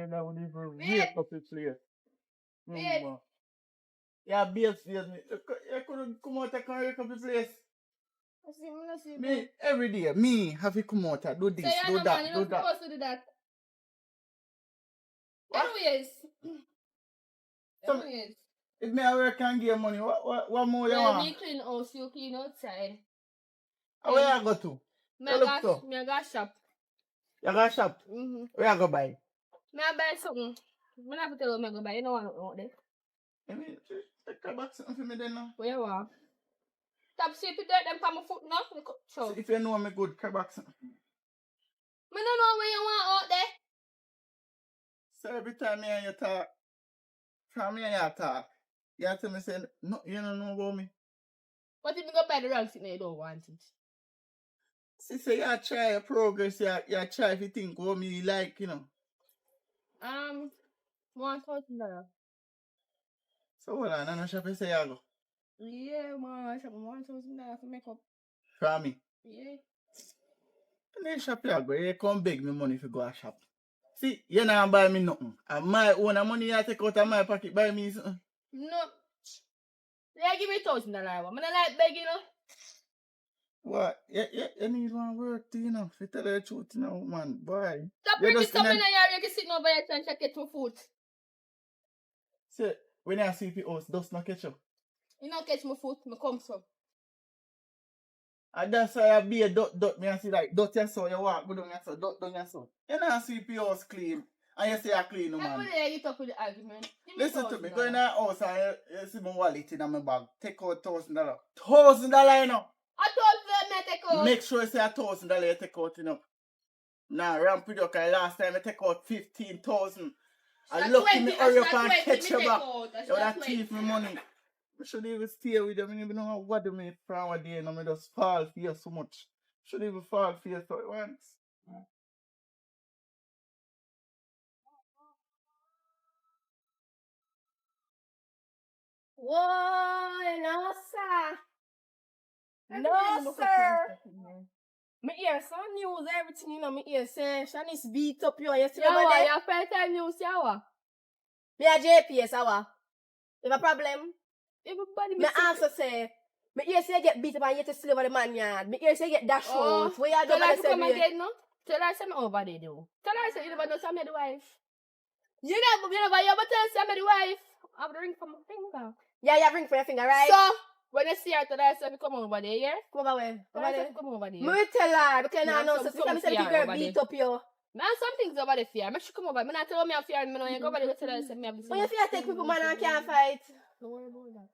That would even rake up the place. Yeah, Bill says me. You couldn't come out and rake up the place. Me, every day, me have to come out and do this, so do that, man, do that. Supposed to do that. What? Anyways. If me I work and get money, what more you want? Me clean house, you clean outside. Where you go to? Me I go shop. You go shop? Mm-hmm. Where you go buy? Me I buy something. Me not have to tell you me go buy. You know what out there. Let me take back something for me then now. Where you want? Stop see if you dirt them from my foot now. So if you know me good, carry back something. Me don't know where you want out there. So every time me and you talk, from me and you talk, you have to me say, no, you don't know about me. What if you go buy the wrong thing and you don't want it? See, say you try your progress, you try if you think what me like, you know. $1,000. So hold on, and I shop you say you go. Yeah, man, I shop $1,000 for makeup. From me? Yeah. And then shop you go, you come beg me money if you go a shop. See, you not buy me nothing. And my own money you take out of my pocket buy me something. No. Yeah, give me $1,000. I don't like begging, you know. What? You need one work too, you know. If you tell the truth, you know, man, boy. Stop bringing something in here, you can sit over here and check it my food. See, when I see people, dust not catch up. You don't catch my food, I come from. And that's why I be a dot me and see like dot your son, you walk go down your son, dot down your son. You know see people's clean. And you say I clean, no man. I'm gonna get up with the argument. Listen to me, go in the house and you see my wallet in my bag. Take out $1,000. $1,000, you know. I told them I take out. Make sure you say $1,000 you take out, you know. Now, ramp with you, because last time I take out 15,000. I look in me, hurry up and catch you back. You would have thief my money. I should even stay with them. I don't even know what do me from a day and I just fall for you so much. Should even fall for you so once. Whoa, no, sir. No, sir. Me hear some news, everything, you know, me hear say, Shanice beat up you, you see over there? Yeah, first time news, yawa. Me a JPS, yawa. You have a problem? Everybody me answer say, me hear say you get beat up and you have to sleep over the man yard. Me hear say you get dash out. Where you do over the come again, no? Tell her say me over there, though. Tell her say you never know say me the wife. You never tell say me the wife. I have the ring for my finger. Yeah, you have ring for your finger, right? So, when you see her, tell her say me come over there, yeah? Come over where? Over there? Come over there. Me tell her, because I know, so sometimes say the girl beat up you. Man, some things over the fear. Make sure come over. Me not tell me I fear, me know you go over there tell her say me have the same. When you fear take people man and can't fight. Don't worry about that.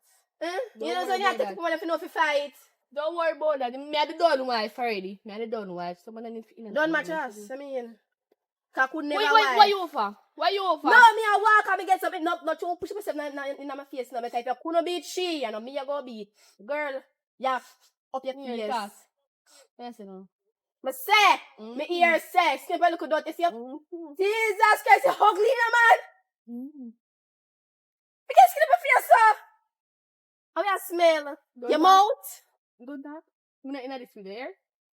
You know, so you have to take people man if you know if you fight. Don't worry about that. Me had the done wife already. Me had the done wife. Someone need to done match us. I mean, I could never wife. What you offer? What you offer? No, me I walk and me get something. Not you push myself in my face. No, because if you couldn't beat she, you know, me you go beat. Girl, yeah, up your face. Yes, you know. Me say, me ear say, simple look at this. Jesus Christ, you ugly, man. You can't skin up your face, sir. How you smell? Your mouth? Do that. I'm not in this video here.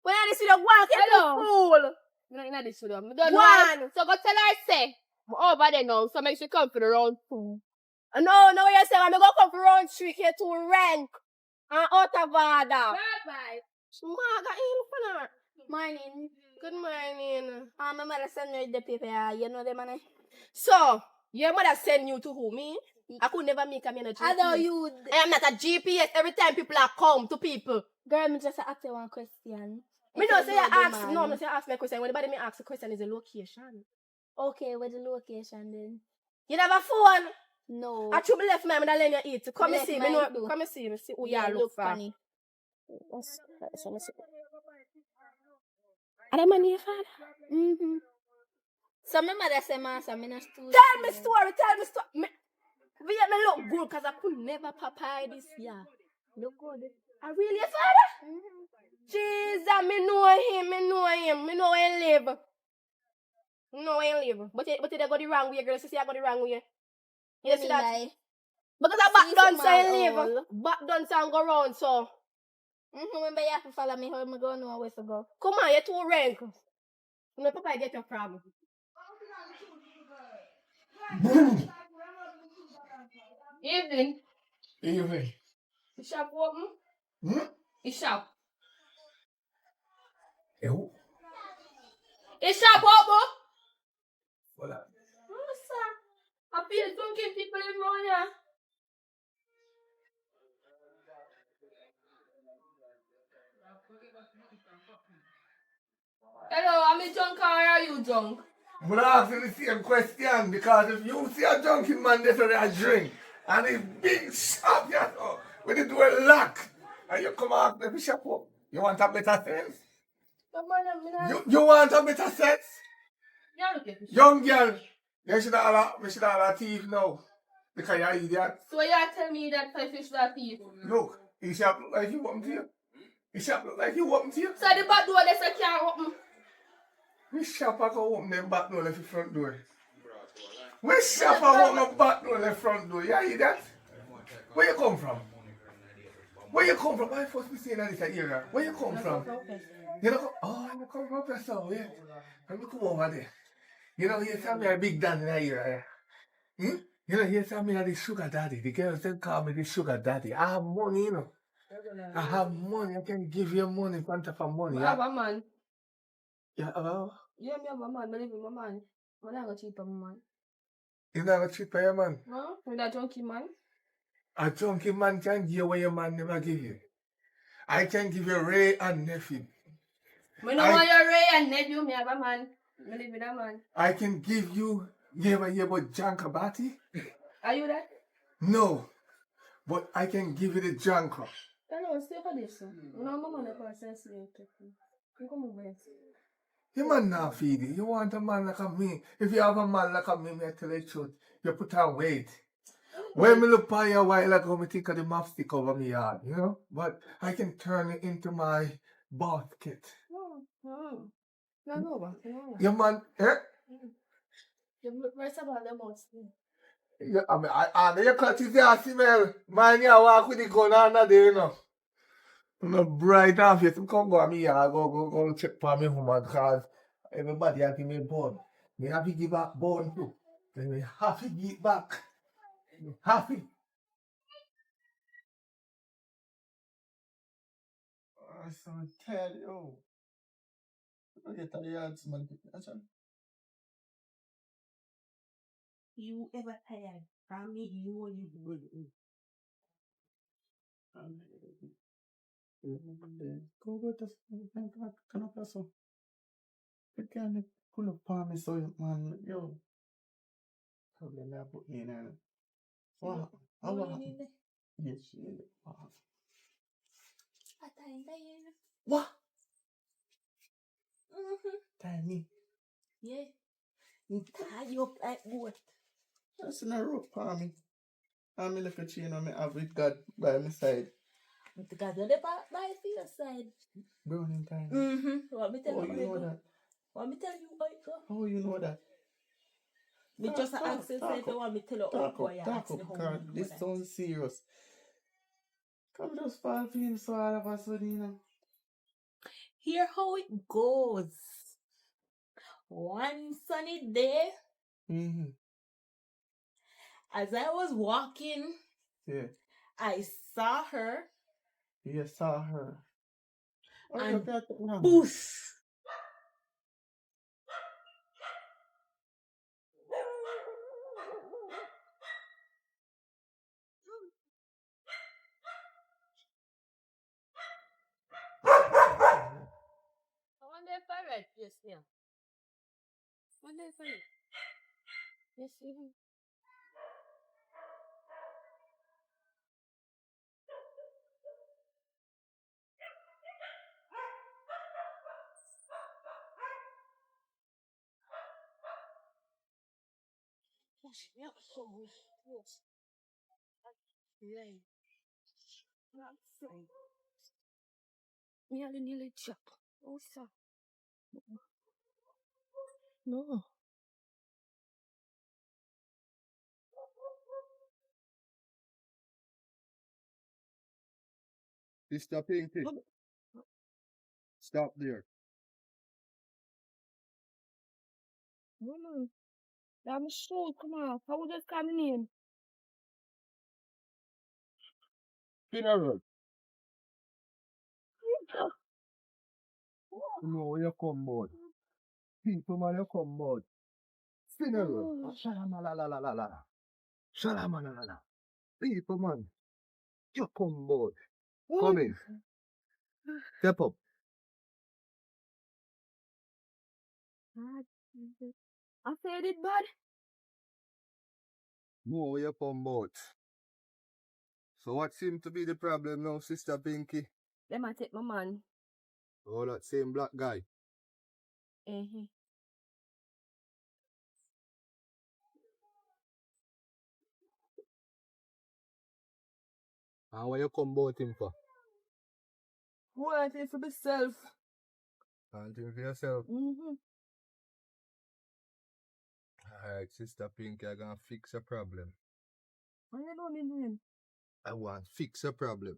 When I see the one, get the fool. I'm not in this video. One. So go tell her, say, I'm over there now, so make sure come for the round 2. No, you say, I'm going to come for round 3 here to rank. And out of order. Bye-bye. Smaga in for her. Morning. Good morning. My mother sent me the paper, you know the money. So, your mother send you to who, me? I could never make a GPS. I know you. I am not a GPS every time people are come to people. Girl, me just ask you one question. Me no say you ask, no, me say ask me a question. When anybody me ask a question is the location. Okay, where's the location then? You have a phone? No. I should be left my let you eat. Come Me and see, left me know, mine too. come and see who Yeah, you look for. funny. Are they money, father? So my mother said, "Master, me not too." Tell me story. Me look good because I could never papaya this year. Look good. I really, father? Jesus, me know him. Me know where he live. But they go the wrong way, girl. You see I go the wrong way. You see that? Lie. Because I back See down some so man he live. all. Back down so I go round so. Remember you have to follow me. How am I going to know where to go? Come on, you're too rank. No, Papa, get your problem. Evening. Evening. The shop open? The shop. Ew. The shop open? What that? Oh, sir. I feel drunken people in around here. Hello, am I drunk or are you drunk? I'm gonna ask you the same question because if you see a junkie man there for a drink and it's big shop, you know, with the door locked, and you come out the shop up, you want a better sense? You want a better sense? Yeah, look at this. Young girl, you should have a thief now because you're an idiot. So you tell me that I fish that thief? Look, he shop look like he open to you. He shop look like he open to you. So the back door they say can't open. Which shop I go open them back door left the front door? Which shop I open the back door left front door? You hear that? Where you come from? Where you come from? Why first we saying that this area? Where you come from? You know, you come from Preston, yeah. Let me come over there. You know, you tell me a big daddy in that area. Hmm? You know, you tell me the sugar daddy. The girls they call me the sugar daddy. I have money, you know. I have money. I can give you money, quanta for money. I have a man. Yeah, Yeah, me have a man. Believe me, my man. I'm not going to cheat on my man. you're not going to cheat by your man? Huh? With that junkie man? A junkie man can give you what your man never give you. I can give you Ray and nephew. Me no want your Ray and nephew. Me have a man. Me live with a man. I can give you ever hear about Jankabati? Are you that? No. But I can give you the Janka. I know, stay for this. No, my man never says you. You come over here. Your man not feed you. You want a man like me. If you have a man like me, I tell you the truth. You put on weight. When me look by you a while ago, me think of the map stick over me yard, you know? But I can turn it into my basket. No, no. Your man, eh? First of all, the most. Yeah, I mean, you cut his ass, smell. Man, you walk with the gun under there, you know. I'm not bright off yet. I'm come go to me, I go check for me woman, because everybody has to give me bone. Me have to give back bone too. Then we have to give back. Me have to. I so tell you. I get tired, man. You ever tired from me? You know you good. Go to can I so? You can't pull up on me so man, yo. Probably not put me in there. What? Yes, what? Tie me. Yeah. You tie you up like goat. That's in a rope on me. I'm like a chain on me have with God by my side. Because you're the by your side. Browning time. Want me tell Oh, you you know that. Want me tell you how it go? Oh, you know that. Me just ask you if you want me tell you how it go. Talk up, Carl. This sounds serious. Come just fall for him so all of a sudden, you know. Hear how it goes. One sunny day, as I was walking, Yeah. I saw her. You saw her. And no. Boosh! I wonder if I read this now. I wonder if I read. Yes, you. Nearly chop. Oh, sir. No. Sister Pinky. Stop there. Woman, I'm sure, come on. How would just coming in? Funeral. No, where you come board. People man, you come board. Funeral. Shalamalalala. Shalamalalala. People man, you come board. Come in. Step up. I said it bad. No, where you come board. So what seems to be the problem now, Sister Pinky? Let me take my man. Oh, that same black guy. And where you come board him for? Want it for myself. Want him for yourself? Alright, Sister Pinky, I'm gonna fix a problem. What you doing? I want fix a problem.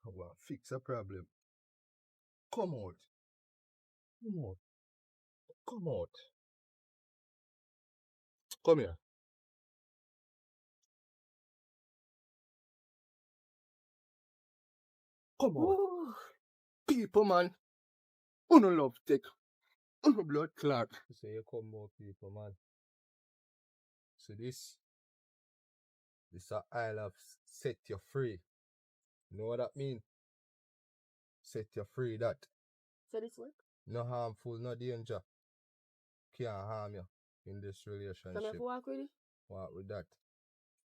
I want fix a problem. Come out. Come out. Come out. Come here. Come out. People, man. Uno love take. Uno blood clot. So you come out, people, man. So this a Isle of set you free. You know what that mean? Set you free, that. So this work? No harmful, no danger. Can't harm you in this relationship. Come here for walk with it? Walk with that.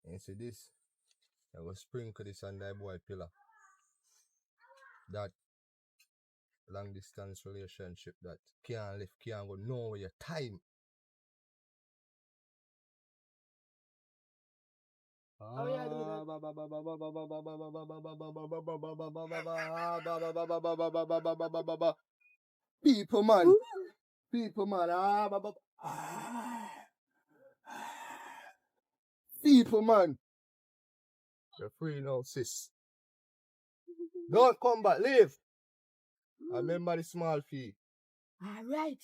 And see this? I will sprinkle this on that boy pillar. That long distance relationship that can't live, can't go nowhere. Your time. How you do that? People, man. People, man. People, man. You're free now, sis. Don't come back, leave. Remember the small fee. All right.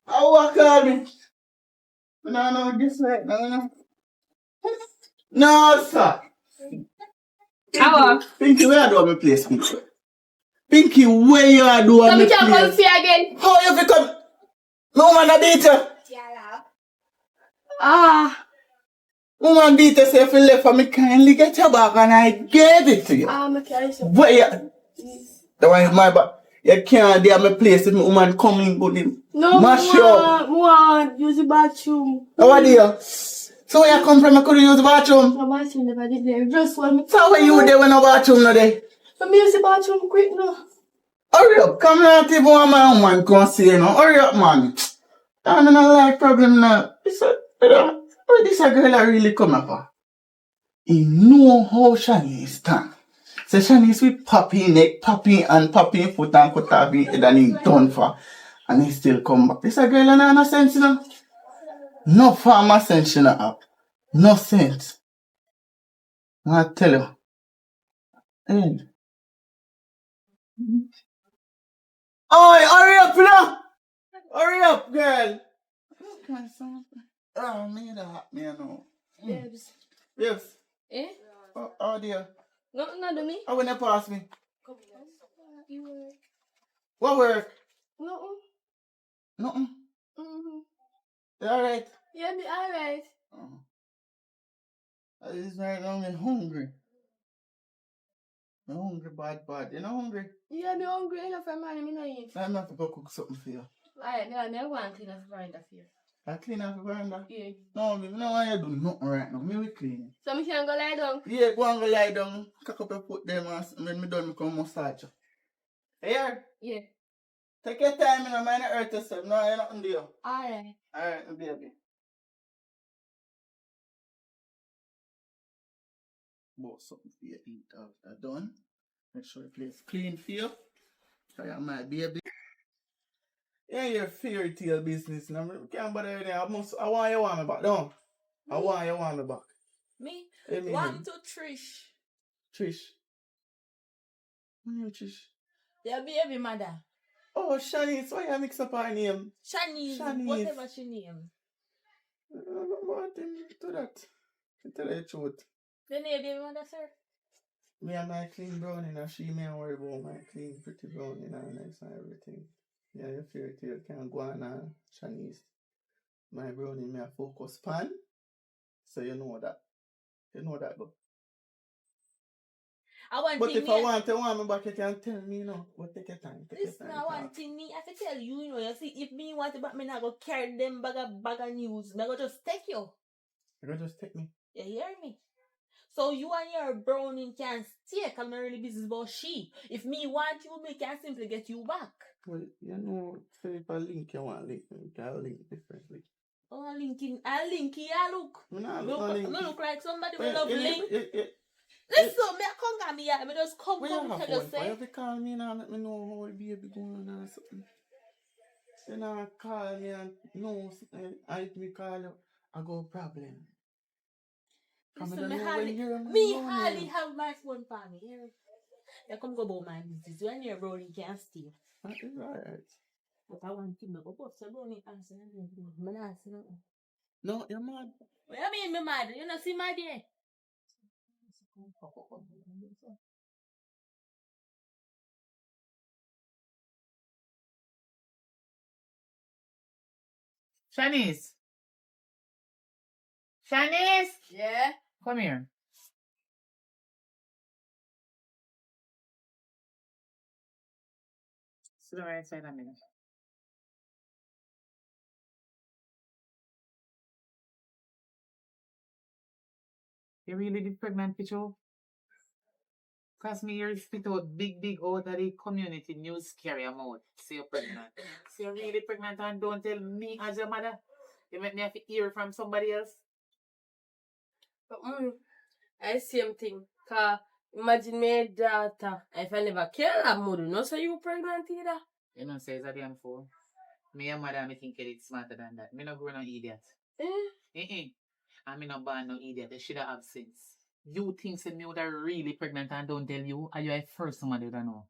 I walk on me. No, this way. No. No, sir. Pinky, where do I place? Pinky, where you are doing? So we can't come see again. How you fi come? No man a beat you. Ah. Woman beat you say if you left for me kindly get your back and I gave it to you. My careless. Where you? The one is my back. You can't do my place if my woman come in good him. No, mash you up. more. Use the bathroom. How are you? So where you come from? I couldn't use the bathroom. The bathroom never did there. Just one. So where you there when no bathroom no there? Let me use the bathroom quick now. Hurry up. Come here to one man woman come see you now. Hurry up man. I don't like problem now. This a girl I really come up for. He know how Shani stand. So Shanice with poppy neck, poppy and poppy foot and cut off his head and he done for. And he still come back. This a girl and no sense, you know. No farmer sense, you know. No sense. I tell you. Hey. Oi, hurry up, you know. Hurry up, girl. Oh, me that me know. Babes. Yes. Eh? Oh dear. Nothing do me. How when you pass me? You work. What work? Nothing. Nothing. Mm-hmm. You alright? Yeah, be alright. Oh. I just right now I'm hungry. I'm hungry bad. You know hungry? Yeah, be hungry enough for money, me no eat. I'm have to go cook something for you. Alright, me I want to clean up the veranda for you. I clean up the veranda? Yeah. No, me no want you do nothing right now. Me will clean. So me can go lie down? Yeah, go and go lie down. Cock up your foot there and when me done me come massage you. Here? Yeah. Take your time, you know, mind hurt yourself. No, you're nothing there. Alright. Alright, baby. Bought something for you to eat after done. Make sure the place clean for you. So you my baby. Yeah, your fairy tale business. Now, I can't bother you there. I want you want me back. No. I want you want me back. Me? Hey, me One him. to Trish. Trish. Who name Trish? Your baby mother. Oh, Shanice. Why you mix up her name? Shanice. Shanice. Whatever she name. I don't know what him to that. To tell you the truth. The name baby mother, sir? Me and my clean brownie, and she may worry about my clean pretty brownie and nice and everything. Yeah, your fairy tale can go on Shanice. My brownie may focus pan. So you know that. You know that though. But if I want me back, you can tell me, you know. But take your time. Listen, I want thing me, I can tell you, you know, you see, if me want to back me, I go carry them bag of news. I go just take you. You can just take me. You hear me? So you and your brownie can stay, because I'm not really business about she. If me want you, me can simply get you back. Well, you know, so if I link, you want link, you can link differently. Oh, I link, yeah, look. Look like somebody will love link. Listen, me I come at me, yeah, me just come tell you, say. Why you call me now, let me know how the baby going on or something. You know, call me and know, if me call you, I go problem. Listen, me hardly have my phone for me. You come go about my business. When you're brownie can't stay. That is alright. But I want to go post a brownie answer. No, you're mad. What you mean me mad? You know see my day. Shanice. Shanice. Yeah? Come here. Sit down right side a minute. You really did pregnant picture? Cause me here spit out big out of the community news carry mouth. Say you're pregnant. Say you're really pregnant and don't tell me as your mother. You make me have to hear from somebody else. But I same thing. Cause imagine my daughter. If I never kill her mother, no so you pregnant either. You know say it's a damn fool. Me and mother me think it's smarter than that. Me not grow no idiot. And me not born no idiot. They should have sense. You think say me would have really pregnant and don't tell you, are you a first somebody would know?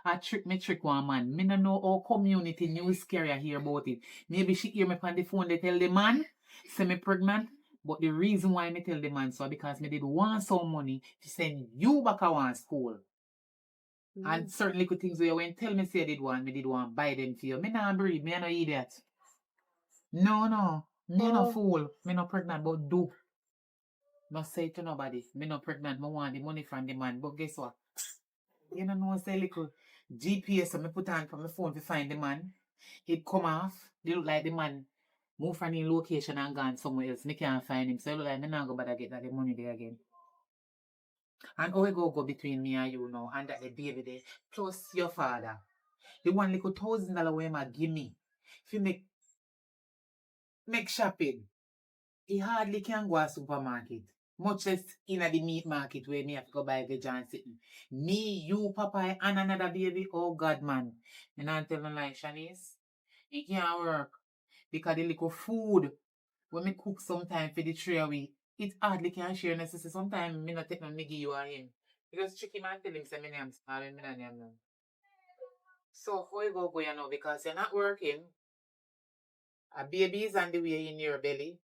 I trick one man. Me no know how community news carrier hear about it. Maybe she hear me on the phone, they tell the man, say me pregnant. But the reason why me tell the man so because me did want some money to send you back to one school. And certain little things where you went tell me say I did one, me did one, buy them for you. Me not breed, me no idiot. No. Me no fool. Me no pregnant, but do. No say to nobody. Me no pregnant, me want the money from the man. But guess what? You don't know say little GPS so me put on for my phone to find the man. It come off. They look like the man move from the location and gone somewhere else. Me can't find him. So it look like me not go bother get that the money there again. And how it go between me and you now and that the baby there. Plus your father. The one little $1,000 where ma give me. If you make shopping. He hardly can go to supermarket. Much less in the meat market where me have to go buy veg and sitting. Me, you, Papa, and another baby. Oh God, man. And I'm telling like Shanice, it can't work. Because the little food when me cook sometime for the 3 week, it hardly can share necessarily. Sometimes me not take no me give you or him. Because trick him and tell him say me name. So how you go you know because you're not working. A baby is on the way in your belly.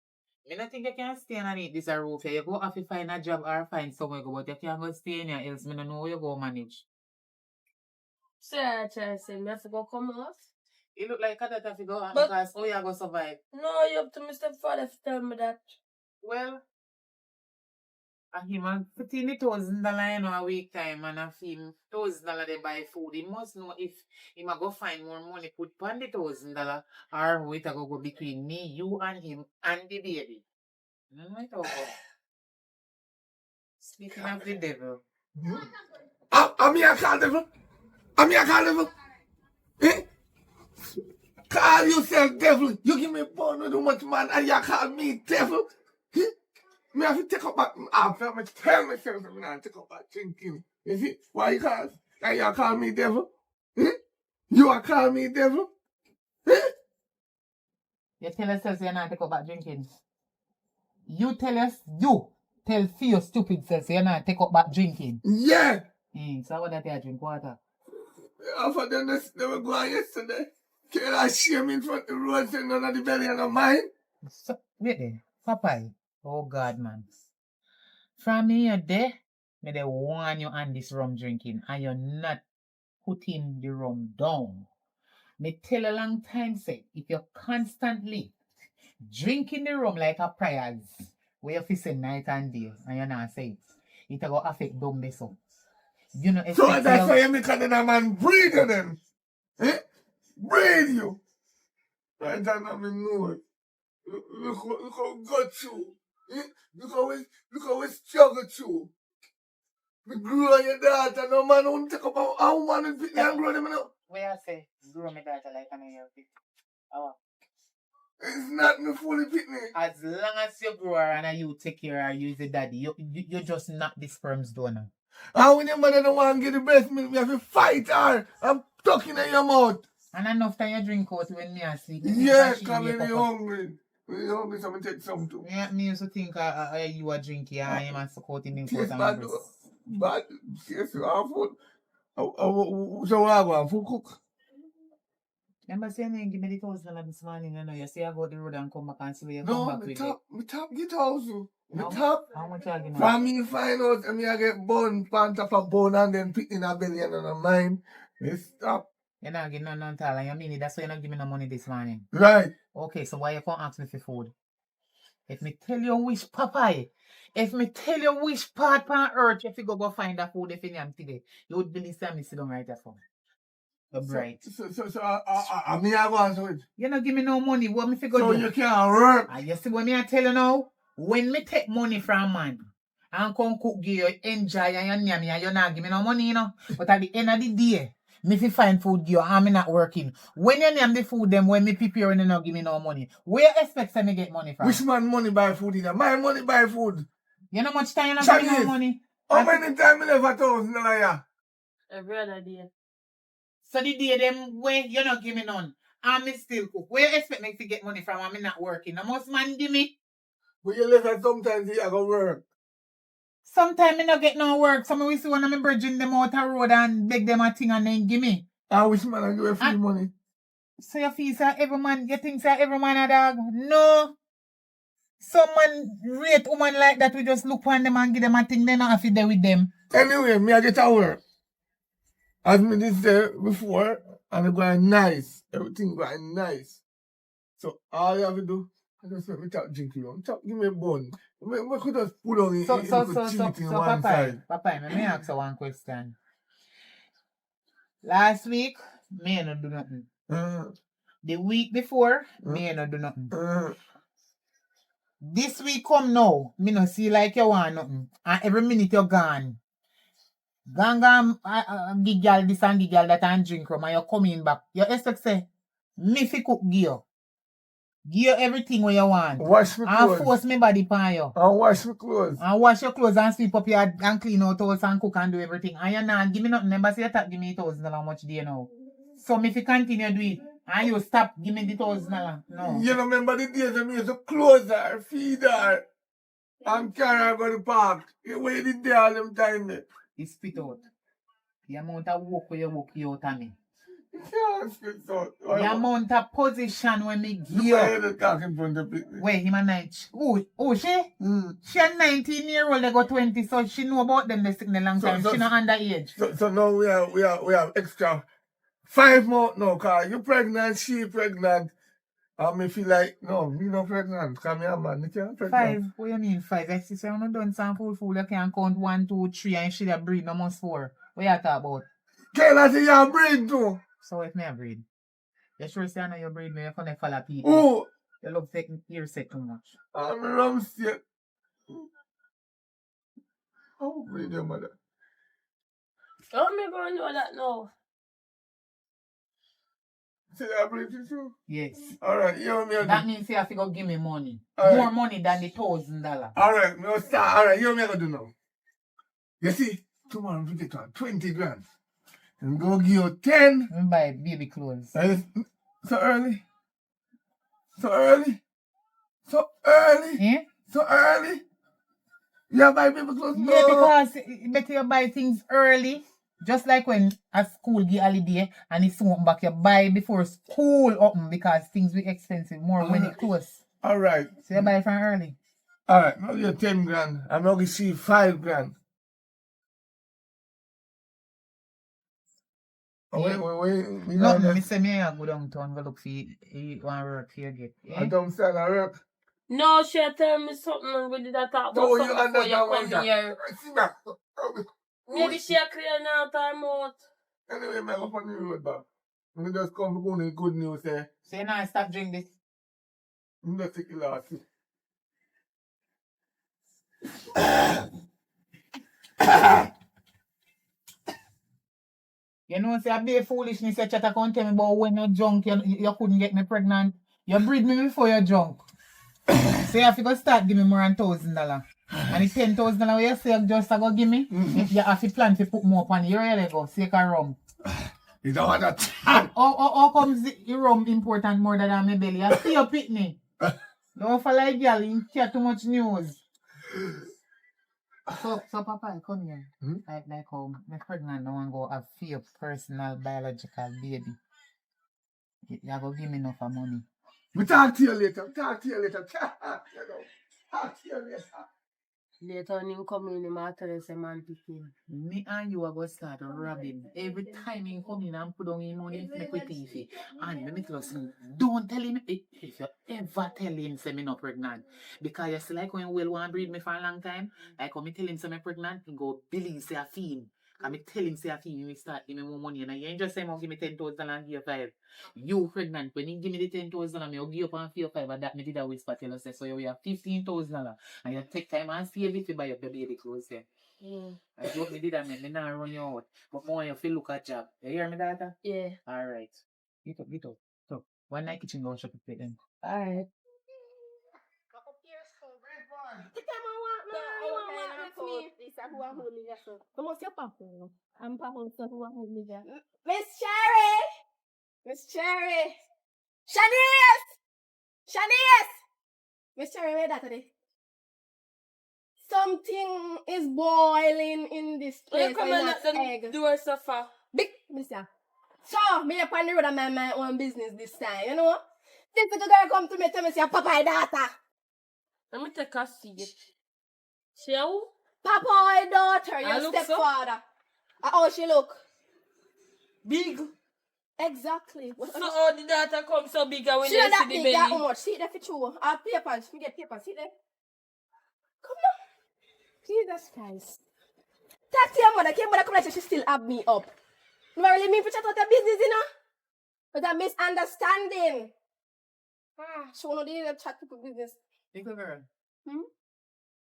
I don't think you can stay underneath this roof here. You go have to find a job or find somewhere go, but you can't go stay in here else. I don't know how you go manage. So I try to say, me have to go come off. It look like that have to go because how you go survive? No, you up to my stepfather to tell me that. Well, and him and $15,000 a week time and a him $1,000 they buy food. He must know if he might go find more money put on the $1,000 or how it go between me, you and him and the baby. I don't know what about. Speaking of the devil. I'm here, call devil. I'm here, call devil. Eh? Call yourself devil. You give me born with too much man and you call me devil. Eh? Me have to take up back after me tell myself I'm not take up back drinking. You see? Why you call? And you call me devil? Eh? You are call me devil? Eh? You tell yourself you're not take up back drinking. You tell for your stupid self you're not take up back drinking. Yeah. So what that you drink water? After them, they were going yesterday. Can I shame in front of the road saying none of the belly and of mine? So, wait there. Papa. Oh God, man. From here there, may they warn you on this rum drinking and you're not putting the rum down. Me tell a long time say, if you're constantly drinking the rum like a prayers, where you say night and day, and you're not say it will affect down the so. You know, so that's why you make another man breathe you then. Eh? Breathe you. Right down on my nose. Look how good you. Eh? Look how we struggle you. We grew on your daughter, no man won't take up how man is fit and grow them now. Where I say, grow my daughter like an year fit. It's not me fully fit me. As long as you grow her and you take care of her, you is the daddy, you just not the sperm's donor. And when your mother don't want to get the breast milk, you have to fight her. I'm talking in your mouth. And enough time you drink out when me asleep. Yeah, because when you're hungry. When you're hungry, someone take some too. Yeah, me used to think you are drinking and I am suck out in milk out bad, bad. Yes, you are food. So what I want? Food cook? Remember saying you give me the $1,000 this morning, you know, you say I go the road and come back and see where you come back with it. No, me top get also. How much are you getting? For me find out and me I get bone, pant up a bone and then put in a belly and on a mind. Me stop. You're not getting none at all and you mean it, that's why you're not giving me no money this morning. Right. Okay, so why you can't ask me for food? If me tell you which Popeye, if me tell you which part on earth if you go find that food if you am today, you would believe that me sit down right there for me. You're bright. So, me I go answer it. You not give me no money, what me figure so do? You can't work. You see what me I tell you now? When me take money from man and come cook give you enjoy and you and you not give me no money, you know. But at the end of the day, me fi find food give you and me not working. When you name the food them when me prepare and you not give me no money, where you expect me get money from? Which man money buy food in? My money buy food. You know much time you not give me no money? How many times you never $1,000? Every other day. So the day them where you not give me none and me still cook. Where you expect me to get money from and me not working? No most man give me. But you left sometimes you go work. Sometimes me not get no work. So me see one of me bridging them out the road and beg them a thing and then give me. I wish man I give you free money. So you feel say every man, you think say every man a dog? No. Some man rate woman like that, we just look on them and give them a thing, they not have to do with them. Anyway, me I get a work. as me did say before, and it's going nice. Everything going nice. So all you have to do, I just let me talk drink you. Give me a bun. We could just put on it. So, one side. Papa, let me ask you one question. Last week, me not do nothing. The week before, me not do nothing. This week come now, me no see like you want nothing. And every minute you're gone. Gone, give girl this and give girl that and drink rum and you're coming back. You expect say, me fi cook give you. Give you everything what you want. Wash my clothes. And force me body pan you. And wash my clothes. And wash your clothes and sweep up your and clean out house and cook and do everything. And you not give me nothing. Remember say you talk give me $1,000 how much do you know? So me fi continue do it. And you stop give me the $1,000. No. You remember the days when me used to close her, feed her, and carry her go to the park. You waited there all them time there. You spit out. The amount of work where you work you out of me. Yeah, spit out. The amount of position when me give you. Wait, him a night. Oh, she? She a 19-year-old, they got 20, so she know about them, they stick in a long time. She not underage. So now we have extra 5 months now, cause you pregnant, she pregnant. And me feel like, no, me not pregnant. Cause me a man, me can't pregnant. 5? What you mean 5? I see, so you not done some fool, you can't count 1, 2, 3, and she a breed, no more 4. What you talk about? Tell her you a breed too. So if me a breed? You sure say I know you breed me, you can't follow people. Oh! You love taking ear set too much. I'm a rum state. How breed your mother? How me gonna know that now? Say you breed you too? Yes. Alright, that means you have to go give me money. All More right. money than the $1,000. Alright, no start. Alright, you know what I'm gonna do now. You see, tomorrow we get 20 grand. And go give you 10. I'm buy baby clothes. So early? So early? So early? Yeah? So early? You buy baby clothes? Yeah, because it's better you buy things early. Just like when a school give holiday and it's soon back, you buy before school open because things will expensive more when it close. Alright. So you buy from early. Alright, now you 10 grand. I'm going to see 5 grand. Yeah. Wait. No, me say me I go downtown go look for you want work for you get. I don't sell a work. No, she tell me something we did that talk about No, something before you come here. See that? Maybe she a clear now time out. Anyway, I'm up on the road back. I'm just come to go in good news there. So you know stop drink this. I'm just take the last. You know, say a bit of foolishness you chat can't tell me about when you're drunk, you couldn't get me pregnant. You breed me before you're drunk. So you have to go start give me more than $1,000. And the $10,000 where you say you just go give me, you have to plan to put more upon you. Really go, take a rum. You don't want that. How comes the rum important more than my belly? You see your pitney. Don't fall like girl, you care too much news. So Papa, come here. Like how my pregnant no one go have your personal biological baby. You go give me enough of money. We talk to you later. Talk to you later. Later on him come in, him tell us a man picking. Me and you are going to start robbing. Every time he come in and put on him money, make with TV. And me tell us, don't tell him, if you ever tell him, say me not pregnant. Because you see like when Will want to breed me for a long time, like when me tell him say me pregnant, he go, Billy, say a fiend. And me tell him say a fiend, he start give me more money. And you ain't just say, I'll give me $10,000 and give you 5. You pregnant, when he give me the $10,000, I'll give you up and 5, and that me did a whisper tell us, so you have $15,000. And you take time and save it to buy your baby clothes there. I joke me did that, man. Me not run you out. But more you feel look at job. You hear me, daughter? Yeah. Alright. Get up. So, one night kitchen go shop to plate them. Alright. Miss Cherry! Shanice! Miss Cherry, where that today? Something is boiling in this place. Come and let them do her suffer. Big, mister. So, me up on the road and mind my own business this time, you know? This little girl come to me tell me, say, Papa, I daughter. Let me take a seat. See how? Papa, I daughter, your look stepfather. How she look? Big. Exactly. So how the data come so big and when She they not that see the big, that belly? much. See that for true. Our papers. We get papers. See there. Come on. Jesus Christ. Talk to your mother. Your mother come like she still have me up. You don't really mean for chat out your business, you know? But a misunderstanding. She wanna do the chat people business. Little girl. Hmm?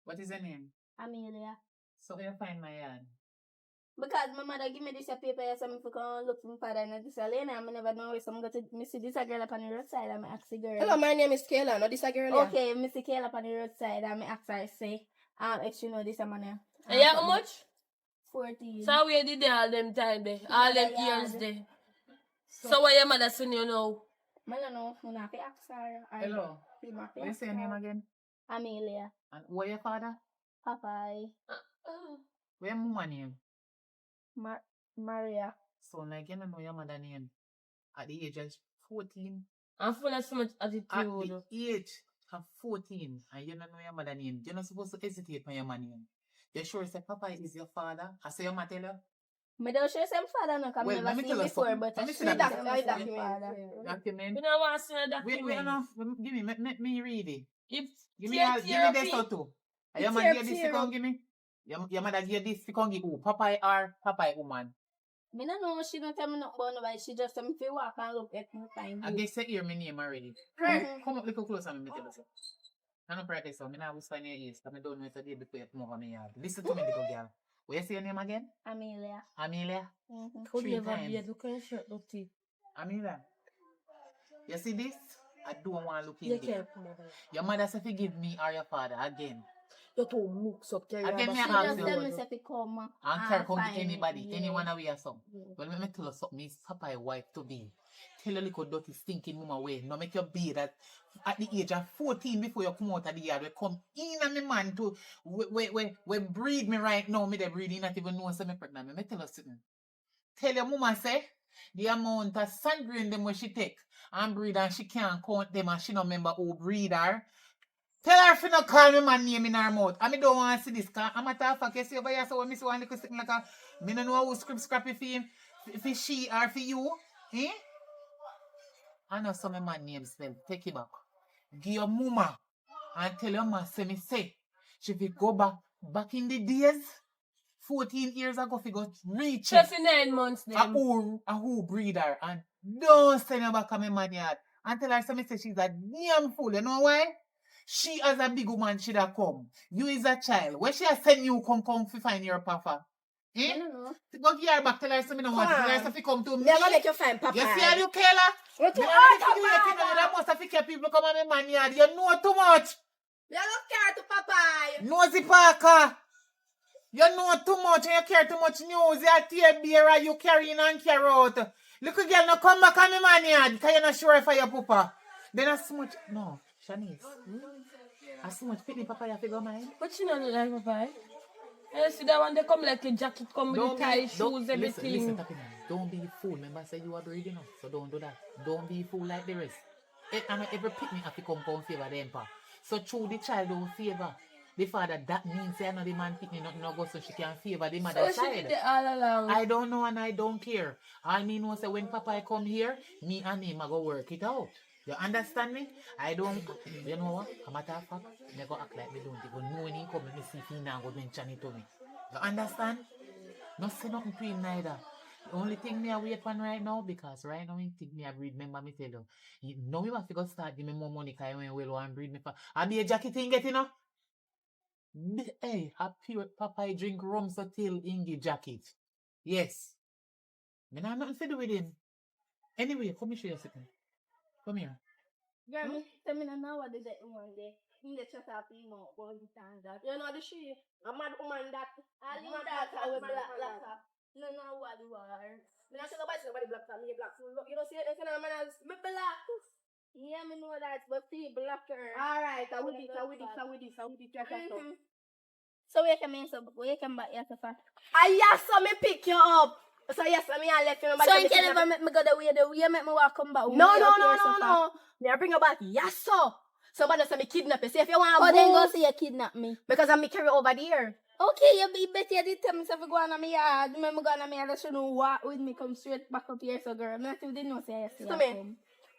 What is your name? Amelia. So you find my yard. Because my mother give me this paper, yes, I'm going to look for my father and this alone. I never know if I'm going to see this girl up on the roadside. I'm ask the girl. Hello, my name is Kayla. No, this girl. Okay, Missy Kayla up on the roadside. I'm ask her say, if she know this man. And yeah, how much? 14. So where did they all them time there? All them years there. So what your mother seen you know? I don't know. I'm not ask her. Hello. What is your name again? Amelia. And what your father? Papa. What your mama name? Maria. So like you don't know your mother name at the age of 14. I'm full of so much attitude. At the age of 14 and you don't know your mother name, you're not supposed to hesitate on your mother name. You sure say Papa is your father? I say your mother tell you? I don't sure say father no, because I never seen before, but I see document. We don't want to see a document. Wait, no. Give me, let me read it. Give me this or two. Your mother give this to come give me? Your mother give this to come give who? Papa or Papa woman? I don't know, she don't tell me nothing about nobody. She just tell me if you walk and look at me fine. I guess you hear my name already. Come up little closer and me tell you. I don't practice so. I don't whisper in your ears because I don't know if I did before you come over my yard. Listen to me, little girl. What you say your name again? Amelia. Amelia? Could 3 never times. be a looking shirt, dirty. Amelia, you see this? I don't want to look in You this. can't come over. Your mother said forgive me or your father again. You two mix up, carry Again, me She ask just you. tell me if you come And care come to anybody, yeah. anyone away or something. Well, let me tell you something. It's Papa's wife to be. Tell a little dirty stinking mama way. No make your be that at the age of 14 before you come out of the yard, we come in and me man to we breed me right now. Me the breeding not even know say me pregnant. Me tell you something. Tell your mama say the amount of sangrin them when she take and breed and she can't count them and she no remember who breed her. Tell her if you not call me man name in her mouth. I don't want to see this because I'm a tough fuck. You see over here, so when I see one little thing like a, I don't know who script scrappy for him, for she or for you. Eh? I know some man name spell. Take it back. Give your mama and tell your mama say she will go back in the days. 14 years ago, if you go reach it. 9 months then. Who breed her and don't send her back to my man yard. And tell her say she's a damn fool. You know why? She as a big woman should have come. You is a child. Where she has send you come to find your papa? Eh? I don't know. Go give her back. Tell her something. Tell her something come to me. Never make you find Papa. You see how you Kayla? What you You want, know that most of the people come on my man yard. You know too much. You don't care to Papa. Nosy Parker. You know too much and you care too much news. You are tear bearer. You carry in and carry out. Look again. Now come back on my man yard. Because you're not sure if I your papa. Then as much. No. Shanice. As much picnic papa you have to go mine. But she don't look like Papa. You see that one, they come like a jacket, come with the tie, shoes, everything. Listen, don't be a fool. Remember I said you are breeding up. So don't do that. Don't be a fool like the rest. And every picnic have to come favor the empire. So through the child don't favor the father, that means say another man picnic nothing no go so she can favor the mother's side. So she did it all along. I don't know and I don't care. All me know say when Papa come here, me and him I go work it out. You understand me? I don't, you know what? A matter of fact, I go act like me don't even know when he come and me see if he now go mention it to me. You understand? Not say nothing to him neither. The only thing me I wait on right now, because right now he think me I breed, remember me tell you. Now we have to go start give me more money because I will want to breed me for. I be a jacket thing get enough. Hey, happy Papa I drink rum so till Ingy jacket. Yes. Me not have nothing to do with him. Anyway, come show you something. Come here. Girl, tell me now what did that one day. He let shut up him out, but he times that. You know the she, a mad woman that. I leave that I was black. No, what you are. Me not say nobody black for me, black fool. You don't see it, you know, man, as me black. Yeah, me know that, but see blacker. Alright, I will this. So we come in, so we come back here to fast. Yes, so me pick you up. So yes, I mean I left you. So you can never make me go the way you make me walk come back. No. Me I bring you back. Yes, so. Somebody say me kidnap you. See if you want to go. Then go say you kidnap me. Because I'm me carry over there. Okay, you be better you did tell me if I go on my yard. Remember go on my yard, you know walk with me, come straight back up here, so girl. Not even didn't know say I see So you me, come.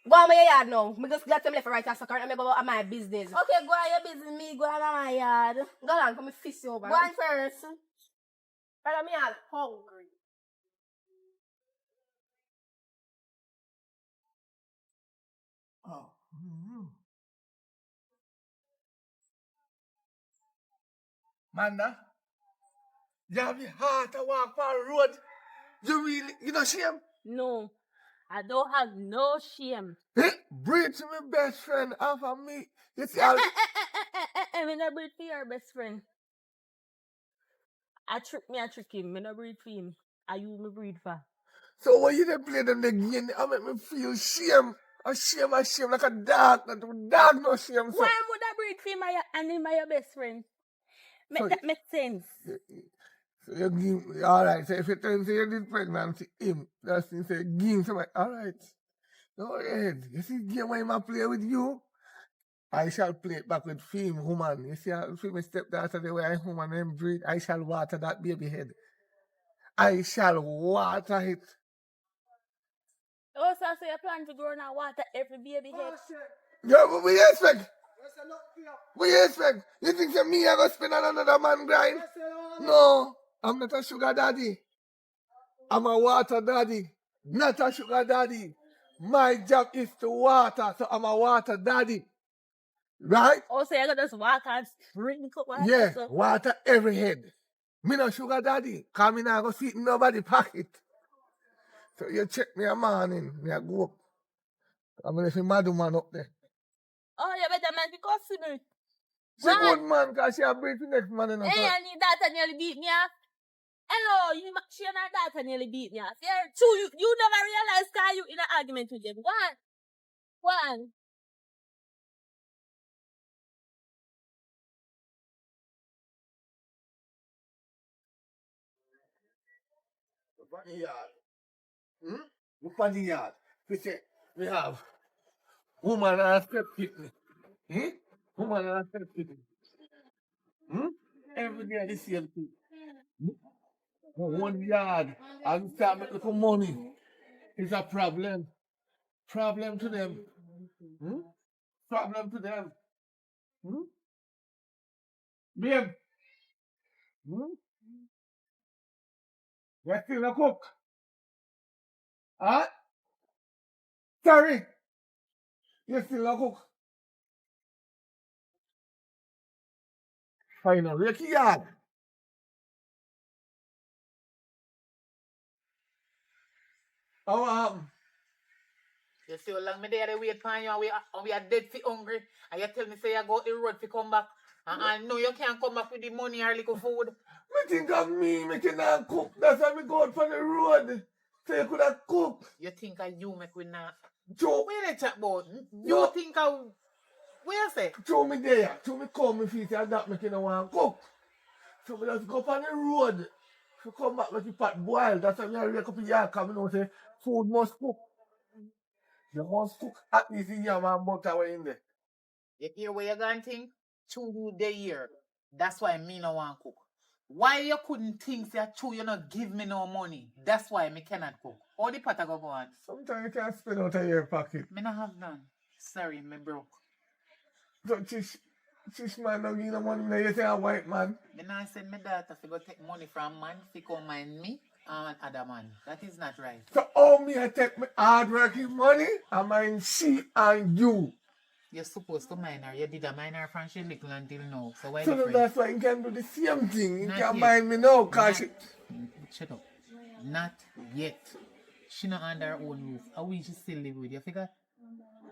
go on my yard now. Me just got them left right and sucker and me go about my business. Okay, go on your business, me go on my yard. Go on, come me fist you over. Go on first. Right, me all hungry. Oh. Manda, you have the heart to walk on the road. You know shame? No, I don't have no shame. Breathe to my best friend off of me. You see, I'm not breed for your best friend. I trick him. I'm not breed for him. I use me breed for. so when you dey play them again, I make me feel shame. Shame like a dog. That dog no shame. So, Why would I breed for him and him your best friend? So- That makes sense. so you give, alright, so if you tell me you did pregnant to him, that's means say give him somebody, alright. Go ahead. You see game when I play with you, I shall play it back with film woman. You see how film stepdaughter the way I woman and breed, I shall water that baby head. I shall water it. Oh, so you plan to grow and water every baby head? Yeah, but we expect. We expect. You think that me I go spend on another man grind? No, I'm not a sugar daddy. I'm a water daddy, not a sugar daddy. My job is to water, so I'm a water daddy. Right? Oh, so you gotta just water and sprinkle water? Yeah, So. water every head. Me no sugar daddy, cause me not go sit in nobody pocket. So you check me a morning, me a go up. I'm gonna see mad woman up there. Oh, you better man because see me. She good man, cause she a breed the next man in the Hey, and your daughter nearly beat me off. Hello, she and her daughter nearly beat me off. Yeah, true, you never realize cause you in an argument with them. Go on. Go on. Funny yard. Funny yard. We say, we have woman and step kitten. Woman and step kitten. Every day the same thing. One yard. And start making for money. It's a problem. Problem to them. Problem to them. Babe. You still a cook? Huh? Sorry. You still a cook? Final. Look yard. How You see how long me there wait for you and we are dead for hungry. And you tell me say you go the road to come back. And I know you can't come back with the money or little food. Me think of me making a cook. That's why we go out for the road. So you could have cooked. You think of you make we not. Joe. Where they chat about? No. You think of where you say? Joe me there. Joe me come me feet and that making a one cook. So we just go up on the road. So come back like the pot boil. That's why we are wake up in here because we know say food must cook. You must cook at least a yam and butter way in there. You hear where you going think? Chew you the year. That's why me no want cook. Why you couldn't think say chew you not give me no money? That's why me cannot cook. All the pot I go on. Sometimes you can't spend out of your pocket. Me not have none. Sorry, me broke. So Chish man don't give no money now you say a white man. Me not send my daughter to go take money from man to come mind me and other man. That is not right. So how me I take my hard working money and mine she and you. You're supposed to mind her. You did a mind her from she little until now. So why So you then afraid? that's why you can do the same thing. You Not can yet. mind me now cause she... Shut up. Not yet. She not under her own roof. How will she still live with you? Figure?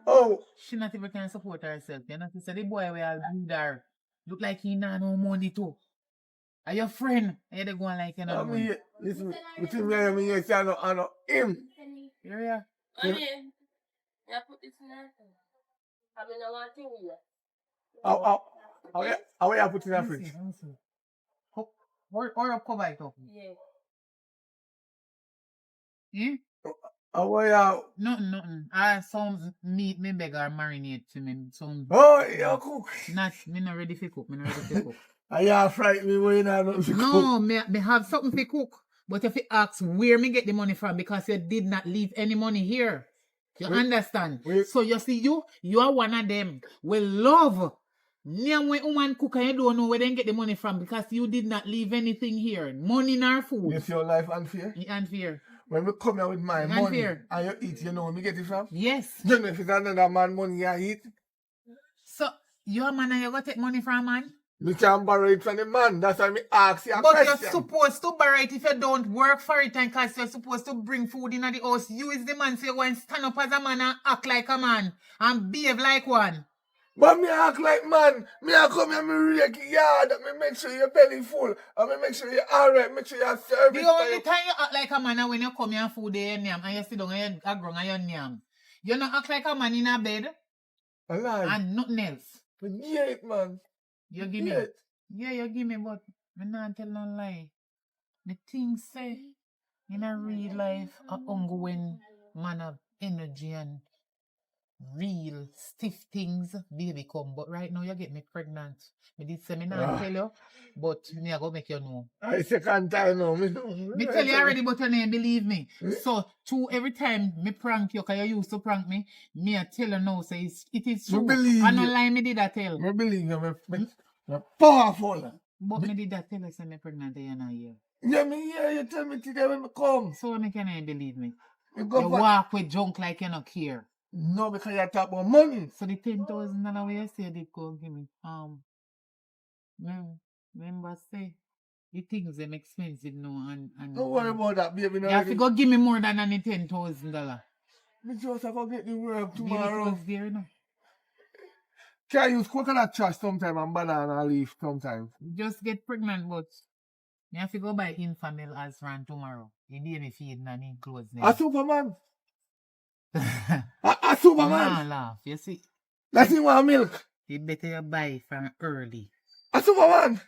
Oh, She not even can support herself. You know, she said the boy will build her. Look like he not no money too. Are your friend? And you going like you know I money. mean, listen, between me and me, you say I know him. Yeah. I mean, you put this in there. I mean, I want to here. How you put in a fridge? Or cover it up. Yeah. Hmm? How you... Nothing. Some meat me beg her marinate to me. Some Oh, you cook. not me not ready for cook. Me not ready for cook. And you frighten me when you know nothing to cook. No, me have something to cook. But if you ask where me get the money from, because you did not leave any money here. You understand? So you see, you are one of them. We love. When woman cook and you don't know where they get the money from because you did not leave anything here. Money in our food. Is your life unfair? Unfair. When we come here with my money and you eat, you know where me get it from? Yes. You know if it's another man money you eat? So, you're a man and you go take money from a man? Me can borrow it from the man. That's why me ask you a but question. You're supposed to borrow it if you don't work for it and because you're supposed to bring food in the house. You is the man, so you go and stand up as a man and act like a man and behave like one. But me act like man. Me a come here, me rake yard. Me make sure your belly full. And me make sure you're alright. Make sure you're service. The only time you act like a man is when you come here and food there and you sit down and you ground and you yam. You not act like a man in a bed. A lie. And nothing else. But yeah, it, man. You give me. Yeah, you give me, but I not tell no lie. The things say in a real life are ongoing man of energy and real stiff things baby come. But right now you get me pregnant. Me did say me not tell you, but me I go make you know. I second time now. Me tell you already, but you don't believe me. So true every time me prank you, cause you used to prank me, me I tell you now, say it is true. Believe I don't lie, me did that tell. Me believe you, me powerful. But me did that tell you say me pregnant and you not here. Yeah, me hear you tell me today when me come. So me can't believe me. You walk with junk like you not care. No, because you talk about money. So the $10,000 where you say they go give me. Remember say the things them expensive now and don't worry about that, baby. You have to go give me more than any $10,000. Me just have to get the work tomorrow. There, no? Can you use coconut trash sometime and banana leaf sometime? Just get pregnant, but you have to go buy infamil as run tomorrow. You need me feeding and need clothes. A Superman. a Superman. Nah, laugh. You see. That's in one milk. You better you buy from early. A Superman.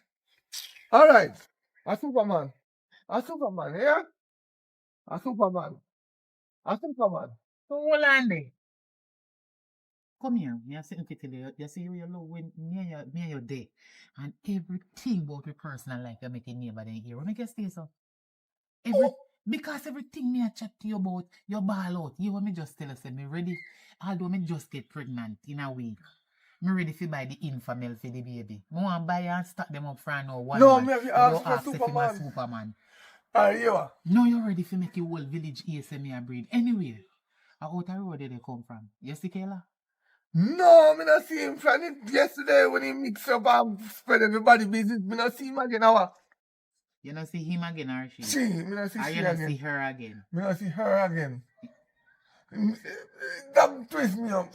All right. A Superman. A Superman, yeah? A Superman. A Superman. So hold on there. Come here. You see you see you love when me and your day. And everything about your personal life you make your neighbor then hear. What make you stay so? Because everything me I chat to you about, you ball out. You want me just tell us say me ready. Although me just get pregnant in a week. Me ready to buy the infamil for the baby. I want to buy and stack them up for now. No, me have to ask for Superman. Superman. You are. No, you're ready to make your whole village ASME breed. Anyway, out the road did they come from? You see Kayla? No, me not see him from it yesterday when he mix up and spread everybody business. Me not see him again. You not see him again or she? She, me not see she again. again. You not see her again? Me not see her again. That twist me up.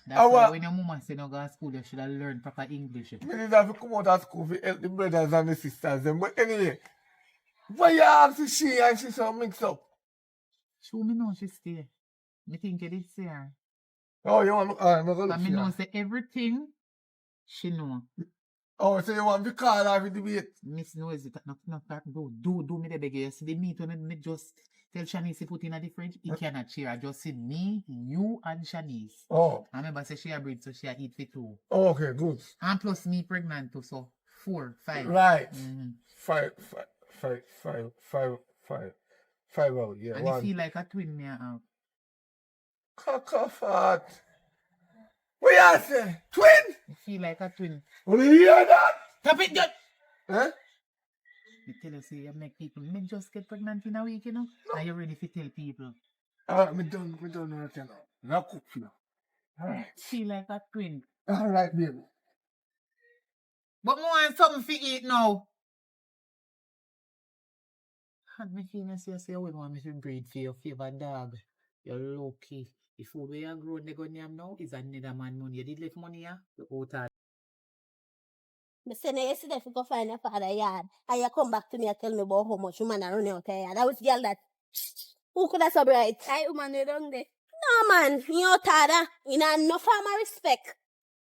That's why when your mama say no go to school, you should have learned proper English. Me need have to come out of school to help the brothers and the sisters. But anyway, why you ask if she and she so mixed up? Show me know she stay. Me think you did see her. Oh, you want me go look for me know say everything she know. Oh, so you want to call her with the debate? Miss knows it. Not that do me the beg you. See the meat when me just tell Shanice to put in the fridge. He cannot share. I just see me, you, and Shanice. Oh. I remember say she a breed, so she a eat for 2. Oh, okay, good. And plus me pregnant too, so 4, 5. Right. Mm-hmm. 5 out, yeah. And one. you feel like a twin me have. Cockafat. What you say? Twin? You feel like a twin. Will you hear that? Stop it, God! Huh? You tell you, say you make people, me just get pregnant in a week, you know? No. Are you ready to tell people? Alright, me done now. Now cook you now. Alright. Feel like a twin. Alright, baby. But me want something to eat now. And me feel me say you wouldn't want me to breed for your favorite dog. You're lucky. The food where you grow, they go name now is another man money. You did leave money here? You out of. I say, yesterday, if you go find your father yard, and you come back to me and tell me about how much woman are running out there. That was girl that. Who could have so bright? I woman you don't there. No, man. You're tired. You know, no farmer respect.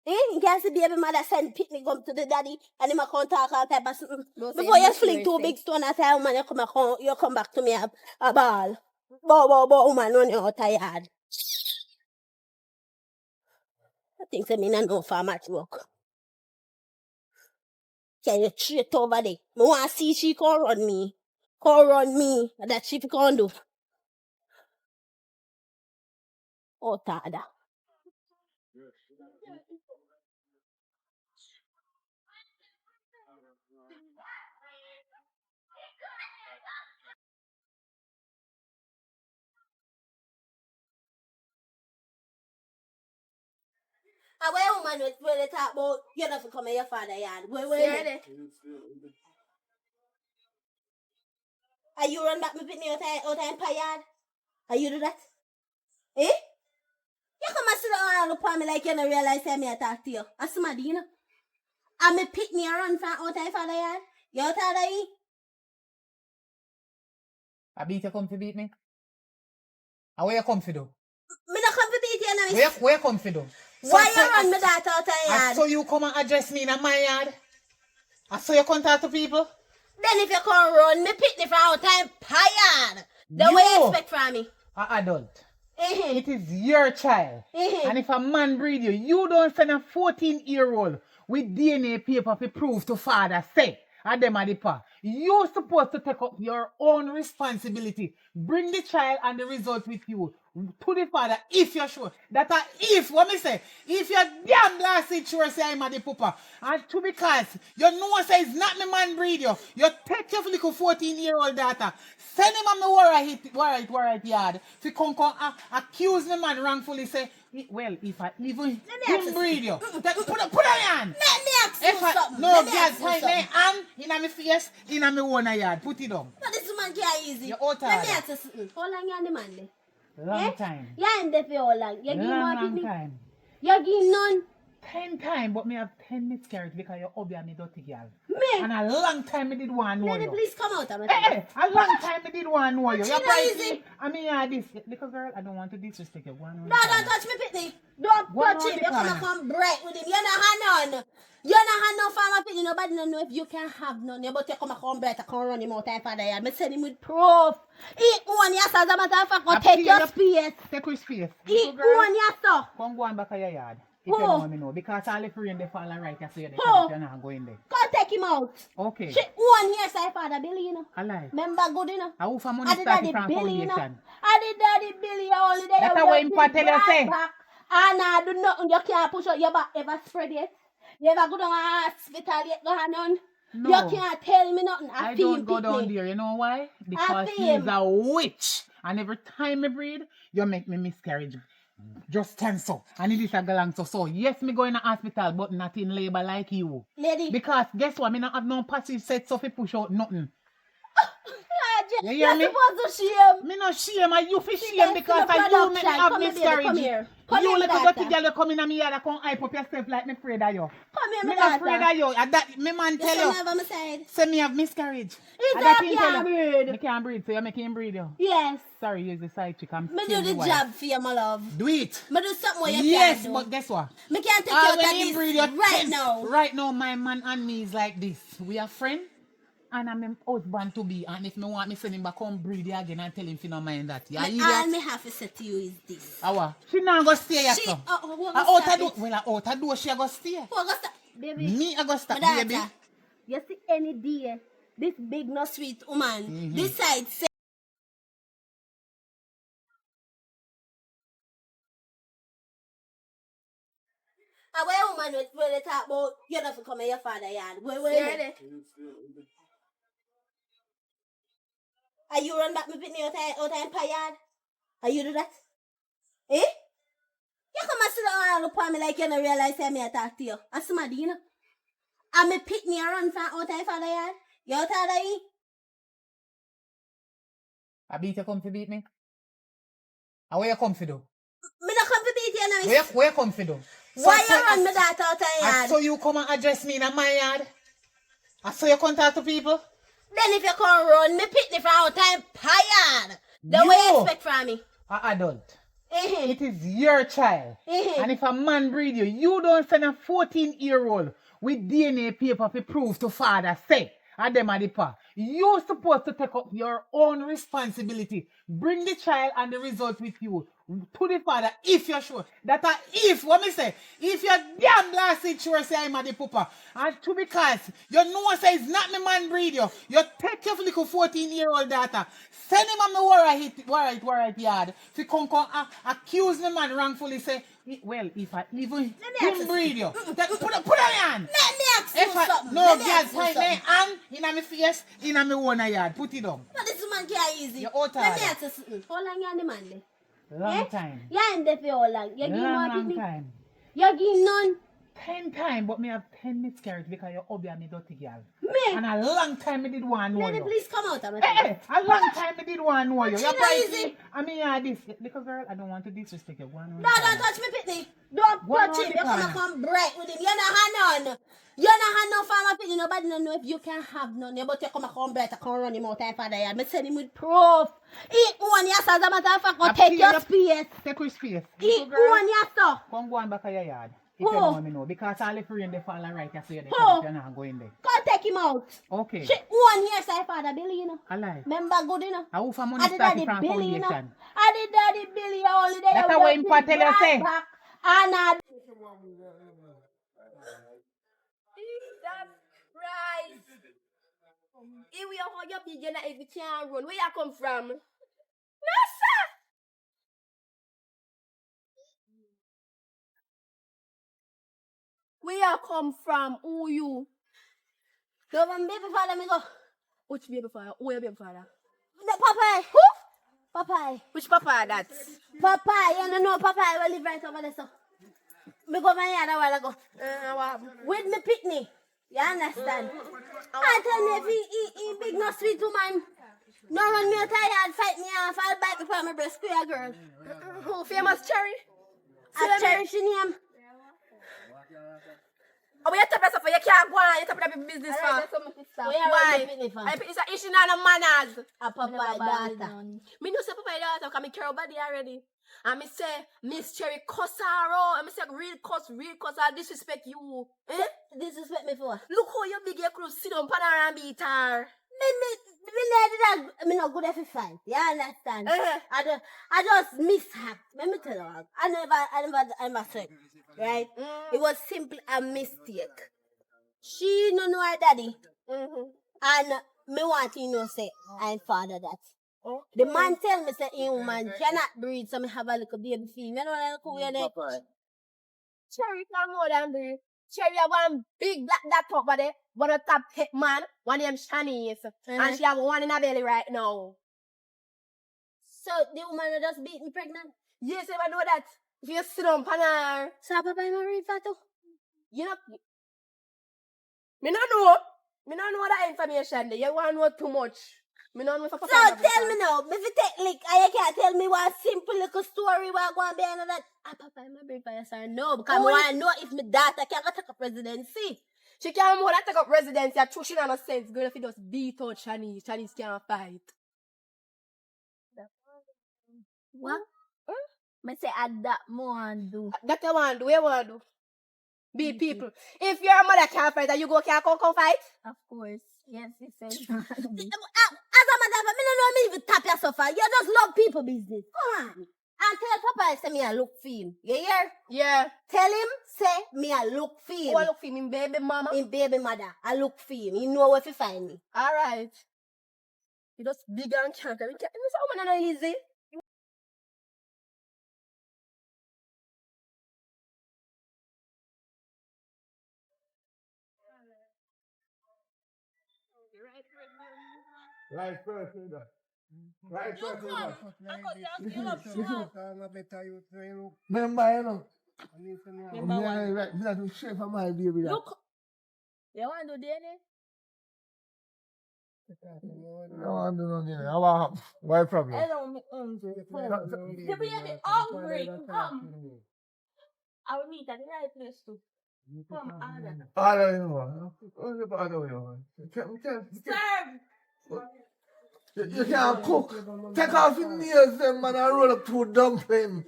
You can't see baby mother send picnic come to the daddy, and him come talk all type of something. Before you fling 2 big stone at a woman, you come back to me a ball. Bo, woman running out of yard. I think I mean no farmer work. Can you straight over there? Me want to see she can run me. Can run me. That she can do. Oh, tada. And where woman when they talk about you don't come in your father yard. Where? Are you run back me pitney out of Empire yard? Are you do that? Eh? You come and sit down and look at me like you don't realize that me attack to you. That's somebody, you know. And me pitney run from out of father yard. You out of here? I beat you come to beat me. And where you come to do? Me not come to beat you now. Where you come to do? Why you run me that out of I yard? saw you come and address me in my yard. I saw you contact to people. Then if you can't run me pitney from out of Empire yard. Then what you expect from me? An adult. It is your child. And if a man breed you, you don't send a 14-year-old with DNA paper to prove to father say, and them are the pa. You're supposed to take up your own responsibility. Bring the child and the result with you to the father if you're sure. That if, what me say, if you're damn blasted sure say I'm a the papa. And to because you know say it's not me man breed you. You take your little 14-year-old daughter. Send him on the warrant yard. If you come accuse me man wrongfully say, well, if I even him breed you. Put a hand. Let me ask you something. No, girl, point my hand in my face, in my own yard. Put it down. But this man can't easy. You're out Let me ask you something. How long you on the man there? Long time. Yeah, I'm there for how long? You give Long more time. You give none. 10 times, but me have 10 miscarriage because you're obvious me dirty girl. Me? And a long time me did one know Lady, you. please come out of my Hey, a long time me did one know you. But You're you know easy. bright. I mean, yeah, this little girl, I don't want to disrespect you. One No, don't touch me, Pitney. Don't One touch on him. the You're gonna corner. come bright with him. You're not have none. You're not have no farmer Pitney. Nobody don't know if you can have none. You but you come bright. I can't run him out of father yard. Me send him with proof. He own yes, as a matter of fact. Go take your space. Take your space. He Little girl, own yes, sir. come go on back of your yard. If Who? you know me know. Because all the free and they fall right, I say they Who? you're not going there. Go take him out. Okay. She own yes, I father Billy, you know. I lie. Remember good, you know. I will for money I did started daddy from Billy, you know. foundation. I did daddy Billy only there. That's what Impa tell you say. And I do nothing. You can't push out your back ever spread it. You ever go down to hospital yet go on none? No. You can't tell me nothing. I feel don't go down Pitney. there. You know why? Because feel he's a witch. And every time I breed, you make me miscarriage. Just stand so. And it is a galang so. Yes, me go in the hospital, but not in labor like you. Lady. Because guess what? Me not have no passive set so fi push out nothing. You hear You're me? supposed to shame. Me no shame, and you fi shame Yes, because the I you make me production. have Come here, baby, miscarriage. come here. Come You here, little daughter. dirty girl, you come in and me yard, I come hype up yourself like me afraid of you. Come here, Me my not daughter. afraid of you. And that me man You tell say you. never my side. Say me have miscarriage. It's And not that him tell can't you. breed. Me can't breed, so you make him breed you. Yes. Sorry, you're the side chick. I'm Me still do the wife. job for you, my love. Do it. Me do something where you Yes, can't do. but guess what? Me can't take you Ah, out of when him this breed you right now. Right now, my man and me is like this. We are friends. And I'm a husband to be. And if me want me send him back home breed you again and tell him if you don't mind that. Yeah, Me, all me have to say to you is this. Awa. She not go stay here, She, so. what Out a door. Well, out a door she a go stay. Baby, Me a go stop, my baby. daughter, you see any day, this big no sweet woman, this side say, and where woman when they talk about you don't come in your father yard. Where? Are you run back me Pitney out of Empire yard? Are you do that? Eh? You come and sit down and look at me like you don't realize that me attack to you. That's somebody, you know. And me Pitney run from out of father yard. You out of here? I beat you come to beat me? And where you come to do? Me not come to beat you now. Where you come to do? Why So- you run me that out of I yard? saw you come and address me in my yard. I saw you contact to people. Then if you can't run me Pitney from out of Empire yard, then what you expect from me? An adult. Eh-heh. It is your child. Eh-heh. And if a man breed you, you don't send a 14-year-old with DNA paper to prove to father say, and them are the pa. You're supposed to take up your own responsibility. Bring the child and the result with you to the father if you're sure. What me say, if you're damn blasted sure say I'm a the papa. And to because you know say it's not me man breed you take your little 14-year-old daughter, send him on the warrant yard. If you come accuse the man wrongfully say, well, if I even him breed you, put a hand. Let me ask you something. No, girl, point me hand in my face, in my own yard. Put it down. But this man can't easy. You're out Let me ask you something. How long you on the man there? Long time. Yeah, in there for how long? You give Long more time. You give none. 10 times, but me have 10 miscarriage because you're obby me dirty girl. Me? And a long time me did one know Let me you. please come out of my Hey, a long time me did one know you. But You're you know easy. bright. I mean, yeah, this little girl, I don't want to disrespect you. Go on, No, don't touch me, Pitney. Don't Go on, touch him. the You're gonna corner. come bright with him. You're not have none. You're not have no farmer Pitney. Nobody don't know if you can have none. You're about to come bright. I can't run him out of father yard. Me send him with proof. He own yes, as a matter of fact. Go take your space. Take your space. He Little girl, own yes, sir. come go on back of your yard. If Who? you don't want me know. Because all the rain they fall right here, so you're Who? not going there. Go take him out. Okay. She own yes, I father Billy, you know. I like. Remember good, you know. I will for money I did started daddy from Billy, you know. foundation. I did daddy Billy only day. That's what him tell you say. And I Jesus Christ. Here we are how you big and if you can't run. Where you come from? No, sir. Where you come from? Who you? go from baby father, me go. Which baby father? Who your baby father? The Popeye. Who? Popeye. Which papa that? Popeye. You don't know Popeye will live right over there, so. Me go my yard a while ago. What? With me Pitney. You understand? I tell me if he big no sweet woman. No run me out of yard, fight me off, I'll bite me from my breast, square girl. Who famous Cherry? I cherish him. Oh, but you tell yourself you can't go on, you tell them business for. Why? It's an issue now, no manners. A Popeye daughter. Me know say Popeye daughter, because me care about the already. And me say, Miss Cherry cuss her out. And me say, real cuss, I disrespect you. Eh? Disrespect me for what? Look how you big, you could sit down pan her and beat her. Me not good if you fight. You understand? Eh. I just mishap. Let me tell you, I never said, right? It was simply a mistake. She no know her daddy, and me want to know say I'm father that. The man tell me say he woman cannot breed, so me have a little baby female. You know what cool you there? Cherry can more than the Cherry have one big black dot top over there. One of the top hit man, one of them Shanice. And she have one in her belly right now. So the woman will just beat me pregnant. Yes, I know that. If you sit down pan her. So Papa is married for too. You know, me not know. Me not know that information there. You want to know too much. Me not know for So tell me now, if you take lick, and you can't tell me one simple little story where I go and be another that. Papa is married for your son. No, because I want to know if my daughter can go take a presidency. She can't more than take up residency. I true she not no sense. Girl, if you just beat out Chinese can't fight. What? Me say I that more and do. That you want to do. What you want to do? Beat people. If your mother can't fight, and you can't fight? Of course. Yes, he said. As a matter of fact, me don't know me even tap yourself out. You just love people business. Come on. And tell Papa say me I look for him. You hear? Yeah. Tell him say me I look for him. Who I look for him? Baby mama? In baby mother. I look for him. You know where to find me. Alright. You just big and can't. You say, oh, man, easy. Right person, right person. Remember, you know. Remember shape of my baby. Look. You want to do DNA? I want to do no DNA. I want why problem? I don't make hungry. The baby hungry. Come. I will meet at the right place too. Come, Ada. Ada, you know. What's the bother with you? Serve! You can't cook. Take off your nails then, man, and roll up two dumplings.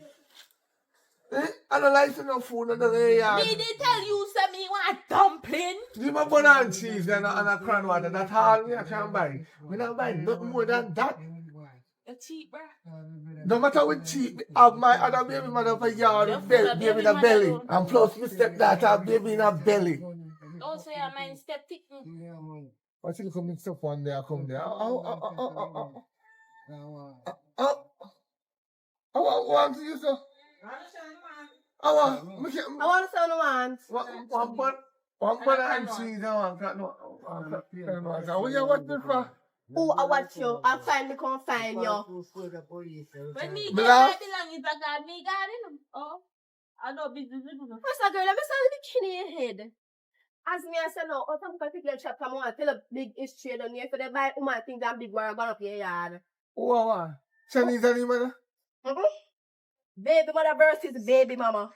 I don't like no food in the yard. Me did tell you, say me want dumpling. Give me banana and cheese and a crown water. That's all me I can buy. Me not buy nothing more than that. You cheap, bruh. No matter what cheap, I have my other baby mother for yard with baby in a belly. And plus my stepdaughter baby in a belly. Also, yeah, my step tick. What's it coming stuff one day I come there? Oh, I want to use the. I want to say no want. One banana and cheese. I want. What you want this for? Oh, I watch you. I finally come find you. When me get my belongings back, I me got in. Oh, I know business. First girl, let me start the in your head. As me I say no, out of particular chapter, I want to tell a big history down here for the buy woman things and big war gone up your yard. What? Chinese animal? Baby mother versus baby mama.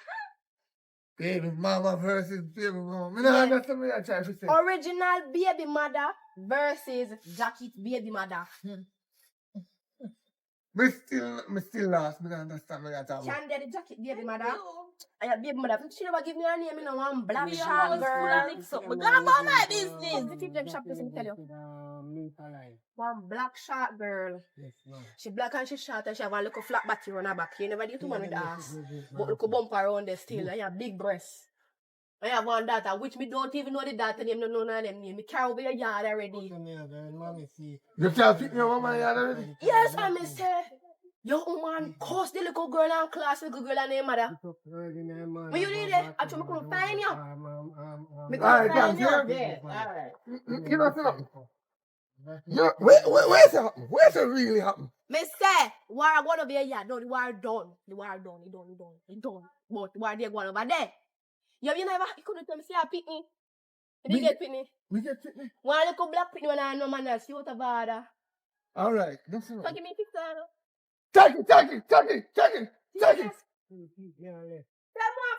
Baby mama versus baby mama. Me not understand what I try to say. Original baby mother versus Jackie's baby mother. Me still lost. Me don't understand what I talk about. Can daddy Jackie baby mother? I have baby mother. She never give me a name. Me no one black Me shot almost girl. full of mix up. But go about my business. The people them shop this and tell you. One black short girl. She black and she short and she have a little flat body on her back. You never do too man with ass. But look a bump around there still. I have big breasts. I have one daughter, which me don't even know the daughter name, no none of them name. Me carry over your yard already. You can't pick your mama yard already? Yes, I may say. Your woman cost the little girl in class, little girl and her mother. When you need it, I try to find you. Alright, find you. Alright. You know something? Where's it happen? Where's it really happen? Me say, war going over here, yeah. No, the war done. The war done. It done. But the war they going over there. You never, you couldn't tell me, see a pitney. You didn't get pitney. We get pitney. One little black pitney when I know man else, you out of order. Alright, that's So right. give me a picture. Take it. Let me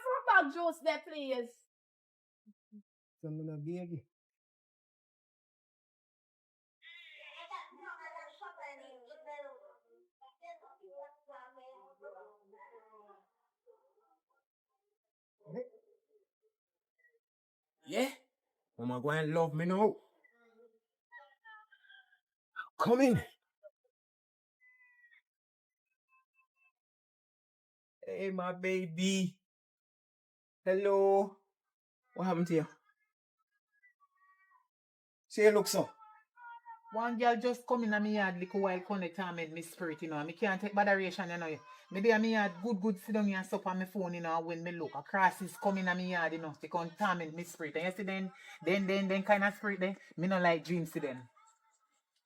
fruit bag juice there, please. Yeah? Mama go and love me now. Come in. Hey, my baby. Hello. What happened to you? Say, look so. One girl just come in and me yard little while connect and made me spirit, you know. Me can't take botheration, you know. Maybe I me yard good sit down here and stop on my phone, you know, when me look. A crosses come in and me yard, you know, they can't torment me spirit. And you see then kind of spirit there, me no like dreams to them.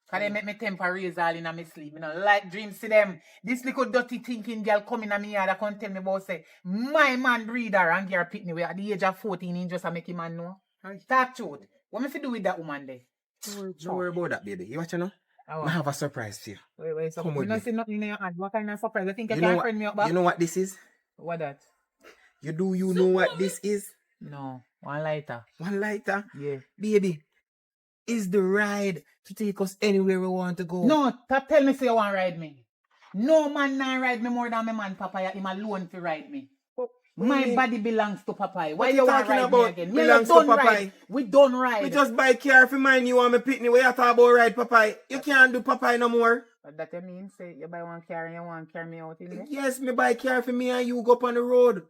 Cause they make me temper raise all in my sleep. Me no like dreams to them. This little dirty thinking girl come in and me yard, I can't tell me about say, my man breeder and girl pick me way at the age of 14 he just a make him man know. Talk truth. What me fi do with that woman there? Don't worry about that, baby. You watch you know? I have a surprise for you. Wait, so Come you with don't me. see nothing in your hand. What kind of surprise? I think you You know can what- friend me up back. You know what this is? What that? You know what this is? No, one lighter. One lighter? Yeah. Baby, is the ride to take us anywhere we want to go. No, tell me say you want ride me. No man not ride me more than my man Papa. Him alone to ride me. My body belongs to Papa. Why you want to ride me again? Me belongs to don't Papa? ride. We don't ride. We just buy car for mine, you want me pitney. Where you talk about ride, Papa? You can't do Papa no more. What that you mean? Say you buy one car and you want to carry me out in there? Yes, me buy car for me and you go up on the road.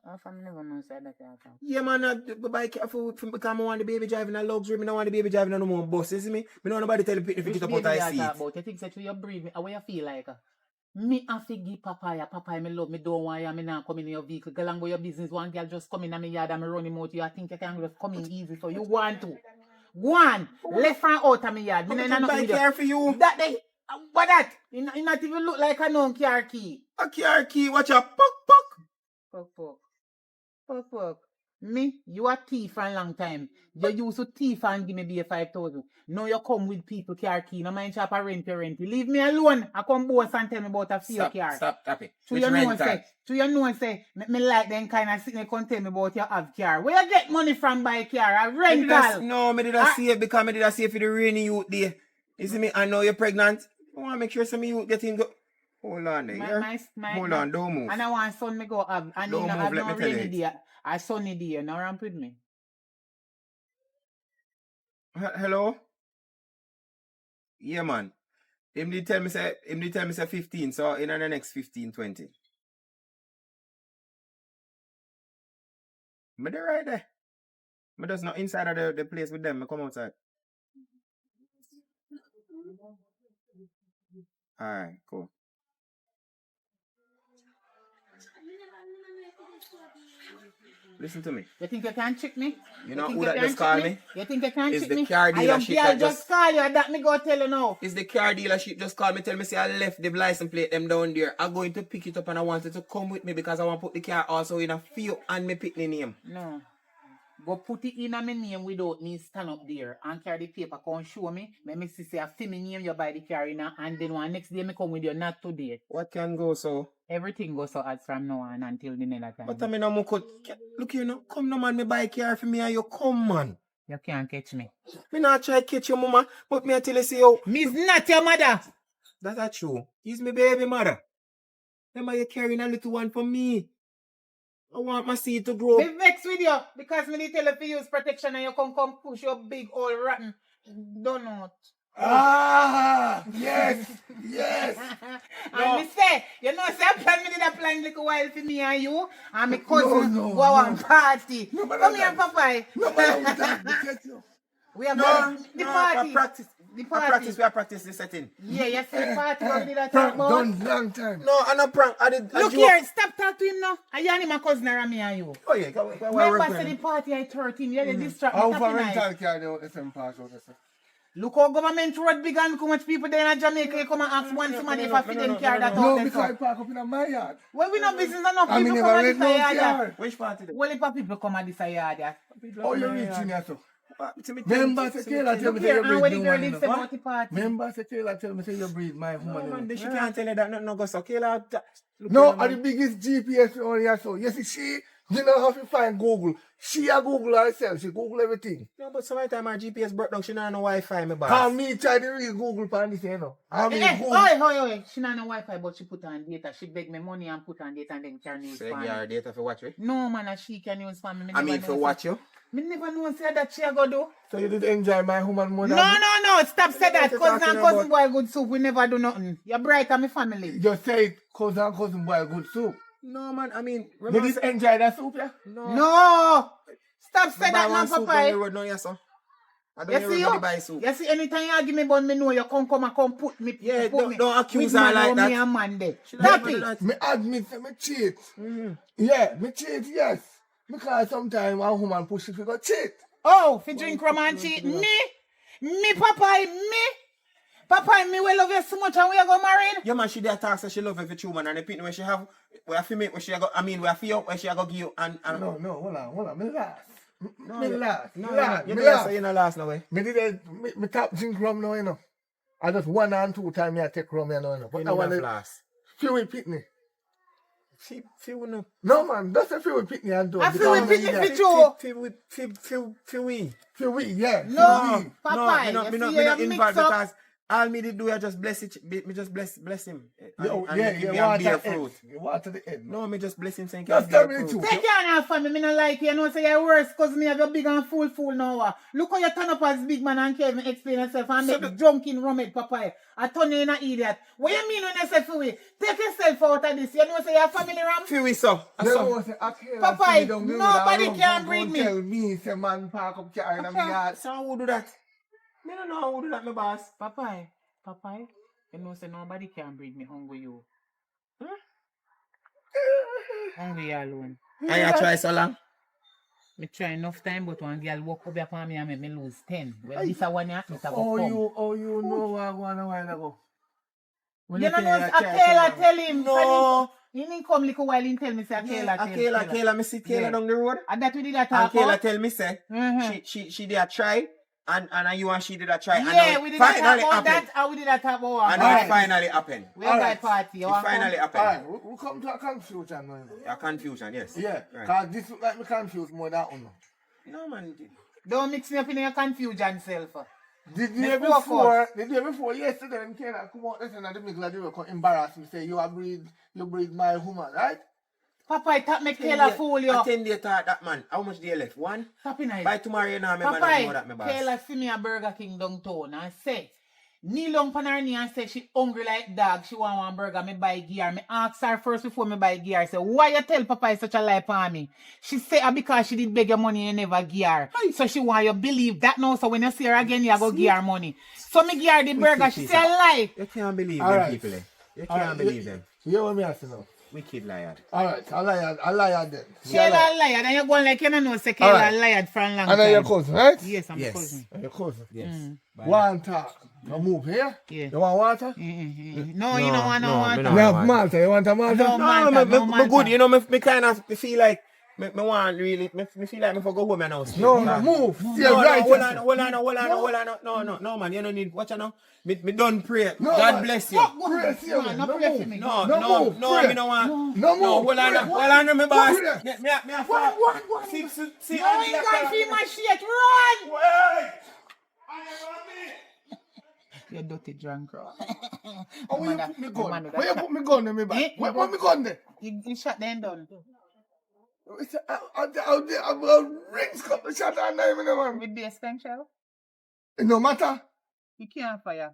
How come never know say that you have? Yeah, man, I buy car for because I want the baby driving a luxury. Me don't want the baby driving no more bus, you see me? Me don't want nobody tell the pitney to get up out of seat. About you think that you breathe me? How you feel like? Me have to give Papa me love me don't want you, me not come in your vehicle. Go along with your business. One girl just come in and me yard and me run him out. You think you can just come in easy so you want to. Go on. Left and out of me yard. Me I'm buy car for you. That day. What that? You not even look like a known car key. A car key, watch out. Puck. Fuck. Me, you a thief for a long time. You used to thief and give me be 5,000. Now you come with people car key. No mind shop a rent. Leave me alone. I come boss and tell me about a few car. Stop it. So you know say, me like them kind of sitting and tell me about your have car. Where you get money from buy car? A rental. No, me did not save because me did not save for the rainy youth day. You see me? I know you're pregnant. I want to make sure some of you get in go. Hold on there. Hold my- on, don't move. And I want son me go have, and Don't he not move, have let no me tell you rainy it. day, a sunny day, no ramp with me. Hello? Yeah, man. Him did tell me say 15, so in the next 15, 20. Me there right there. Me just not inside of the place with them. Me come outside. Alright, cool. Listen to me. You think you can trick me? You know think who you that can just trick called me? You think you can It's trick the me? car And your dealership girl that just call you, that me go tell you now. It's the car dealership just called me, tell me say I left the license plate them down there. I'm going to pick it up and I wanted to come with me because I want to put the car also in a few and me pick the name. No. Go put it in a my name without me stand up there and carry the paper, come show me. Me see say I feel me name you buy the car in and then one next day me come with you, not today. What can go so? Everything goes so as from now on until the next time. But I mean, look here now, come no man, me buy a car for me and you come man. You can't catch me. Me not try to catch your mama, but me I tell you say yo. Me's not your mother. That's true. He's my baby mother. Remember you carrying a little one for me. I want my seed to grow. Me vex with you because me did tell you to use protection and you come push your big old rotten donut. Ah, yes, yes. And me say, you know, say I plan me did a plan little while for me and you and my cousin go on party. Come here, Papa. We have the party. We practice the setting. Yeah, you see the party what we did that talk about? Done long time. No, I'm not prank. Look here, stop talking to him now. I and my cousin are me and you. Oh yeah, Remember say the party I 13, you distract me. How Happy far night. rental car they the same pass out there? Look how government road big and how much people there in Jamaica you come and ask one somebody if I feed them car that out No, there. because I park up in my yard. Well, we no business enough I mean, people never come read at no this yard. car. Which party? Well, if people come at this yard. Oh, you reaching here, so. Remember, say Taylor tell me say you And when breathe the no girl man, did you say know. about the party. Remember, say Taylor tell me say you breathe my No woman. man, she can't tell you that nothing no go so. Kayla, No, are the biggest GPS on here, so. You see, she, you know how to find Google. She a Google herself, she Google everything. No, but sometimes her GPS broke down, she not know Wi-Fi, me boss. Can me try the real Google pan this, you know. I mean, Google. Oi. She not no Wi-Fi, but she put on data. She beg me money and put on data and then can use Say for your me. data for watch me? No, man, she can use for me. I mean for watch you? Me never know say that she a go do. So you did enjoy my woman more than me? No. Stop say that. what you're Cousin and talking cousin boy good soup. We never do nothing. You're bright on my family. Just say it, cousin boy, good soup. No man, I mean, You did enjoy that soup, yeah? No. Stop say that now, Papa. Papa. No, yes, sir. I You see don't buy soup. You see, anytime you give me bun, me know you come and put me. Yeah, put me. don't accuse With her man like how that. Me and man there. She Stop don't do it. that. Me admit that me cheat. Yeah, me cheat, yes. Because sometimes a woman push it, we go cheat. Oh, if you drink rum and cheat, me, Papa, me will love you so much and we are going married. Yeah man, she did talk say she love every true man and the people where she have, we have to make where she go, I mean, we have to where she go give you and No, hold on, me last. No, Me you- last. No, Me last. you Me don't last. say you not last no way. Me did me tap drink rum now, you know. I just 1 and 2 times me I take rum, you know. But You I know want that to last. feel with Pitney. Feel no. No man, that's a feel with Pitney and do. I feel with Because Pitney me for Feel we. Feel with, yeah. No, Feel we. Papa, me you not see involved you mix up. because all me did do I just bless it, me just bless him. Yo, And yeah, give you me want a beer to the fruit. end. You want to the end. No, me just bless him saying Just beer tell me the fruit. truth. Take your hand off me no like you know say you're worse cause me have your big and fool now. Look how you turn up as big man and Kevin explain yourself and make drunk in rummet, Papa. I turn you in an idiot. What you mean when you say for we? Take yourself out of this. You know say you're family ram? Feel we so. Papa, nobody can breed me. Tell me, say man park up car in my yard. So who do that? Me don't know who do that, my boss. Papa, you know say nobody can breed me hungry you. Hungry you alone. And you try so long? Me try enough time, but one girl walk up upon me and make me lose 10. Well, this is one you have to go come. Oh, you know what I want a while ago. When You know, say Akela tell him. No. He didn't come little while he tell me say Akela, me see Kayla Yeah. down the road. And that we did that And talk Kayla about. tell me say, she did a try, and you and she did a try, and Yeah, now we did that talk finally about happened. that, and we did that talk about And one. it finally happened. We have that party. It finally happened. Alright, we come to a confusion now. A confusion, yes. Yeah, Right. because this look like me confused more than that one. No man. Don't mix me up in your confusion self. The Me day focus. before yesterday, them Kayla come out there and the middle of the road come embarrass me, say you breed my woman, right? Papa, I thought me Kayla fool you. I 10 day thought that man. How much do you left? One? Happy night. By tomorrow you know me man know Papa, that me boss. Kayla see me a Burger King downtown and say, kneel down on her knee and say she hungry like dog. She want one burger. Me buy gear. Me ask her first before me buy gear. I say, why you tell Papa is such a lie for me? She say, because she did beg your money and never gear. So she want you believe that now. So when you see her again, you go gear money. So me gear the burger. She say a lie. You can't believe All them right. people. You All can't right, believe them. You want me asking now? Wicked liar. Alright, I liar then. Kayla a liar. Then you go like you don't know say Kayla Alright. a liar from long I know time. your cousin, right? Yes, I'm Yes. cousin. Your cousin. Yes. One talk. You move here? Yeah. You want water? No, you don't want no water. no. You have Malta. You want a Malta? No. No, Malta, me Malta. good. You know, me kind of feel like me want really. Me feel like me for go home and now. No, move. Stay right. Hold on. No, man. You don't need. Watch out now. Me done pray. No, God man. bless you. Pray, see you, man. No, No pray for move. me. No, move. Pray. me no want. No move. Hold on, Pray. me boss. Pray. Me a fall. See, No, you can't feel my shit. Run! Wait. You dirty drunk, bro. Oh, where you put me gun? Where you put me gun in me back? Where put me gun there? You shut them down. It's I'll rings cut the shot and name in the man. With the essential, It no matter. you can't fire.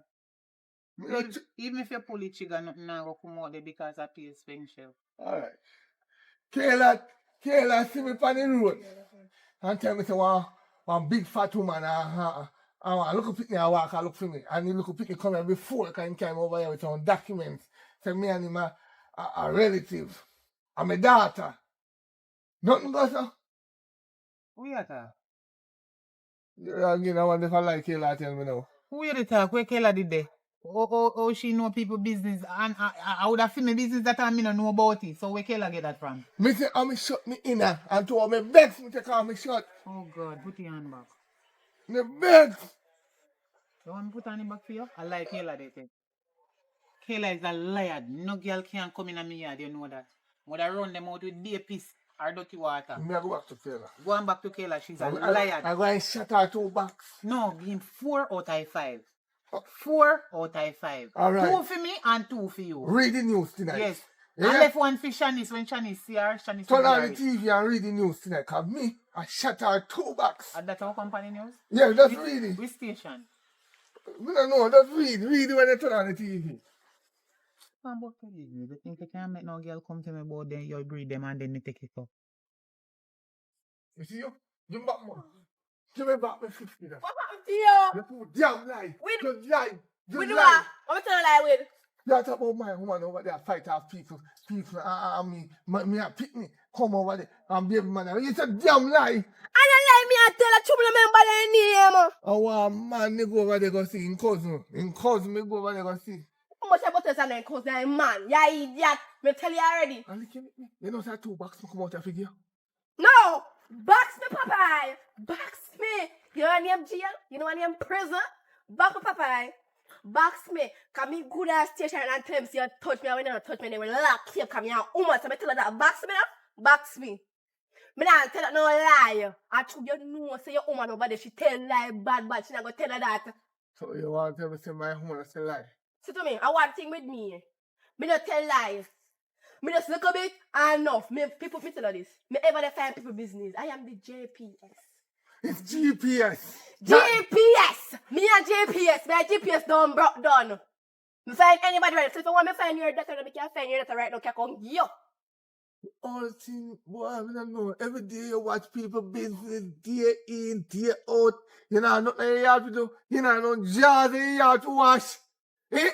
Me not ch- Even if you pull the trigger, nothing now go come out there because of the essential. Alright. Kayla see me on the road and tell me say one big fat woman I want look up me and walk and look for me. And he look up me come here before because he came over here with some documents. Say me and him a relative. And my daughter. Nothing goes on. Who you talk? Again, I wonder if I like Kayla tell me now. Who you talk? Where Kayla did there? Oh, she know people business. And I would have seen my business that I don't know about it. So where Kayla get that from? Me say I'm shut me in and to me begs me to call me shut. Oh God, put your hand back. Me begs. You want me put on the back for you? I like Kayla, they say. Kayla is a liar. No girl can come in on me yard, you know that. Mother run them out with day piece or dirty water. Me I go back to Kayla. Go on back to Kayla, she's a liar. I go and shut her 2 bucks. No, give him 4 out of 5. 4 out of 5. All right. 2 for me and 2 for you. Read the news tonight. Yes. Yeah? I left one for Shanice when Shanice see her. Shanice Turn will on be the alright. TV and read the news tonight. Cause me, I shut her 2 bucks. And that's our company news? Yeah, just read it. Which station? We don't know, just read. Read it when you turn on the TV. I'm about to leave you. You think you can't make no girl come to me about them, you breed them and then you take it up. You see you? Give me back more. Give me back my 50 then. What happened to you? You put damn lie. With- Just lie. Just With lie. what? What tell you lie with? You talk about my woman over there, fight off people me a pick me, come over there, and baby man, it's a damn lie. And you lie me and tell a trouble remember their name. Our man, me go over there go see, in cousin me go over there go see. How much about us and then cause they're man? You idiot. Me tell you already. And look at me, you know say 2 bucks me come out of figure. No! Box me, Popeye! Box me! You know when I'm jail? You know when I'm prison? Box me, Popeye! Box me! Cause me good at station and tell them say you touch me and when you don't touch me, they will lock you up. Cause me a woman, so me tell her that box me now? Box me! Me not tell her no lie. I told you know say your woman over there, she tell lie bad, she not gonna tell her that. So you want to tell me say my woman say lie? See to me, I want thing with me. Me not tell lies. Me just look a bit enough. Me people me tell her this. Me ever dey find people business. I am the JPS. It's GPS. GPS! Me and GPS. My GPS done broke down. Me find anybody right. So if you want me find your data, me can find your data right now. Can come yo. All thing, boy, I don't know. Every day you watch people business, day in, day out. You know, nothing you have to do. You know, no jars you have to wash. Eh?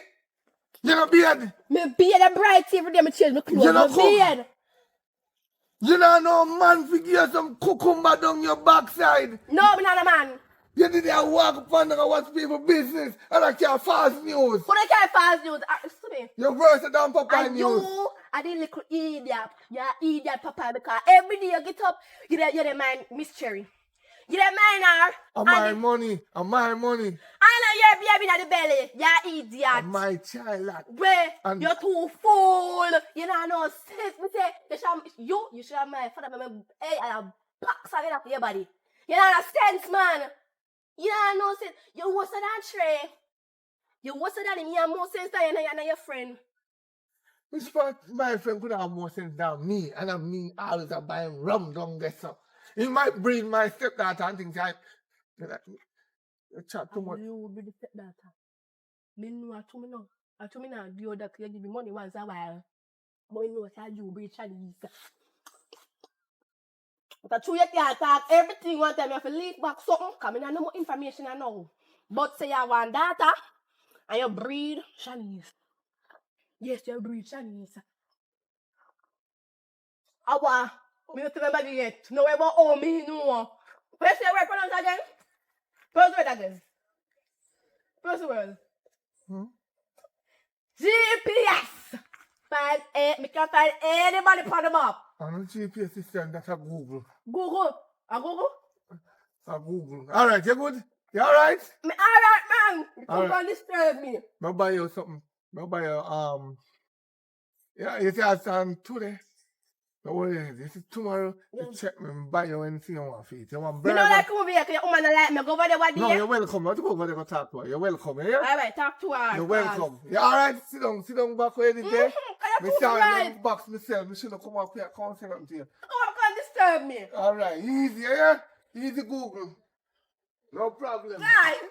You know, beard. Me beard and bright every day. Me change my clothes. You know, Me beard. You know, no man figure you some cucumber down your backside. No, me not a man. You did that walk up and watch people business and I can't fast news. Who they can't fast news? Listen to me. You're worse than Papa And news. you are the little idiot. You're idiot, Papa, because every day you get up, you're the man, Miss Cherry. You're the man, And my money. And my money. I know you're baby in the belly. You're idiot. And my child. Lad. Where And- you're too fool. You know, no sense. Me say, you should have my father, hey, I have box of it up your body. You know, no sense, man. Yeah, no sense. You worse than Trey. You worse than him. You have more sense than your friend. Which part my friend could have more sense than me, and I mean always a buying rum down there, so. He might breed my stepdaughter and things like you chat too much. You will be the stepdaughter. Me know to me now. To me now, the other you give me money once a while. But you know that you breed Chinese. But you can't talk everything one time. You have to leave back something. Come in and no more information I know. But say you have one daughter and you breed Chinese. Yes, you breed Chinese. Awa, me not remember yet. No about all me no. Press the word pronounce again. Press the word again. Press the word. GPS. Me can find anybody on the map. I'm a GPS system, that's a Google. Google. A Google? A Google. Alright, you good? You alright? Me alright, man. You Alright. can't disturb me. I'll buy you something. I'll buy you, yeah, you see I today. Don't worry, this is tomorrow. You check me and buy you anything you want to eat. You want Me burger? don't like come over here because your woman don't like me. Go over there one day. No, you're welcome. I'll go over there and talk to her. You're welcome, yeah? Alright, talk to her. You're welcome. You alright? Sit down back where you did there. Me sorry, right. me box myself. Me shouldn't come up here and come say something to you. Come can't disturb me. Alright, easy, yeah? Easy Google. No problem. Right.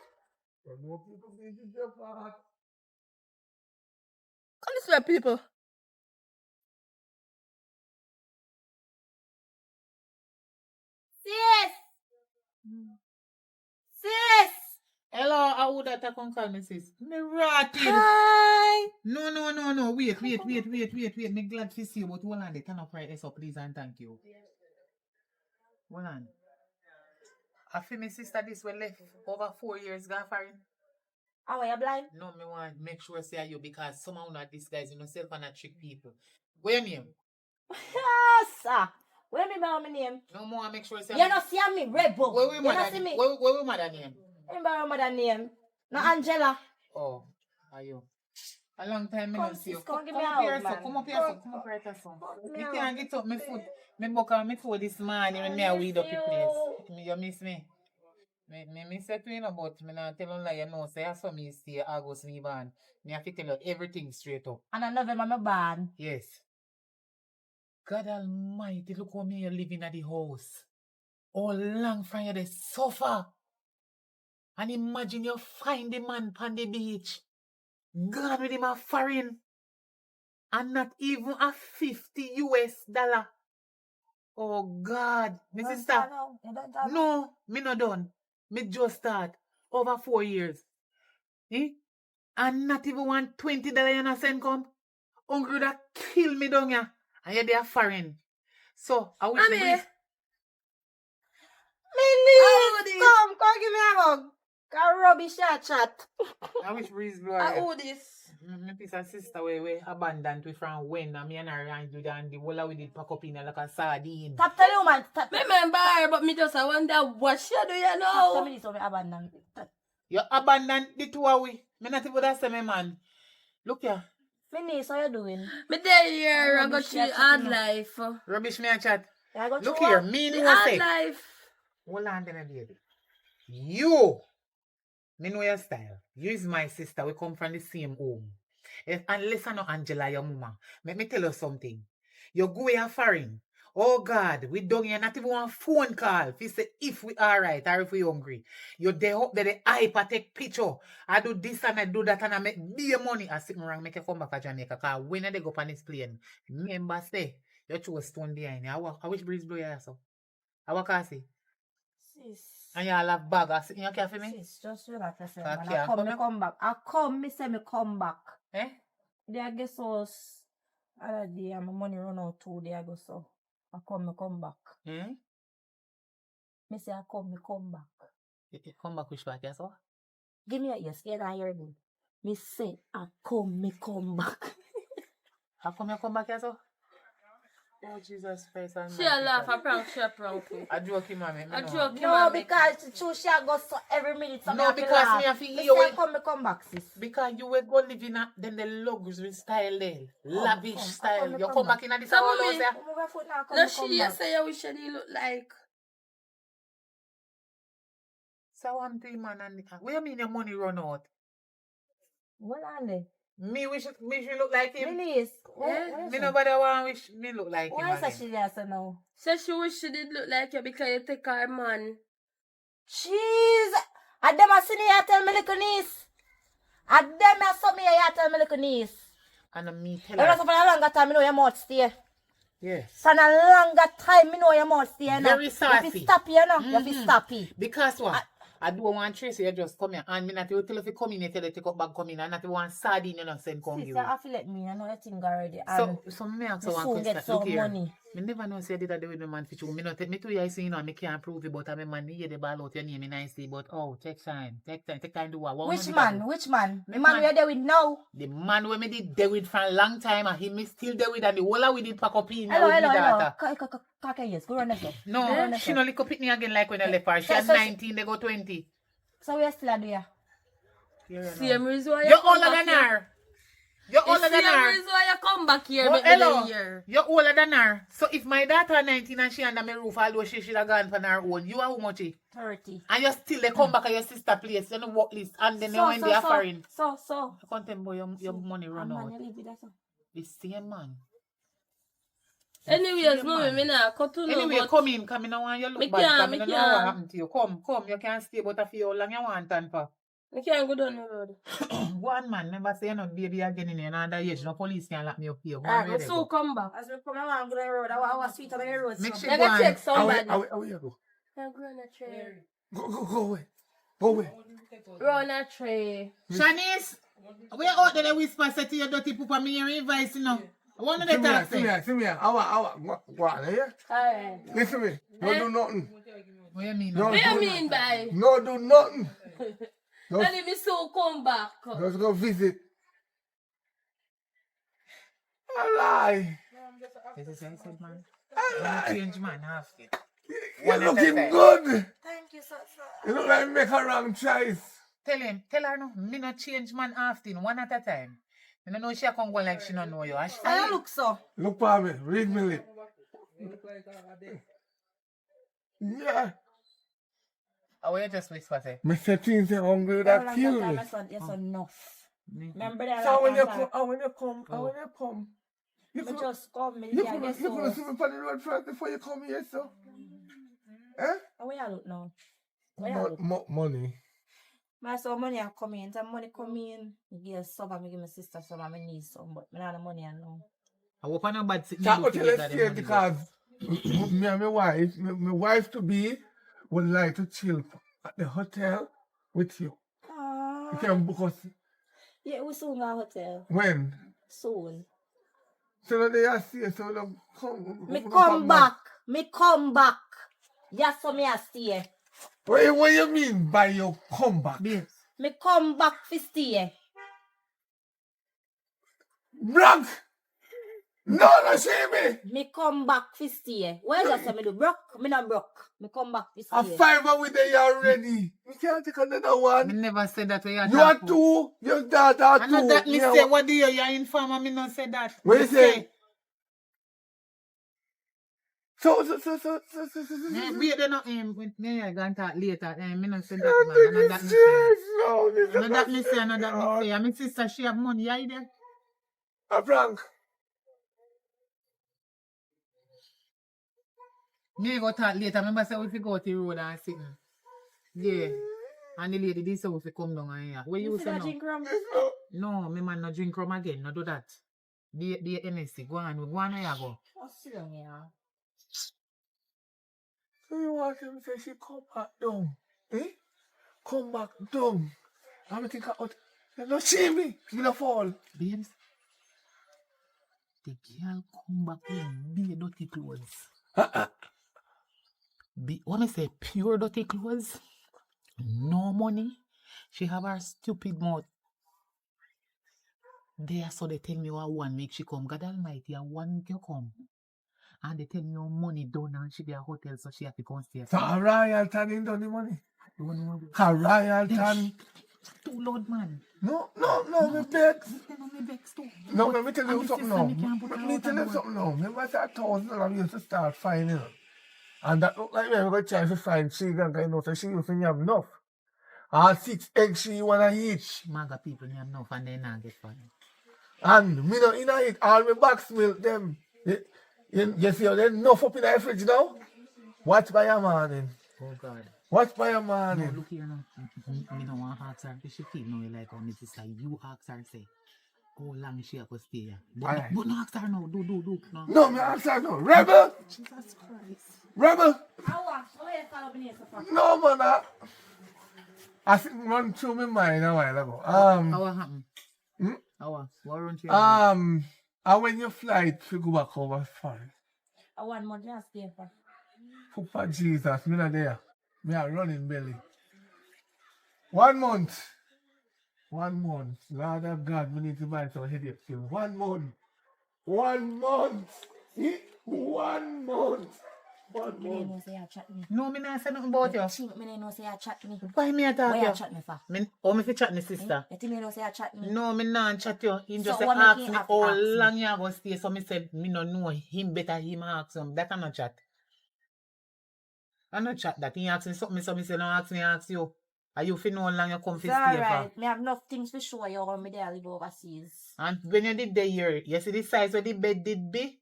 No people be just fast. Come disturb people. Sis! Sis! Hello, I would have to come call me sis. Me rotted. Hi! No. Wait. Me glad to see you, but hold on, turn up right there, so please and thank you. Hold on. I feel my sister this way left over 4 years gone foreign. How are you blind? No, me want make sure say you because somehow not these guys, you know, self and not trick people. What your name? Yes! Where me borrow my name? No more make sure say You don't see me, Red Bull. Where we You mother don't see me? where we mother name? You borrow my name. No, Angela. Oh, are you? A long time me Come, not see you. sis, come give Come me a up hug, here, so man. come up here, so come up right there, so. me Me a can't get up my foot. Me buck on my foot this morning when me a weed up the place. You miss me? Me say to you know, but me not tell you lie, you know, say I saw me stay August me born. Me have to tell you everything straight up. And I November my born. Yes. God Almighty, look how me living at the house. All long from you they suffer. And imagine you find the man on the beach. Gone with him a foreign. And not even a $50. Oh God. Me sister. No, me not done. Me just start. Over 4 years. Eh? And not even want $20 in a cent come. Hungry that kill me down here. And yet they are foreign. So, I wish Mommy. Me come give me a hug. Got rubbish chat. I wish Breeze blow. I owe this. My piece of sister we abandoned we from when and me and her and do and the whole we did pack up in like a sardine. Stop telling you, man. Stop. Remember her, but me just I wonder what she do you Tell know? me this over abandoned. You abandoned the two of we. Me not even that same man. Look here. Phineas, how you doing? Me there here, I got Rubbish, you yeah, hard chicken, life. Rubbish me a chat. I got Look you here, up. me The no hard say. life. Hold on then, baby. You. Me know your style. You is my sister. We come from the same home. Unless I know Angela, your mama. Let me tell you something. You go here foreign. Oh God, we don't hear not even one phone call. If you say if we alright or if we hungry. You there up there the hyper take picture. I do this and I do that and I make be money. I sit me wrong, make you come back to Jamaica. Cause when they go on this plane, remember stay. You choose stone behind you. I wish Breeze blow your ass up. I walk and see. Sis. And you all have bag. I sit in your cafe me. Sis, just relax yourself, man. Okay, I come back. I come, me say me come back. Eh? They I guess us other day and my money run out 2 days ago, so I come back. Hmm? Me say I come back. You come back which back, yes, sir? Give me a yes, get on your good. Me say I come back. How come you come back, yes, sir? Oh, Jesus Christ. She a laugh, I prank, she a prank. I joke him, man. I joke him. No, because she a go so every minute. So No, me because have me to have to laugh. hear Me you. say I come back, sis. Because you will go live in then the luxury style there. Lavish come. style. I You come come back. back in this So, house mommy, there. Move your foot now, No, come she back. say you wish she look like. So one thing, man, and what you mean your money run out? What on there? Me wish look like him. Release. Me nobody want wish me look like him. Why is again. she there so now? So she wish she did look like you because you take her man. Jeez. And them a seen here tell me little niece. And them a saw me here tell me little niece. And me tell You know, her. so for a longer time, you know your mouth stay. Yes. For a longer time, you know your mouth stay. You know. Very You saucy. fi stop you know. You fi stop it. Because what? I do want Tracy, you just come here. And me not you tell if you come in, you tell you take up back come in. And not you want sardine, you know, send come give Sister, you. I feel like me, I know your thing already. So me ask you you one soon question. get some Look here. money. Me never know say I did that with my man for you. Me not me too years you know, me can't prove it, but I'm a man, me hear the ball out your name nicely. But oh, take time do what? Which man? Which man? The man we're there with now. The man we me did there with for a long time and he me still there with and the whole we did pack up in Hello, with hello, me hello. daughter. Kaka, yes, go run that up. No, she no lick up me again like when I left her. She had 19, they go 20. So we are still there. Same reason why You're come older back than here. her. You're older than Same her. reason why you come back here. But But hello, year. you're older than her. So if my daughter 19 and she under my roof, although she should have gone for her own, you are how much? 30. And you still they come back at your sister place, you know work list, and then when they are foreign. So. I can't tell boy your money run out. Man, you leave it that so. The same man. Anyways, no, me not cut to no. Anyway, But come in, come in. I want you look Me bad. can't, Come me in, I know can't. what happened to you. Come, you can't stay, but I feel how long you want and for. I can't go down the road. One man, remember say you're not baby again in another age. No police can lock me up here. Go Alright, where but they so go. come back. As we come along the road, I was sweet on the road. Make so. sure Let go me on. check somebody. How you go? I'm going to tray. Go away. Go away. Run a tray. Shanice, we out there whisper say to your dirty poop and me hearing voice, you know. I want to talk See me. Go on, here. Alright. Listen to me. Don't do nothing. What you mean? No, What you mean by? No, do nothing. Tell me so come back. Just go visit. I lie. This is what I said, man. I lie. Change man, half it. You're looking good. Thank you, sir. You look like you make a wrong choice. Tell her no, me not change man often, one at a time. You know she can go like she don't know you. I don't look so. Look for me. Read me lip. Yeah. Oh, you just whisper say. Me say things are hungry that kill me. Yes, enough. Remember that? So when you come, you Me could just come, me you yeah, could guess see me so. on the road first before you come here, so. Eh? Where you look now? Where you look? Money. My son money are coming. Some money coming. Me give some, me give my sister some, and me need some, but me not the money alone. I hope I'm not bad sitting That's here what to you get let's that say money, because me and my wife to be would like to chill at the hotel with you. You can book us Yeah, we soon go hotel. when? Soon. So that they are see so them come. Me come back. Me come back. Yes, so me a stay. What you mean by your comeback? Babes. Me come back for stay. Brock! No, see me! Me come back for stay. What you say me do? Broke? Me not broke. Me come back for A stay. fiver with you already. You can't take another I one. never said that way. You are two. Your daughter are I two. know that me Yeah, say, what do you? You're informer, me not say that. What you Me say? So. Wait, they not with me. I gonna talk later. Me not say that, man. I know that me say. No, this I know that me is say. I know that me say. And my sister, she have money. You there? a prank. Me go talk later. Remember say if you go to the road and sitting. Yeah. And the lady this house will come down and here. Where you say no? No, me man no drink rum again. No do that. The NSC. Go on. Go on where you go. Sit down here. So you want him to say she come back down? Eh? Come back down. I'm think out. You don't see me. You don't fall. Babes. The girl come back with be dirty clothes. What me say? Pure dirty clothes. No money. She have her stupid mouth. There so they tell me what one make she come. God Almighty, a one you come. And they tell me your money done and she be a hotel so she have to come stay. So a royalty ain't done the money. You wanna know? A royalty. Too loud, man. No, me begs. Me vex too. No, let me tell you And something sister, now. me can't put Let her me out tell you and go. something now. Remember that $1,000 used to start finding her. And that look like we have a chance to find she and I know so she used to have enough. or 6 egg she wanna each. Maga people me have enough and they not get fun. And me no inna it, all my box milk them. You see how they enough up in the fridge now? Watch by your morning. Oh God. Watch by your No, morning. look here now. Me no want to ask her. She feel no like how me sister. You ask her say, how long she have to stay here? Aye. But no ask her now. Do. No. No, me answer no. Rebel! Jesus Christ. Rebel! How you follow me for? No, man. I think run through my mind a while ago. How happened? Hmm? How? What run through your mind? And when you fly to go back over far. I want more just stay for. For Jesus, me not there. Me are running belly. 1 month. 1 month. Lord of God, we need to buy some headache pills. 1 month. 1 month. 1 month. 1 Me month. no say you chat me. No, me not say nothing about you. Me no say you chat me. Why me attack Why you? you chat me for? Me fi chat me sister. You think me no say you chat me? No, me not chat you. He just So say what ask make me him have to how ask me? long you go stay. So me said me no know him better. Him ask him. That I not chat. I not chat that. He ask me something. So me say no ask me ask you. Are you fi know how long you come fi It's stay for? alright. Me have enough things to show you when me there live overseas. And when you did the year, you see the size where the bed did be?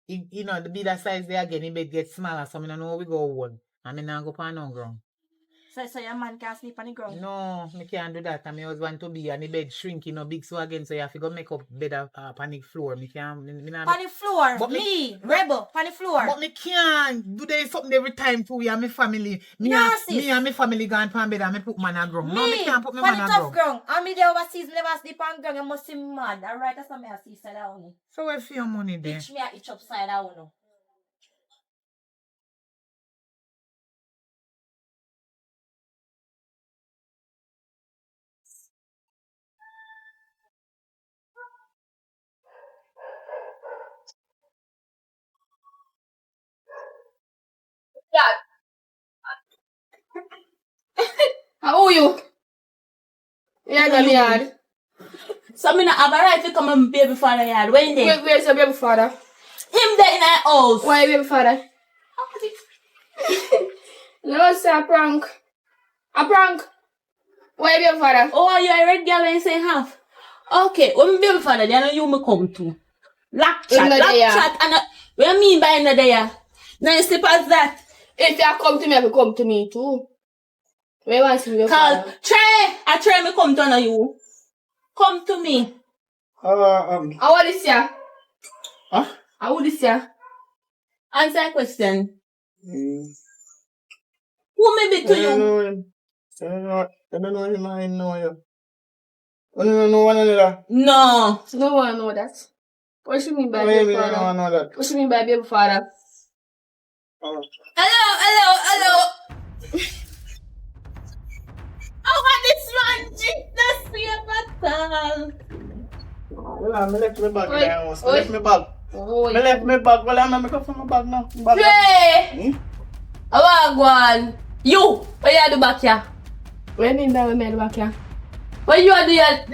You know, the bigger size there again, the bed gets smaller, so I don't know how we go one. I mean, I go on no ground. So your man can't sleep on the ground? No, I can't do that. And my husband to be and the bed shrinking, big so again, so you have to go make up bed on the floor. Me can't. On the floor? But Rebel, on the floor. But me can't do there something every time too. Yeah, my family. Me and my family gone pan bed and me put man on ground. No, me can't put my man on tough ground. ground. And me there overseas, never sleep on ground. You must be mad. Alright, that's what me I see side down. So where for your money there? Itch me a itch upside down. How are you? Yeah, I'm yard. So me not have a right to come and baby father yard. When they? Where's your baby father? Him there in our house. Why baby father? No, sir, a prank. A prank. Why baby father? Oh, you a red girl and say half. Okay, when baby father, then you me come to. Lock chat, and what you mean by another year? Now you sleep as that. If you come to me, I will come to me too. Where you want to see your Cause father? try me come to you. Come to me. How old is ya? Huh? How old is ya? Answer a question. Who may be to you? I don't know him, I know you. I don't know one another. No. No one know that. What you mean by Maybe baby I father? don't know that. What you mean by baby father? Oh. Hello. Oh, what this man Jesus paper. Well, I left my bag Oi, in the house. I oi. left my bag. Oh, I left my bag. Well, I'm going to come from my bag now. Bag now. Hey! How are you going? You! What you do back here? what you mean by we made back here? What you do here?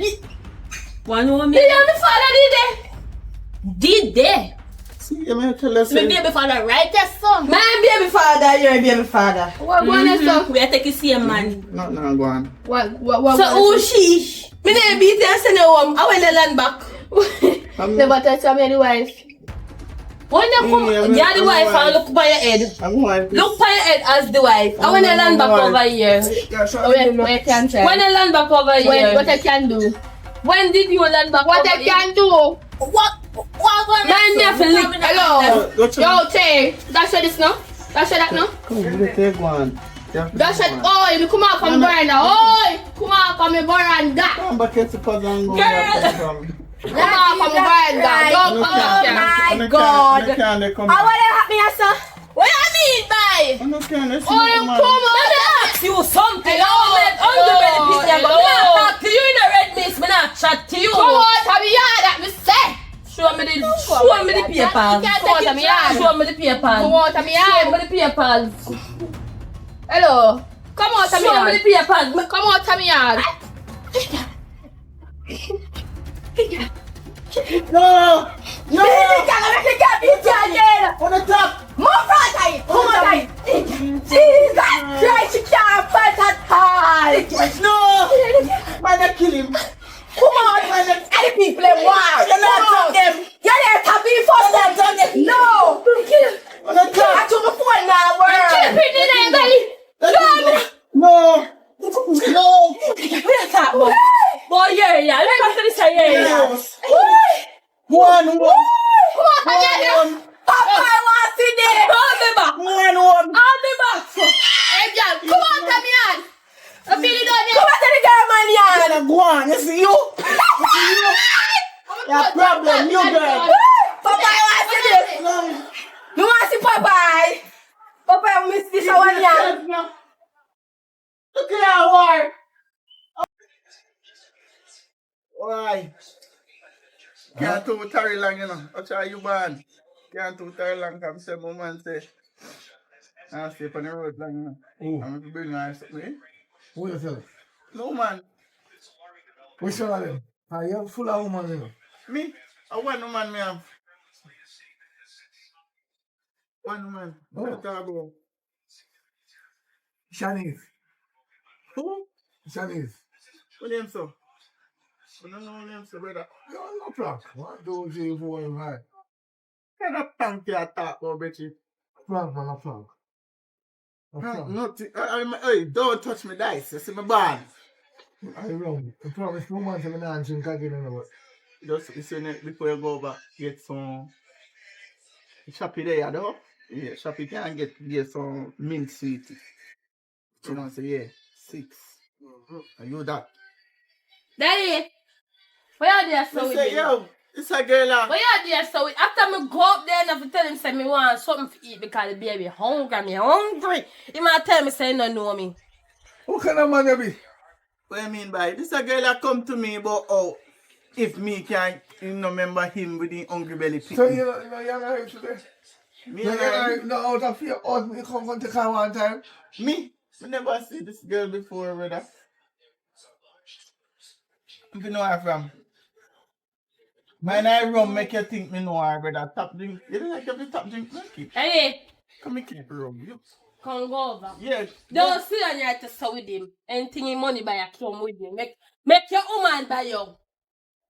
One woman. You know my father did they? See, you may tell us. My baby father right there, son. My baby father, your baby father. What going on, sir? We are taking same man. No, go on. What? So who she? Me never beat her and send her home. I want the land back. Never touch me any wife. When you come, Yeah, you're the I'm wife wife. and look by your head. I'm going. Look by your head as the wife. I want the land back over here. Yeah, sure. What you can try? When the land back over here. What I can do? When did you land back What over I here? can do? What going Man, definitely. Hello. Go to Yo, Tay. That's what this no? That's what that no? Come on, you take one. That's what. Oh, you come out from veranda. Oh, come out from the veranda. Come back here to cousin and go. Come out from the veranda. Don't come back here. My God. I can't come. How will you help me, sir? What you mean by? I don't care. Let's Oh, you come out. Ask you something. Hello. I'm not talk to you in a red mist. I'm not chat to you. Come out from the yard. That me say. Show me the papers. Come out from the yard. Show me the papers. Come out from the Show yard. me the papers. Hello. Come out from the Show me yard. the papers. Come out from the yard. No! No! On the top! Move right! Jesus Christ, you can't fight at all! this one here. Look at that war. Why? Can't too tarry long, you know. That's why you born. Can't too tarry long. Come say, my man say, I'll stay on the road long, you know. I'm going to bring her something. Eh? Who you tell? No, man. Which one of them? Are you full of woman, you know? Me? I one woman me have. One woman. What you talk about? Shanice. Who? Shanice. What name so? I don't know what name so, brother. You no plan. 1, 2, 3, 4, 5. Kind of prank you talk about, Betty? Plank, man, a plank. A plank. Nothing. Hey, don't touch me dice. You see me born. I wrong. I promise no man to me not drink again anymore. Just listen it before you go over. Get some choppy there, though. Yeah, choppy can get some mint sweet. You know, say, yeah, 6. Are you that? Daddy, where you there so Me with say, him? yo, it's a girl. Where you there so with after me go up there and have to tell him say me want something to eat because the baby hungry, me hungry. He might tell me say he don't know me. What kind of man you be? What you mean by it? This a girl that come to me about how if me can remember him with the hungry belly picking. So you're not him today? Me You're and not out of your house, me come from the car one time. me? I never see this girl before, brother. If you know her from. When I rum make you think me know her, brother. Top drink. You don't like every top drink? Keep. Hey, Come and keep rum. You. come go over. Yeah. Don't sit on here to stay with him. Anything in money buy you come with him. Make your woman buy you.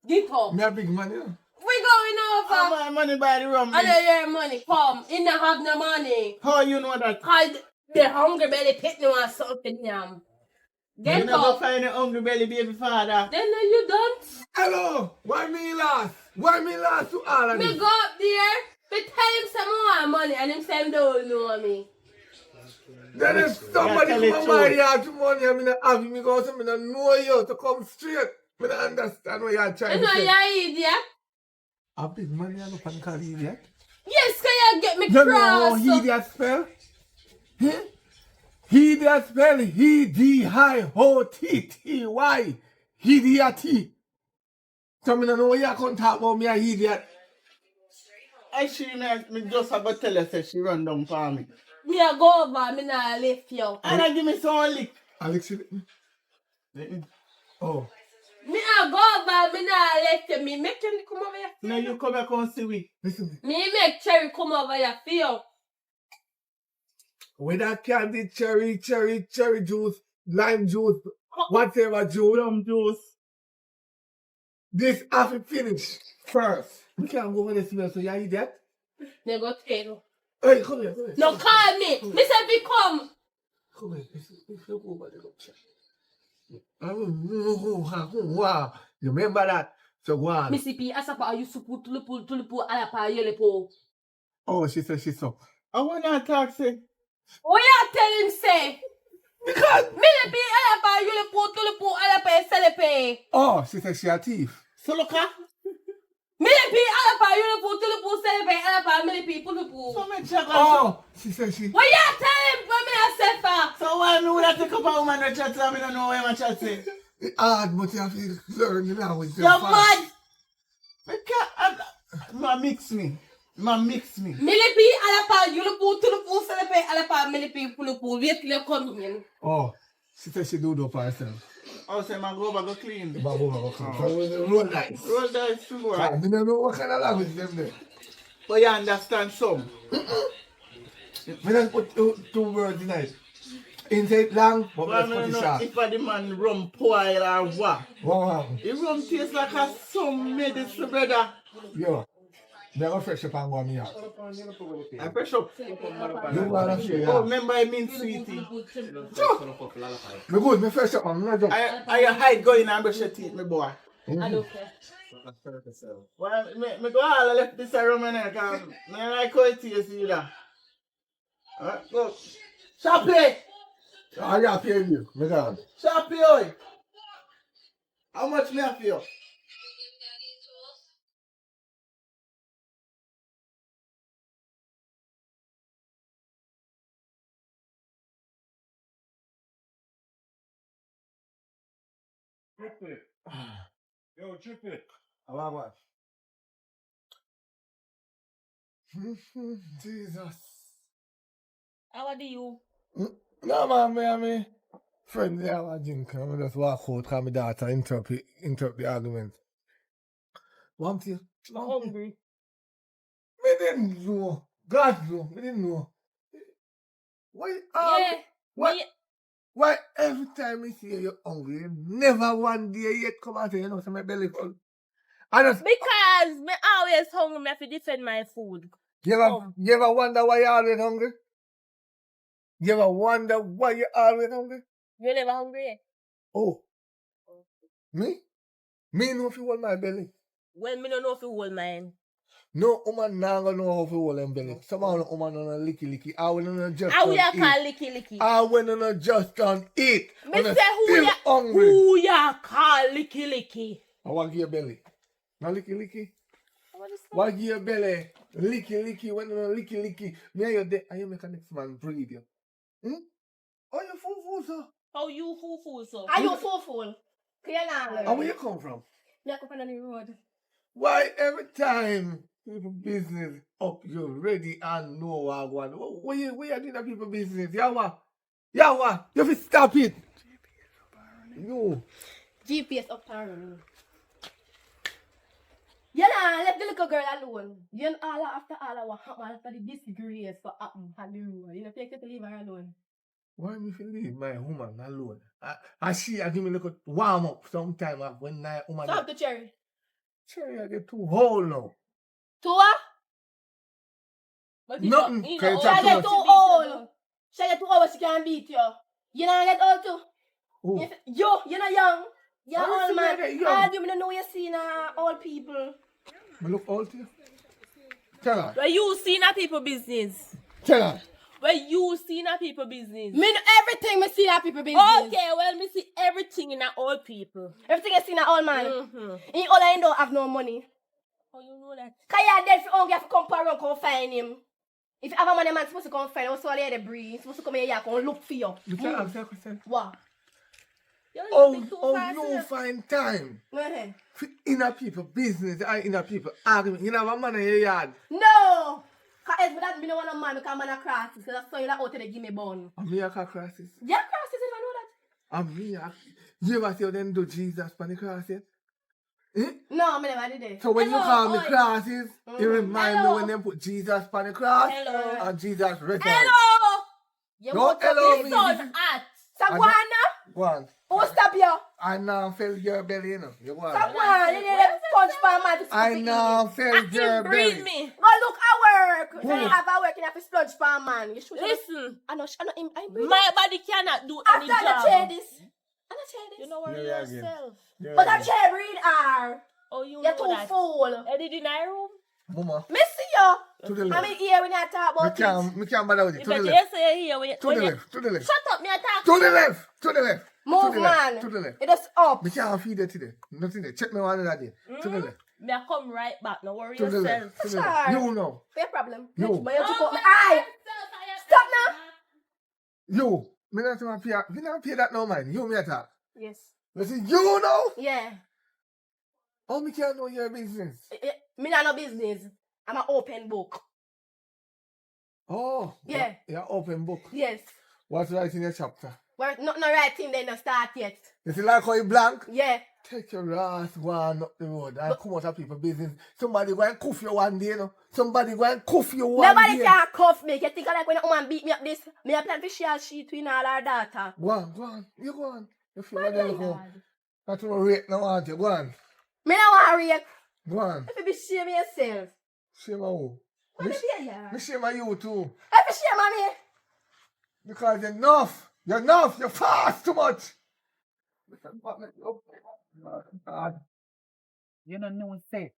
Get up. Me a big man, you know. We going over. How my money by the rum? And then your money come. He don't have no money. How you know that? Cause the hungry belly pit no want something yam. You Get never up. find a hungry belly baby father. Then you don't. Hello! Why me last? Why me last to all of Me this? go up there. Me tell him some more money and him say him don't know me. Then if somebody tell it come true. and buy you to money and me not have you, me go say me not know you to come straight. Me not understand what you're trying You to know say. you're idiot. A big man, you know, pan call idiot. Yes, can you get me You know how cross up? idiot spell? Huh? Idiot spell E-D-I-O-T-T-Y. Idiot. So me not know what you can talk about me a idiot. I she me just about tell her say she run down for me. Me a go over, me nah lift you. And I give me some lick. Alex, oh. Me a go over, me nah lift you. Me make you come over here. Now you come back and see we. Listen, Me make Cherry come over here for you. with that candy, cherry juice, lime juice, whatever juice, Rum juice. this have to finish first. We can't go over this smell, so you idiot. Me go tell. Hey, come here, come here. No call me. Me say be come. Come here, let's go over the check. Wow. You remember that? So go on. Missy P, asapa ayusu pu tulipu alapa yelepo. Oh, she said she's so. I want to talk say. What you tell him say? Because. Mille P alapa yelepo tulipu alapa selepe. Oh, she said she a thief. So look at. Mille P alapa yelepo tulipu selepe alapa mille P tulipu. So me check out. Oh, she said she. What you tell him when me a sefa? So why me would have take up a woman that chat and I don't know why my chat say. It's hard, but you have to learn the language. You're mad. I can't. Ma mix me. Mille P alapa yelepo tulipu selepe alapa mille P tulipu. Wait till you come in. Oh, she said she do it for herself. Oh, say my go back go clean. Babu, so roll dice. Roll dice too, I right? don't know what kind of language them there. But you understand some. We don't put two words in it. Inside long, but Well, let's I put don't it know short. if the man rum poil or what. Wow. The rum tastes like a some medicine, brother. Yo, never fresh up and go me out. I fresh up. You wanna see, Oh, yeah. remember I mean sweetie. Me good, me fresh up, I'm not joking. I hide going and brush your teeth, my boy. I don't care. Well, me go all left this room and I can. I like how it tastes either. Alright, go. Shoppy! I got to pay you, me God. Shoppy, oi! How much me have for you? Trippy. Yo, Trippy. What? Jesus. How do you? No, man, me friend there have a drink. I just walk out because my daughter interrupt the argument. One thing. I'm hungry. Me didn't know. God know. Me didn't know. Why? Why every time I see you hungry, you never one day yet come out and say my belly full. Because me always hungry, me have to defend my food. You ever wonder why you're always hungry? You ever wonder why you're always hungry? You never hungry? Oh. Me? Me know if you hold my belly. Well, me don't know if you hold mine. No woman now gonna know how to hold them belly. Some of the woman on a licky. I will just how you call licky? I will just don't eat. Me say who ya call licky? I want to give your belly. No licky. Why give your belly? Licky. When you licky. Me and you there, and you make a next man breathe you. Oh, you fool, sir. How you fool, sir? Are you fool? And where you come from? Me come from the road. Why every time people business up, you ready and know what I want? Where you doing that people business? Yeah, what? You have to stop it. No. GPS up town. You know, let the little girl alone. You know, after what happened, after the disgrace for happen on the road. You know, take her to leave her alone. Why me feel leave my woman alone? I see I give me a little warm up sometime when my woman. Stop the cherry. Cherry, I get too old now. Too what? Nothing. She get too old. She get too old, she can't beat you. You know get old too. Oh. You're not young. You're old man. You don't know you see old people. I look old to you. Tell her. Where you see na people business? Tell her. Where you see na people business? Me know everything me see na people business. Okay, well, me see everything in a old people. Everything I see na old man. In all I don't have no money. How you know that? Cause you're dead for hungry, you have to come around, come find him. If you have a money man supposed to come find him, also all the breathe, he's supposed to come here, come look for you. You can answer a question. What? Oh, you find time for inner people business and inner people argument. You know have a man in your yard. No! Because that me no want a man because man a crosses. So that's why you out there give me bone. And me a crosses. Yeah, crosses, you don't know that. And me you ever see them do Jesus on the crosses? No, I never did it. So when you call me crosses, you remind me when they put Jesus on the cross and Jesus resurrected. Hello! Don't hello me. So go on. Go on. Who stop you? I now feel your belly, you know. You go on. So go on. You need a punch for man to I now feel your belly. Me. Go look at work. If you have a work, you have to splurge for a man. You should listen. I know him. My body cannot do any job. After the chair this. You know what yourself. But I chair breed are. Oh, you You're know too that. full. Edit in my room. Mama. Me see you. To the left. I'm here when I talk about it. Me can't bother with it. If To the you left. say here when you... To the left. To the left. Shut up, me attack. To the left. To the left. Move, to the man. Left. To the left. It is up. Me can't feed it today. Nothing there. Check me one another day. To the left. Me I come right back. No worry To the yourself. left. To the left. You know. No problem. You. But you have to go. Aye. Stop now. You. Me not to pay. Me not pay that no man. You me attack. Yes. Listen, you know. Yeah. How me can't know your business? Me not no business. I'm an open book. Oh. Yeah. You're open book. Yes. What's right in your chapter? Well, not no right thing. They not start yet. You see like how you blank? Yeah. Take your ass one up the road and come out of people's business. Somebody go and cuff you one day, you know. Somebody go and cuff you one Nobody day. can cuff me. You think I like when a woman beat me up this? Me a plan to share sheet with all our data. Go on. You go on. You feel like you go. That's what rate now, aren't you? Go on. Me not want to react. Go on. If you be shame yourself. Shame on who? What is it? Me shame on you too. If you shame on me. Because you're enough. You're enough. You're fast too much. You don't know say.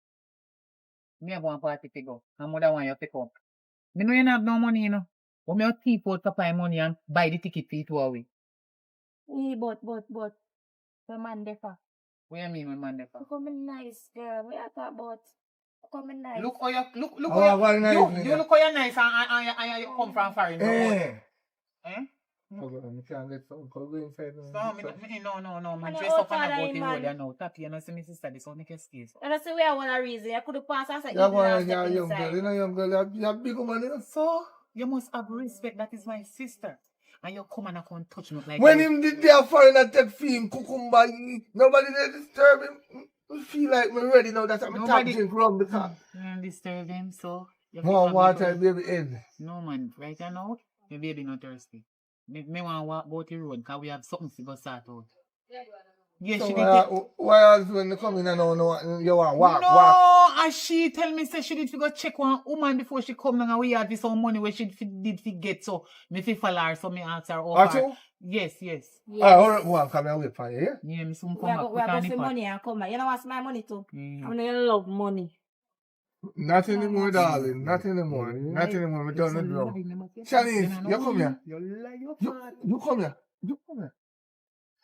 Me have one party to go. And mother want you to come. Me know you don't have no money, you know. But me have thief out to buy money and buy the ticket for you to away. But. The man defa. What you mean, my man? There? Come nice, girl. We are talking about come nice. Look how you how you nice, you look how you nice and you come from foreign. Eh. Eh? No, I can't get some go inside. No, man. Man, Dress oh, up and I father, go to the man. road and now. Tap you know, see me sister, this one make excuse. And I say, we have one reason. I could have passed us. You want a young girl, you know, young girl, you have big woman, you know. So, you must have respect. That is my sister. And you come and I can't touch me like When that. him did there foreigner take film, cucumber, nobody there disturb him. I feel like me ready now that I'm top Nobody- drink rum because You disturb him, so. You more feel water, me? baby head. No, man. Right now, my baby not thirsty. Me want to walk out the road because we have something to go sort out. Yeah, So she did take... why else when they come in and no, you want walk, no, walk? and she tell me say she did to go check one woman before she come down and we had this some money where she did get, so me fi follow her, so me ask her over. Are you? Yes. Alright, go on, come and wait for you, yeah? Yeah, me soon We come are back. going to see money and come back. You know what's my money too? I mean, you love money. Not anymore, darling. Not anymore. Not anymore. We done it now. Shanice, you come here. You come here. You come here.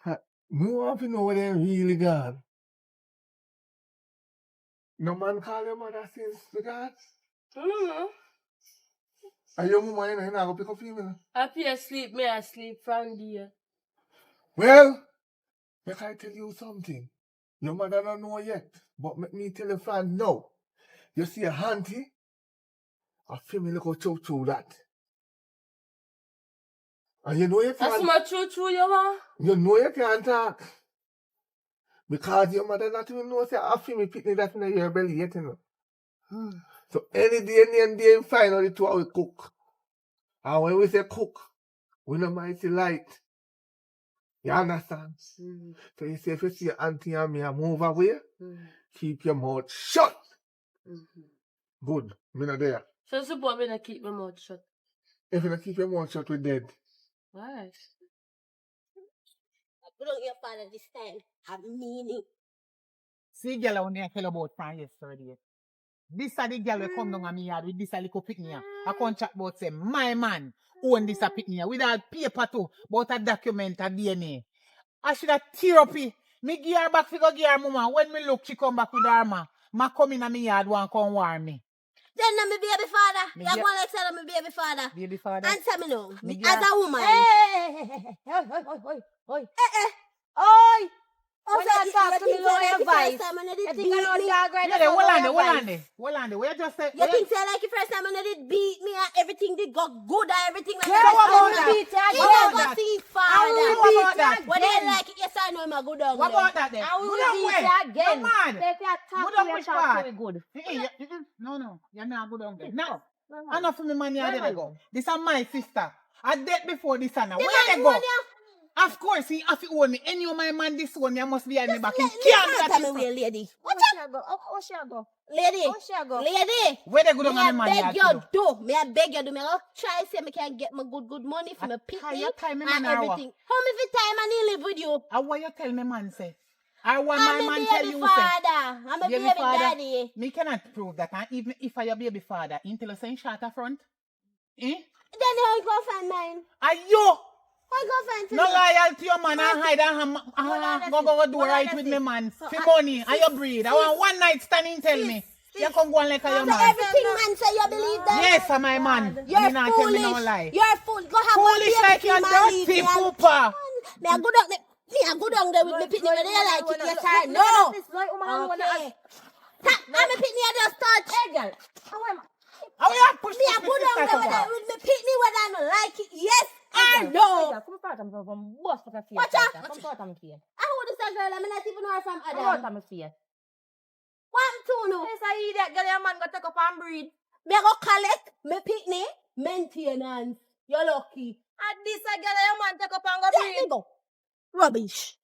Ha, me want to know where they really gone. No man call your mother since the God? And your mama, you know, go pick up female. After you sleep, me I sleep from there. Well, make I tell you something. Your mother don't know yet, but make me tell your friend no. You see a auntie, a female go through that. And you know you That's can't, my true, you want? you know you can't talk. Because your mother not even know say a female picnic that's in your belly yet, you know. So any day you find out the two how we cook. And when we say cook, we don't mind the light. You understand? So you say if you see your auntie and me move away, keep your mouth shut. Good. Me not there. So suppose me not keep my mouth shut. If you don't keep your mouth shut, we're dead. Why? Put on your father this time. Have meaning. See, girl, I want to tell about from yesterday. This is the girl who come down on me yard with this little picnic. I can't chat about say, my man own this picnic without paper too, but a document, a DNA. I should have tear up it. Me give her back, figure give her mama. When me look, she come back with her ma. Ma come in on me yard, want come warn me. Then I'm my baby father. Me You're get- going to tell I'm my baby father. Baby father. Answer me now. Me Me get- as a woman. Oi. Also, When you talk to me, lower your voice. You You think I know the dog right Yeah, now? hold on there. Where you just say? You think say like the first time when they did beat me and everything did go good and everything like Girl, that. what about I'm that? beat you What again. about Go that? see his I father. will What beat about that? you When they again. like it, yes I know him a good dog. What about that then? I will Good on beat way. you again. Come on. Take your talk Good to on your which talk part? to me good. No. You're not good on there. No. No. Enough for me money Where I am I did go. going? This is my sister. I dead before this Anna. The Where man they go? own you. Of course, he have to own me. Any of my man this one, you must be at me back. He Let can't do me that. tell me where, lady. Where she a go? Where she a go? Lady. Where she a go? Lady. Where they go down Me on I the money? beg you do. Me I beg you do. Me I go try say me can get my good money for my picnic you tell me, and man, or what? everything. How me fi time and he live with you? And what you tell me, man, say? I want I'm my a man tell baby you, say. father. I'm a baby daddy. Me cannot prove that. And even if I your baby father, until you say short up front. Eh? Then how you go find mine? Are you? How you go find No me? loyal to your man and hide and go do right with me, man. For money and your breed. I want one night standing tell me. You come go on like a your So man. everything man say you believe that? Yes, I'm my man. You're Me not tell me no foolish. lie. You're fool. Go have Foolish one like baby your man leave dirty me alone. pooper. Me a go down there. Me a go down there with me picnic when they like it. Yes, I know. Okay. I'm a picnic I just touch. Hey, girl. How you have push Me a go down there with me picnic when I don't like it. Yes, I know. Come part of me from bust of a face. Watch out. Come part of me face. I hold this girl. I'm not even know her from Come part Adam. of me face. What I'm to know? Yes, I eat that girl. Your man go take up and breed. Me a go collect me picnic maintenance. You're lucky. And this a girl. Your man take up and go Let me breed. go. Rubbish.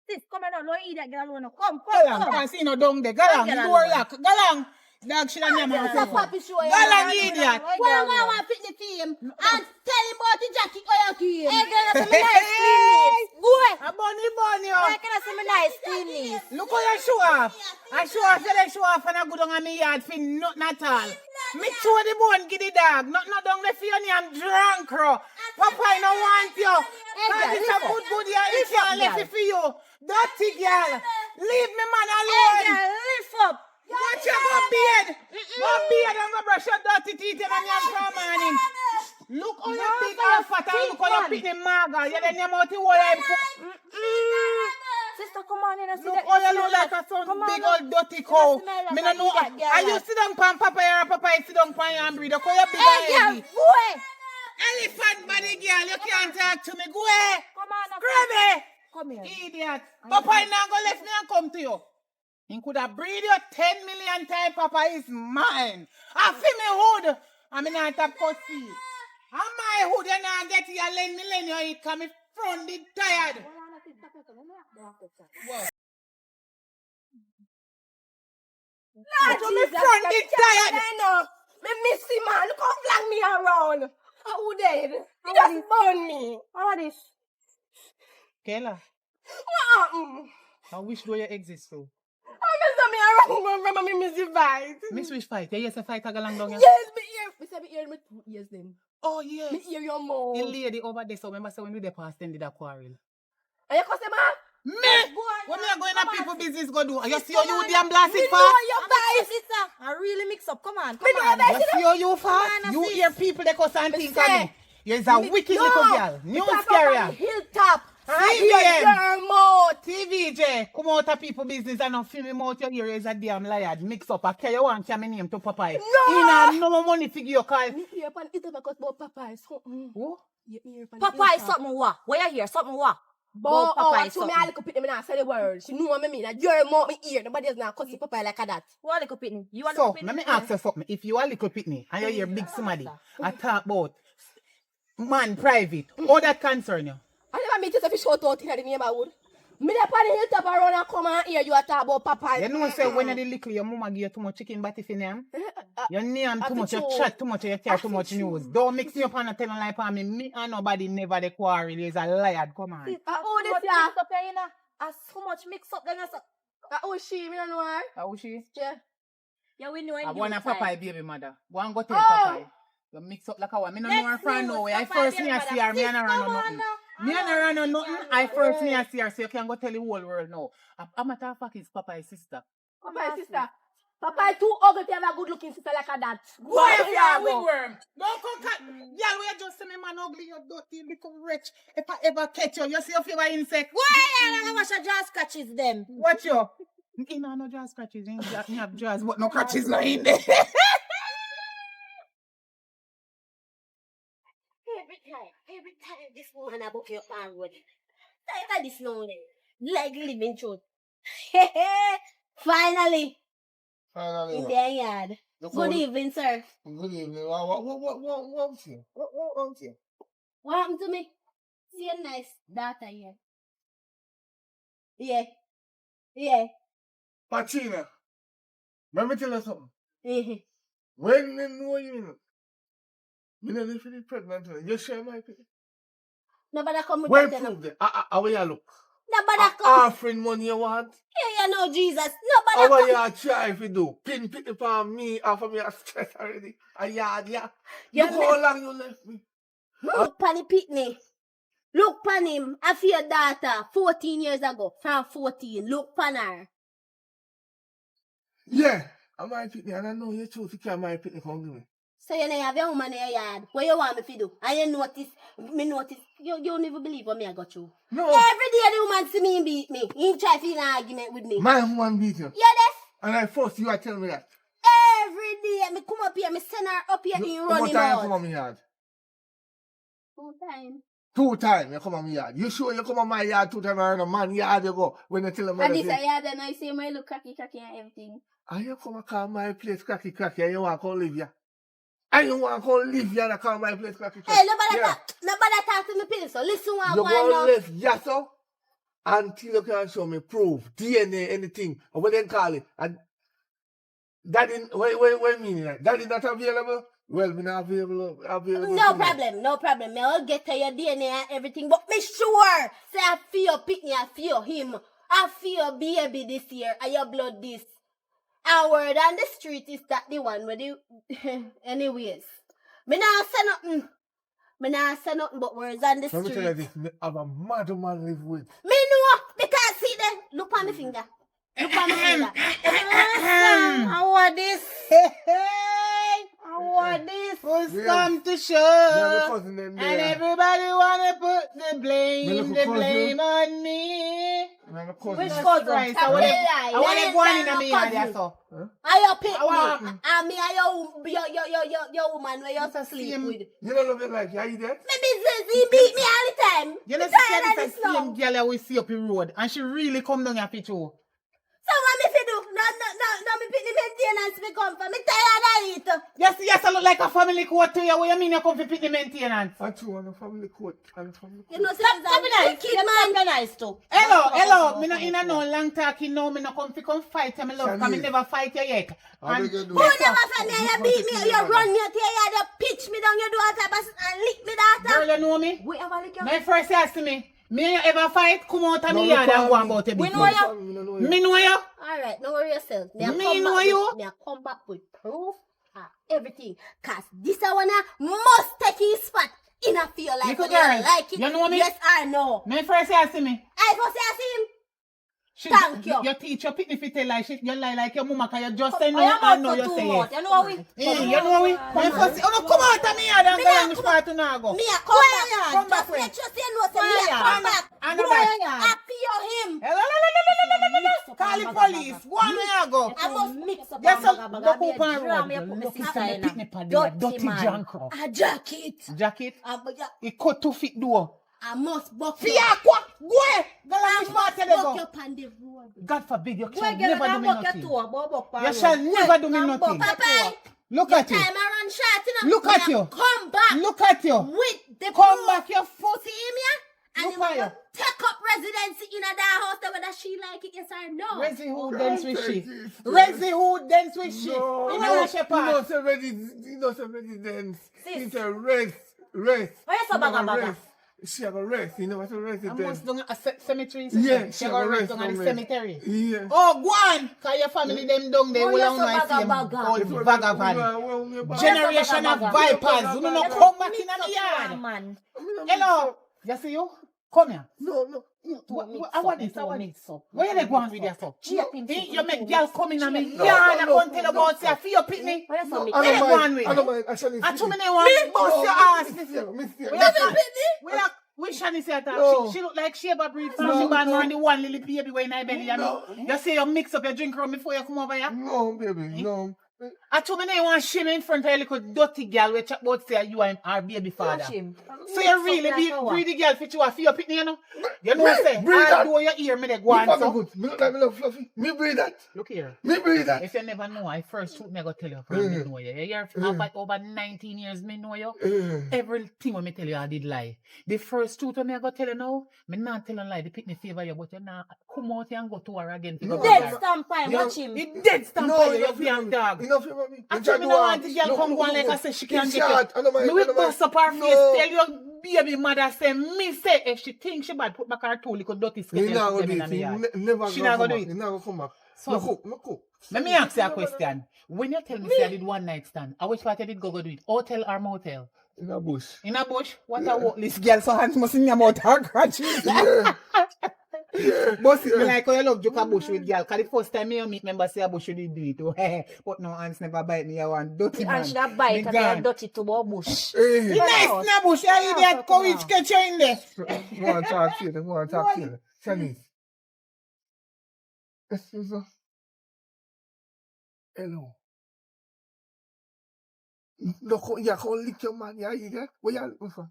Sis, come on, don't eat that girl alone. Come. Go long. Can't see no down there. Go long. Get You along. door lock. Go long. Dog should have never It's a puppy show. Go long, idiot. Well, I'm going to picnic for him and tell him about the jacket where you give him. Hey, girl, that's my nice clean Go ahead. A bunny, Hey, yo. can I see my nice clean Look how you show off. I show off, they show off and I go down on me yard for nothing at all. Me show the bone, give the dog. Nothing down the for you, I'm drunk, bro. Papa, I don't want you. Cause it's a good yeah, it's all left it for you. Dirty girl. Leave me man alone. Hey, girl, lift up. Watch your go beard. Go beard and go brush your dirty teeth and your from morning. Look how you big and fat and look how you big and maga. You then your mouth you hold Sister, come on in and see look that. how you look like a son big old dirty cow. Me no know. Are you sit down pan papa or papa sit down pan and breed? Look how you big and heavy. boy. Elephant body girl, you can't talk to me. Go away. Come on, Scream come here. idiot. Papa is not going to let me and come to you. He could have breed you 10 million times. Papa is mine. I feel me hood. I'm not a pussy. And my hood, you not get your lend me lend you eat because my front is tired. What? Lord, my front is tired. I know. Me miss him, man. Look how flang me around. Who dead? He just burn me. How are this? Kayla, What happened? I wish you exist too. I miss me around from me miss the fight. Miss which fight? You used to fight along down here? Yes, me hear. Me say me hear me 2 years then. Oh, yes. Me hear your mouth. The lady over there, so remember, so when we the past ended a quarrel. Are you customer? Me? When we are going to people business, go do. You see how you damn Me blasted know fast? your vice. Sister, I really mix up. Come on, Me know your You vice. see how you fast? on, You sis. hear people that cuss and think of say, me. You're a wicked little girl. News carrier. Hilltop. I CBM. hear your mouth. TVJ. Come out of people business and not film him out your ear is a damn liar. Mix up. I care you want to my name to Popeye. No. No more money figure your call. Me hear upon it about Popeye. Who? Popeye something what? Where you hear something what? But Popeye to me, something. I look up at me and say the word. She know what I mean. That your mouth me ear. Nobody else now cussing Popeye like that. What little pitney? You want So, little let me pitney? ask you something. If you are a little pitney and you hear big somebody, I talk about man private, how that concern you? I never meet you if you shout out in the neighborhood. Me there upon the hilltop around and come and hear you talk about Popeye. You know, say when you're little, your mama give you too much chicken batty for name. Your name too much, you chat too much, you care too much news. Don't mix me up and tell me like for me. Me and nobody never the quarrel. You're a liar. Come on. Oh, this Mix yeah. up here, you know. As so much mix up, then I say, Oh, she, me don't know her. How is she? Yeah. yeah, we know I in want a due time. Popeye baby mother. Go and go tell Oh. Popeye. You mix up like a one. Me no know her Next from news, nowhere. I Popeye first baby me I mother. see her. Me and her Sis, run come nothing. on now. Me and her run nothing. I first me I see her, so you can go tell the whole world now. I'm matter of fact, it's Popeye's sister. Popeye sister. Popeye too ugly to have a good looking sister like that. Boy, if you are wingworm, don't come cat. Girl, we just say me man ugly, you dirty little wretch. If I ever catch you, you see your favorite insect. Why? I don't wash your jaw scratches them. Watch you. You know, no jaw scratches. You have jaws, but no scratches no in there. Every time this woman a book your pan road. Like this lonely. Like living truth. Finally, in their yard. Good evening, sir. Good evening. What wants you? What wants you? What happened to me? See a nice daughter here. Yeah. Yeah. Pachina, let me tell you something. Mhm. When they know you, me not if you're pregnant, you share my pity. Nobody come with Well, that. prove that. How will you look? Nobody come. Offering money you want? Yeah, you know Jesus. How Nobody will come. you try if you do? Pin pity for me, after me a stress already. A yard, yeah. You Look how long you left me. Look, Panny Pitney. Look, pan him. I feel your daughter 14 years ago. From 14. Look, pan her. Yeah, I'm my pitney, and I know you choose to carry my pitney come to me. So you know you have your woman in your yard. What you want me to do? And you notice, you don't even believe what me I got you. No, Every day the woman see me beat me. He try to feel an argument with me. my woman beat you. You this? And I force you to tell me that. Every day me come up here, me send her up here in How running much time you out. come on my yard? 2 times. 2 times you come on my yard. You sure you come on my yard 2 times around a man yard you go when you tell them And this everything. I yard and I see my look cracky and everything. And you come and call my place cracky and you want to come live here. And you want to come live here and call my place cracky. Hey, nobody Yeah. talk to me, please. So listen what I You want go now. left yes so until you can show me proof, DNA, anything, or what they call it. And that in what meaning that? That is not available? Well, me not available. No problem. Me will get to your DNA and everything, but me sure say I feel Pitney, I feel him, I feel baby this year, and your blood this. Our word on the street is that the one with the anyways. Me not say nothing but words on the Let me tell you street. this, me have a mad man live with. Me know because see there, look on my finger. Look on my finger. How are this? How what this was Yeah. come to show. Yeah, my cousin them And there. everybody wanna put the My blame little cousin. on me. My cousin. Which Jesus cousin? Christ, I I want lie. to Lion go on than in a me yard, cousin. so. Are you pick I want- me? And me are your woman where you to sleep Same. with. You don't love your life, you idiot? My business, he beat me all the time. You know, Me she tired said of it's this the now. same girl that we see up the road, and she really come down here for you. So what me fi do? No, me pick the maintenance me come for. Me tired of it. Yes, I look like a family court to you. What you mean you come for pick the maintenance? I too want a family court. And family You know, court. stop be nice. Kid man. nice too. Hello. Me not in a no long talking now. Me not come to fight you, me love, because me never fight you yet. How And they gonna do Who it? never fight me? You beat me. You run me to your yard. You pitch me down your door and lick me that. girl, you know me? We ever lick you? My first ask me and you ever fight? Come out of me yard and go about your We business. know you. Me know you. Alright, don't worry yourself. Me know you. Me come back with proof of everything. Cause this one must take his spot in a feel like Little when girl, you like it. you know me? Yes or no? My first ask me. I first say him. She, Thank you. Your teacher pick me if you tell like shit. You lie like your mama, cause you just say no I am and no, out you for say too yes. much. You know what we? You know we? My first, oh no, come out of me yard and Me go not on which come part to now go. Me a come back. Come back Just when? make sure say no. Say me a Why? come back. And Why? back. I feel him. Call the police. Go on where you go. I must mix up. Yes, a sir. bag of Look bag. up on drum, road. you put me Look sister at in the a picnic pad. dirty Dirty man. junk rock. A jacket. Jacket. Yeah, He cut 2 feet door. I must buck Fia, you. go. Go I on which part must you buck go. you on the road. God forbid you Boy, shall girl, never do I'm me bucket nothing. too. Boy, You shall never do me nothing. Papa, Look your at you. time I run short, you know. Look at Me a you. Come back Look at you. with the Come proof. back your foot. See him here? And Look you at you. will take up residency in a that house there whether she like it, yes or no. Resi who dance with she? Jesus. Resi who dance with she? No, You no, know you Shepherd. know say residence. Sis. It's a rest. Rest. Why you so You know, baga? rest. She have a rest. You know what a I residence? must do a cemetery. Yeah, she go rest on the somewhere. cemetery. Yeah. Oh, go on. Cause your family them down there Oh, will you only so see baga. old vagabond. Generation of baga. vipers. You know come back in the yard. Man. Hello. You see you? Come here. No. I want this. Where you go on with yourself? Cheating. You make girl come in and me No, yard and no, come tell about say feel pitney. Why you so I mix? don't mind. I don't mind. Actually, I too many want bust your ass. Mister. We Shani say that No. she look like Sheba breed from No, she born no. around the one little baby way in her belly. You know. No. You say you mix up your drink rum before you come over here. No, baby, no. I too many want shame in front of a little dirty girl which about say you and her baby father. Watch him. So you really be greedy girl for you a feel pitney, you know? You know what I say? breed that. Although you hear me they go Me on fucking so. good. Me look like me love fluffy. Me breed that. Look here. Me breed that. If you never know, I first shoot me I go tell you from me know you. You hear about over 19 years me know you. Everything when me tell you I did lie. The first truth when me I go tell you now, me not tell you lie. The pick me favor you, but you not come out here and go to her again. No. Dead stamp time. Watch him. It dead stamp No, you, you young dog. Enough for me. I tell me no want the girl come go on like I say she can't get shot. I don't mind. me I will don't mind. bust up her face, No. tell your baby mother say, me say, if she think she bad, put back her two little dirty You skeleton not put gonna them do in it. the You yard. never She gonna not gonna come do back. it. You not gonna come back. So- No cook. Let me ask you a question. When you tell me say I did one night stand, I which part you did go do it? Hotel or motel? In a bush. In a bush? What a worthless girl, so hands must in your mouth her crutches. Yeah. But me like how you love joke a bush with girl, cause the first time me meet member say a bush you did do it. Oh, but no hands never bite me, I want dirty man. And she that bite Me because they gone. are dirty to more bush. You Hey. nice in a bush, you idiot, courage catch you in there. Go on, talk to you. Shanice. Excuse me. Hello. Look, you can't lick your man, yeah, you get? What you looking for?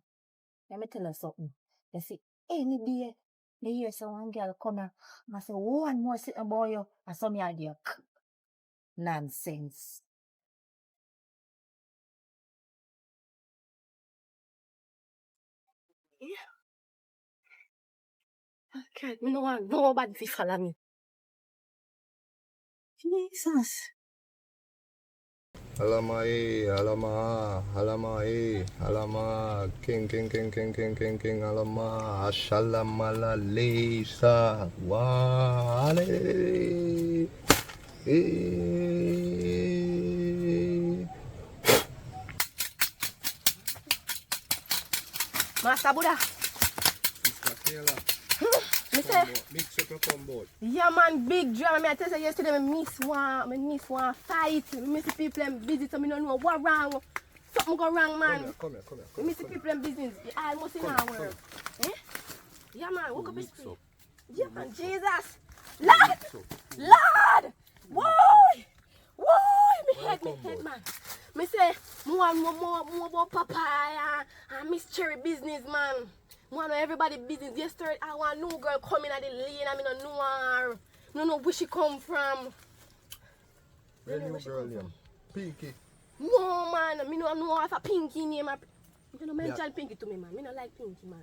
Let me tell you something. You see, any day, the hear some girl come here and I say, one more sitting about you, and some idea. Nonsense. Okay, me no want nobody to follow me. Jesus. Alama, king, alama, ashalamala, lisa, wale, Master Buddha. Me say, mix up your combo. yeah man, big drama. Me I tell you yesterday, me miss one fight. Me miss the people them busy, so me don't know what wrong. something go wrong, man. Come here. We miss the people in business. You almost in our work. Eh? Yeah, man. Woke up his street. Yeah, man. Jesus. Lord. Whoa. Me head, man. Me say, more about papaya and Miss Cherry business, man. Want everybody business. Yesterday, I want a new girl coming at the lane. I mean, I know her. No know where she come from. Where new girl name? Pinky. No, man. I know if a Pinky name. You don't mention Pinky to me, man. I don't like Pinky, man.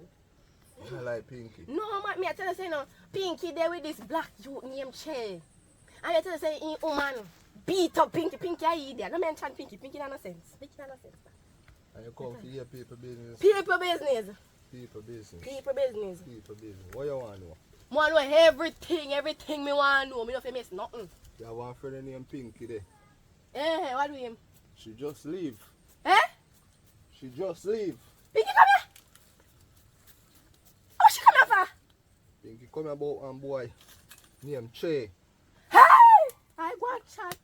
You don't like Pinky? No, man. I tell you, say, no. Pinky there with this black youth named Che. And I tell you, say, man. Beat up Pinky. Pinky, I eat there. No mention Pinky. Pinky, no sense. Pinky, no sense. And you come for your people business? People business. People business. People business. People business. What you want to know? I want to know everything me want to know. I don't miss nothing. You have one friend named Pinky there. Eh, what do you mean? She just leave. Eh? She just leave. Pinky, come here. Oh, she come here for? Pinky come about one boy named Che. Hey! I want chat.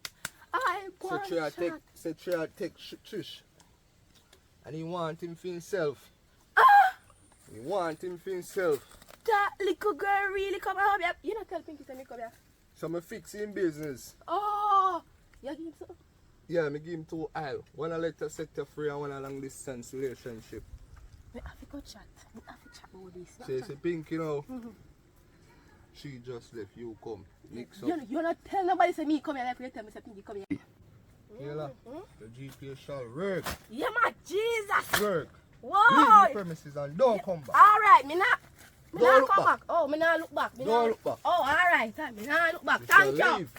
Say try take Trish. And he want him for himself. He want him for himself. That little girl really come here. You not tell Pinky to me come here. So I fix him business. Oh! You give him something? Yeah, I give him 2 aisle. One I let her set her free and one a long distance relationship. We have to go chat. We have to chat about this. So you say Pinky now. She just left, you come. Mix up. You not tell nobody say me come here like you tell me say Pinky come here. Kayla, the GPS shall work. Yeah, my Jesus! Work. Whoa! Leave the premises and don't come back. Alright, me not Don't look come back. back. Oh, me not look back. Don't look back. Oh, alright. Me not look back. You Thank shall you. leave.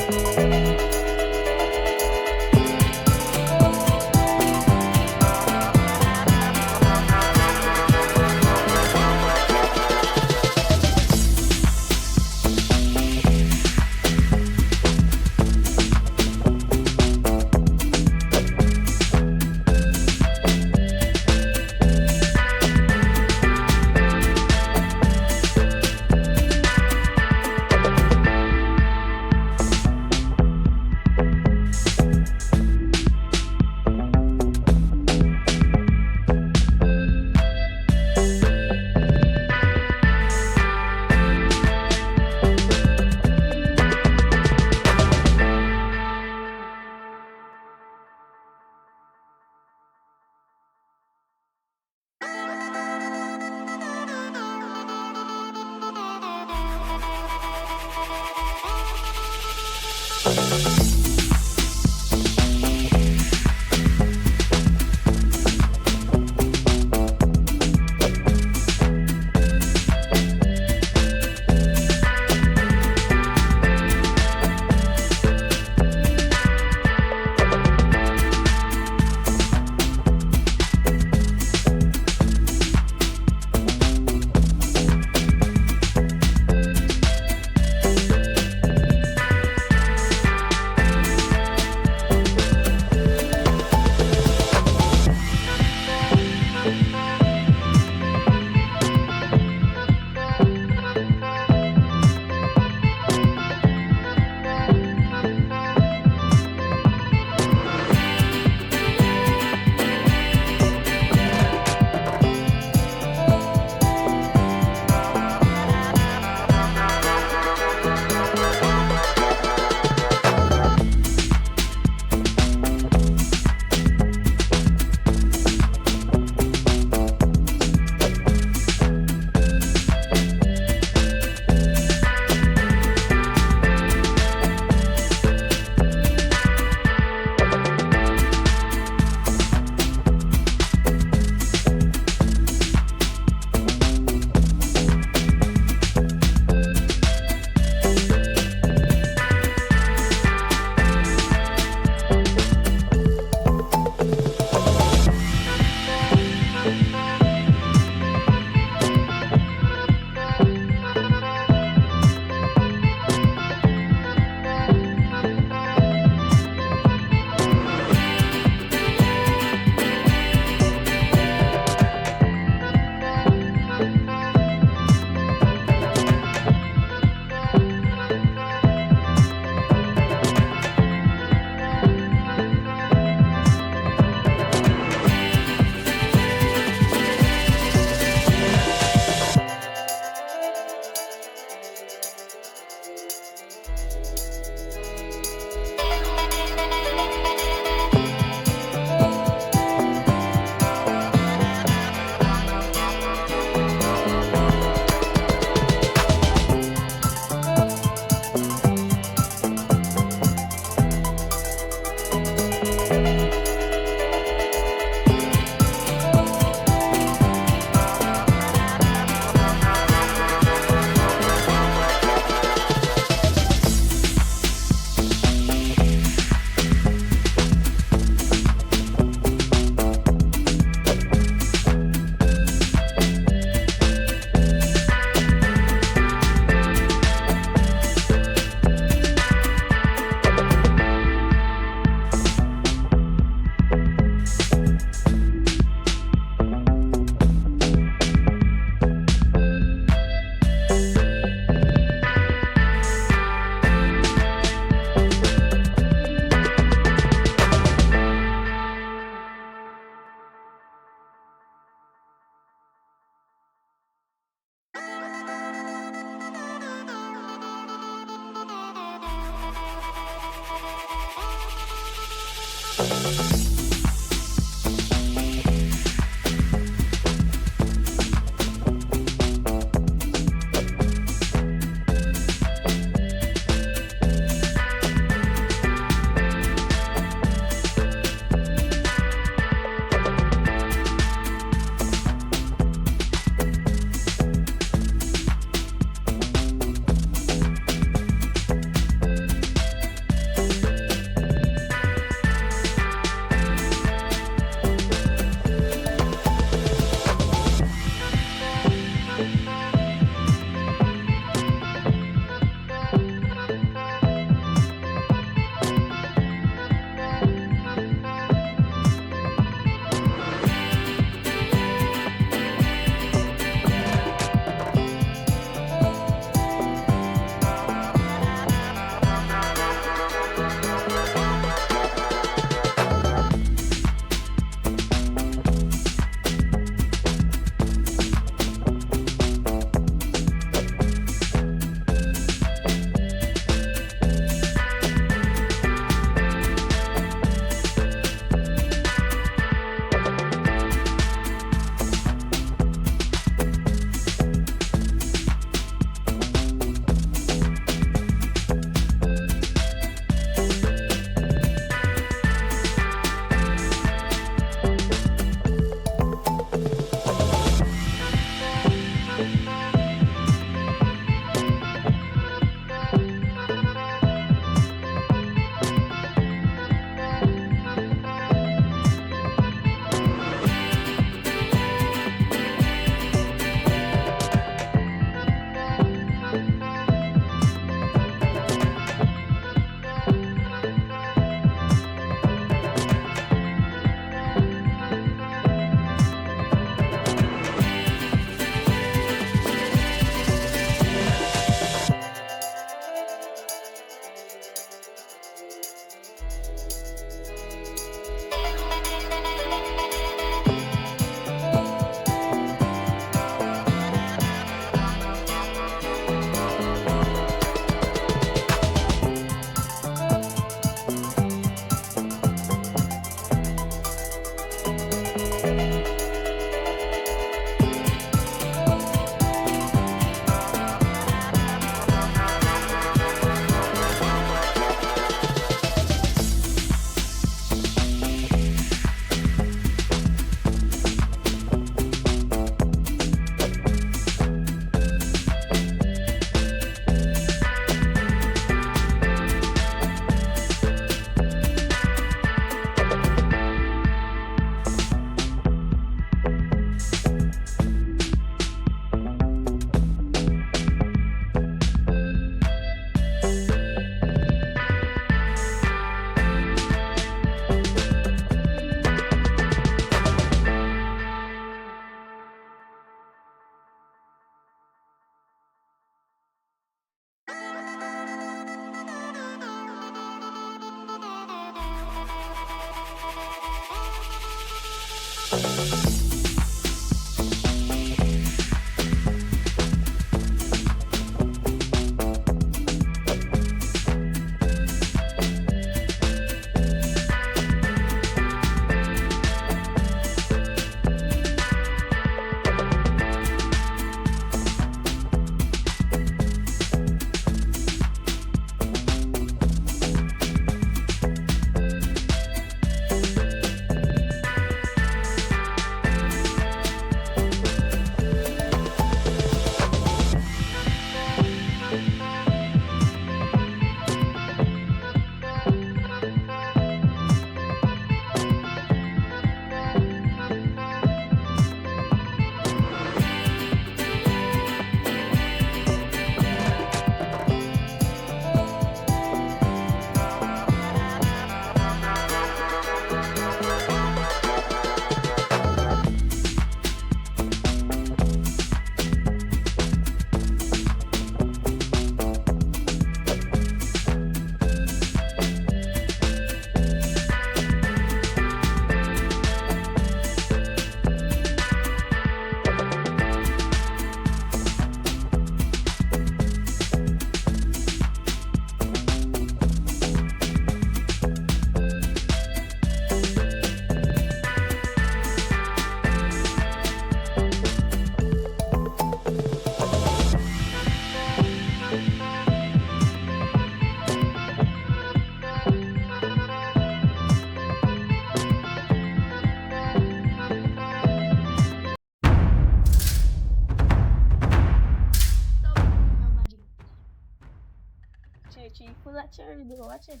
Cherry, pull that cherry, bro. Watch it.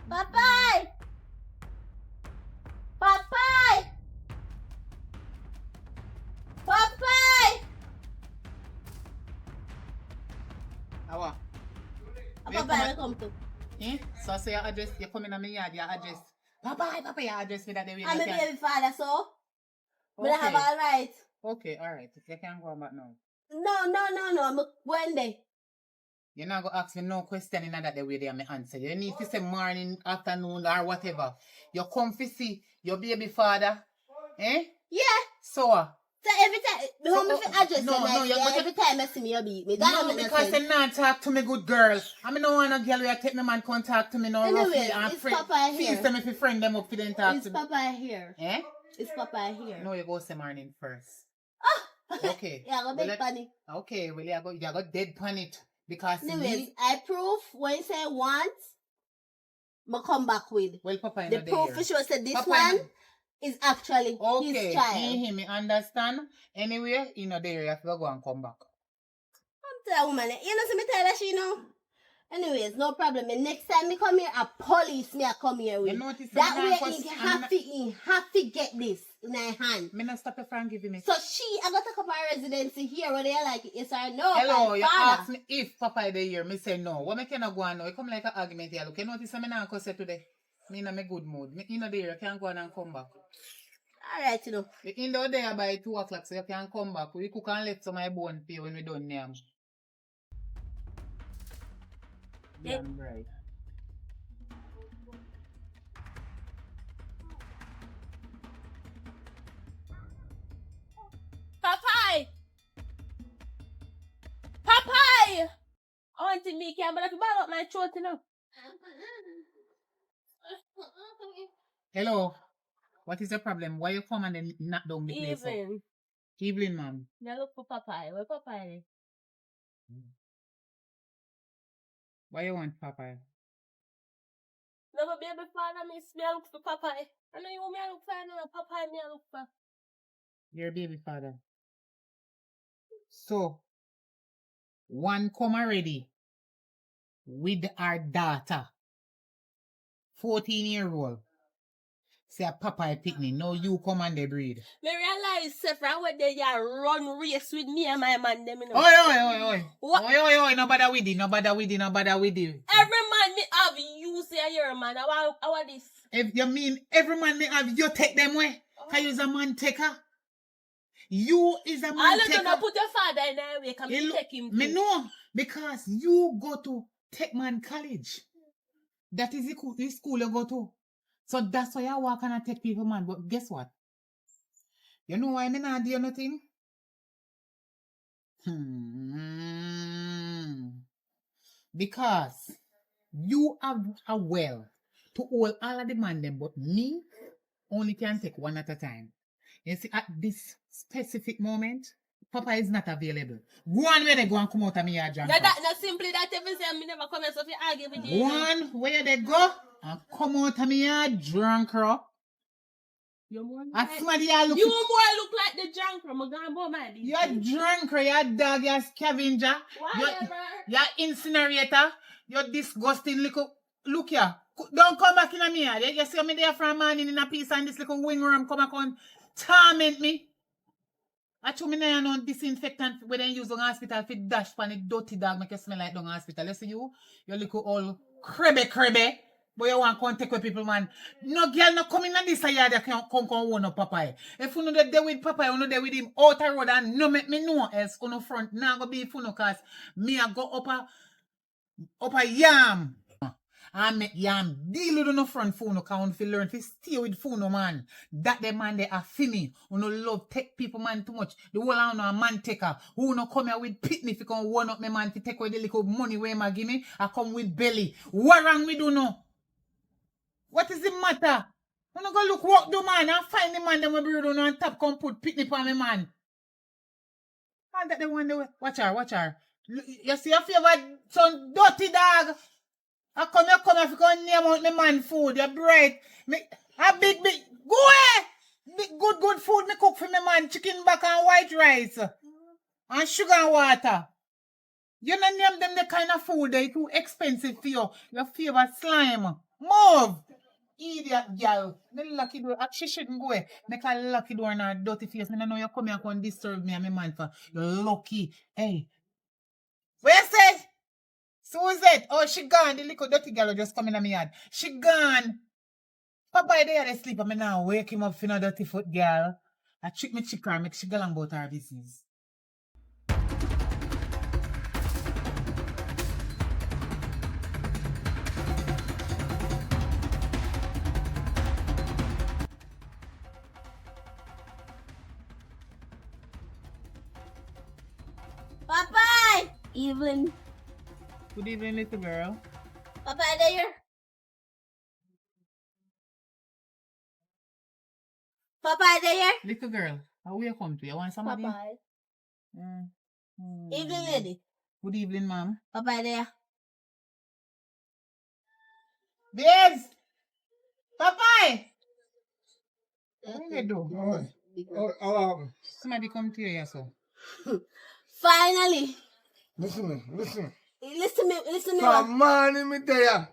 Papai! Papai! Papai! Awa. Papai, come to. Eh? So say your address, you come in on my yard, your address. Papa, your address me that the way I'm you a can. baby father, so. But I have all right. Okay, alright. You can go back now. No. I'm going there. You're not going to ask me no question in that the way they are me answer. You need to say morning, afternoon, or whatever. You come to see your baby father. Eh? Yeah. So every time, the home if you address every time I see me, you beat me. That no, because they not talk to me, good girl. I mean, no one a girl where take me man contact to me no anyway, roughly and it's Papa here. Feast them if you friend them up for them talk it's to me. Papa here. Eh? It's Papa here. No, you go say morning first. Oh! Okay. Yeah, I go dead panic. Okay, well, you go dead panic. Because anyways, I prove when you say once, I come back with. Well, Papa, the proof for sure said this Papa one is actually his child. Me understand. Anyway, you know, there you have to go and come back. I'm telling woman, you know, so me tell her she know. Anyways, no problem. The next time me come here, a police me a come here with. That way he have to get this in her hand. Me not stop her from giving me. So I got to come her residency here whether you like it, yes or no. Hello, you ask me if Papa is here, me say no. What me cannot go on now? You come like an argument here. Look, you notice me not cuss today. Me in a good mood. Me in there, you can go on and come back. Alright, you know. You in there by 2 o'clock, so you can come back. We cook and let some of my bone pay when we done there. Damn right. Papai! Papai! I want to make you, but if you ball up my throat, you know. Hello. What is the problem? Why you come and then knock down the place? Evelyn, ma'am. You look for Papai. Where Papai is? Why you want Papai? Never baby father, miss me, I look for Papai. I know you want me, I look for no Papai, me, I look for. Your baby father. So, one come already with our daughter, 14-year-old. Say a Papai picnic. Now you come and they breed. Me realize, from where they run race with me and my man, them, you know. Oi. Oi. Nobody with you. Every man me have you say you're a man. I want this. If you mean every man me have you take them way? Can you is a man taker? You is a man taker. I don't put your father in there way. Can you take him too? Me know. Because you go to Tech Man College. That is the school you go to. So that's why I walk and I take people, man. But guess what? You know why me not do nothing? Because you have a well to hold all of the man them, but me only can take one at a time. You see, at this specific moment, Papa is not available. Go on where they go and come out of me yard drunk. Not simply that if you say me never come here, so if you argue with you. Go on where they go and come out of me yard drunk up. You more And somebody you look. you more look like the drunk from a gun man. You're drunk, you're dog, you're scavenger. Whatever. You're incinerator. You're disgusting little. Look here. Don't come back in a me yard. You see me there from morning in a piece and this little wing worm come back and torment me. I told me now you know disinfectant when they use the hospital for dash pan the dirty dog make you smell like the hospital. You see you little old crabby. But you want to come take with people, man. No girl no come in on this yard that can come one up Papa. If you know that there with Papa, you know there with him out the road and no make me know else on the front. Now go be for no cause me I go up a yam. I make yam deal with no front phone no count fi learn fi stay with phone no man. That the man they are for me. Who no love take people man too much. The whole I know a man taker. Who no come here with pitney fi come one up me man fi take away the little money where ma give me. I come with belly. What wrong we do no? What is the matter? I'm not going to look what do man and find the man that will be on top come put pitney for me man. And that the one the way. Watch her. You see your favorite son dirty dog. I come here if you can name out me man food. You're bright. A big go away. Big good food me cook for me man. Chicken back and white rice. And sugar and water. You don't name them the kind of food they too expensive for you. Your favorite slime. Move. Idiot girl. The lucky door. She shouldn't go away. Make a lucky door and a dirty face. I don't know you come here and disturb me and my man for. You're lucky. Hey. What you say? Susan. Oh, she gone. The little dirty girl just coming in my yard. She gone. Papa there they sleep. I now wake him up for no dirty foot girl. I trick me chick her. Make she go along about her business. Papa! Evelyn. Good evening, little girl. Papa, there. Papa, there. Little girl, how will you come to? You want somebody? Papa. Evening, lady. Good evening, ma'am. Papa, there. Babes! Papa! What do you do? Somebody come to you, so. Finally. Listen. Listen me. Come on, me there.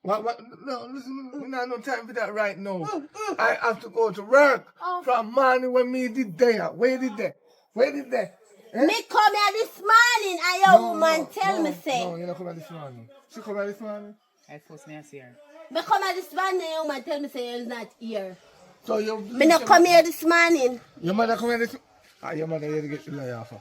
What? No, listen, we not no time for that right now. I have to go to work. From morning when me did there. Where did they? Eh? Me come here this morning and your woman tell me say. No, you're not coming this morning. She come here this morning? I force me to see her. Me come here this morning and your woman tell me say you're not here. So you... Me not come here this morning. Your mother come here this... your mother here to get the lawyer for.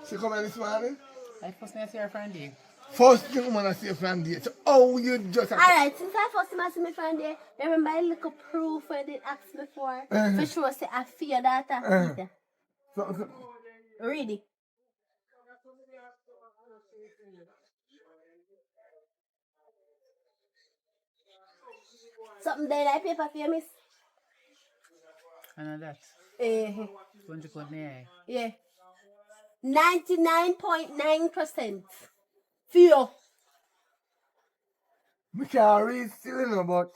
She come here this morning? I force me to see her friend here. First thing woman I see your friend here. So, you just... Alright, since I first see my friend there, remember I look a proof where they asked me for. For sure say I fear that. So, read it. Something there like paper for you, miss? I know that. 20 code me. Yeah. 99.9%. Fear. me can't read still, you know, but...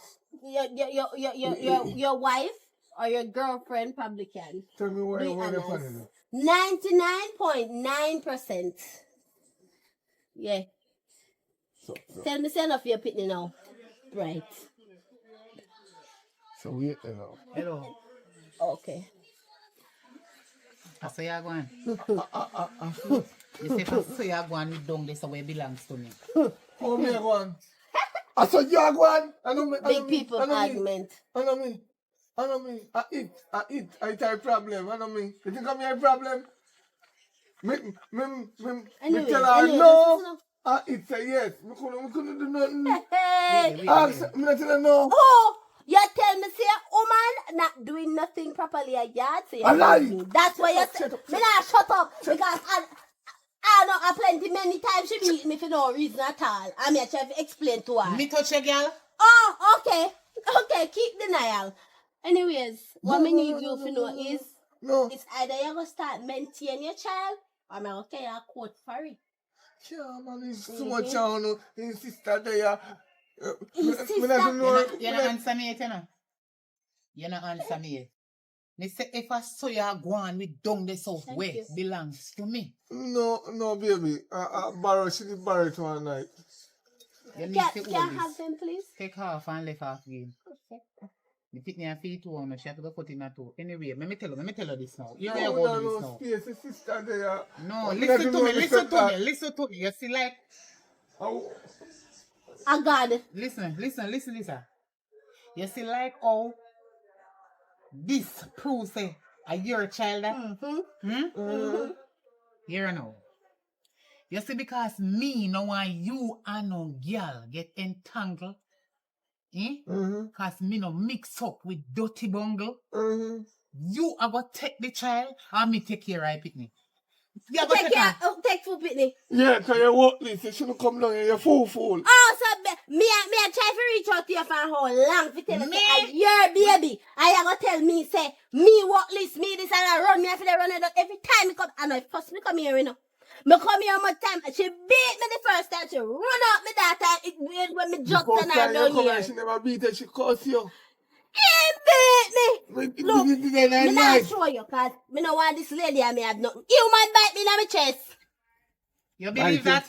Your wife or your girlfriend probably can. Tell me where you're funny. 99.9%. Yeah. So. Tell me send off your pitney now. Right. So wait, you know. Hello. Okay. I say you're going. You say if I say you're going, you don't this away belongs to me. Oh, me going. I said you're going. Big people argument. I know me. I eat. I type problem. I know me. You think I'm a problem? Me tell her no. I eat say yes. Me couldn't do nothing. Hey. Ask me tell her no. Oh, you tell tell me, say, woman not doing nothing properly at yard, so you I lie. me. That's why you say, me not shut up, because I know I plenty many times she beat me for no reason at all. I'm here to explain to her. Me touch your girl? Oh, okay. Okay, keep denial. Anyways, what me need you to know is, it's either you're going to start maintain your child, or I'm going to carry a court for it. Yeah, man, it's too much on his sister there. His sister? You don't answer me yet, you know? You don't answer me yet. Me say, if I saw you go on with down the southwest, belongs to me. No, baby. She did borrow it one night. You need to Can I have them, please? Take half and left half again. Okay. Me pick me a feet two on, she have to go put in a two. Anyway, let me tell you this now. You know you go do this now. Space, his sister there. No, listen to me. You see like... I got it. Listen. You see like how this proves say a your child that? Here now. You see, because me no want you and no girl get entangled. Because me no mix up with dirty bungle. You are going to take the child and me take care of it. Take food with me. Yeah, because you walk this, you shouldn't come down here, you're fool. Oh, so me I try to reach out to you for how long to tell you say your baby. I am gonna tell me say me walk list, me this and I run me after they run it every time me come and I first me come here, you know. Me come here much time. She beat me the first time. She run out me that time. It when me just and I down here. She never beat her, she cursed you. He beat me. Look, me not show you because me no want this lady and me have nothing. You might bite me in my chest. You believe that?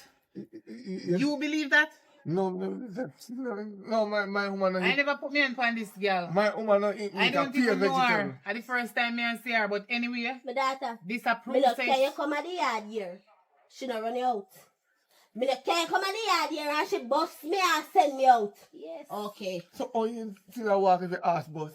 You believe that? No, my woman. I never put me on this girl. My woman I don't even know her. At the first time I see her, but anyway. My daughter. This approach me can you come at the yard here? She not run you out. Me can't come at the yard here and she bust me and send me out. Yes. Okay. So how you still walk with the ass bus?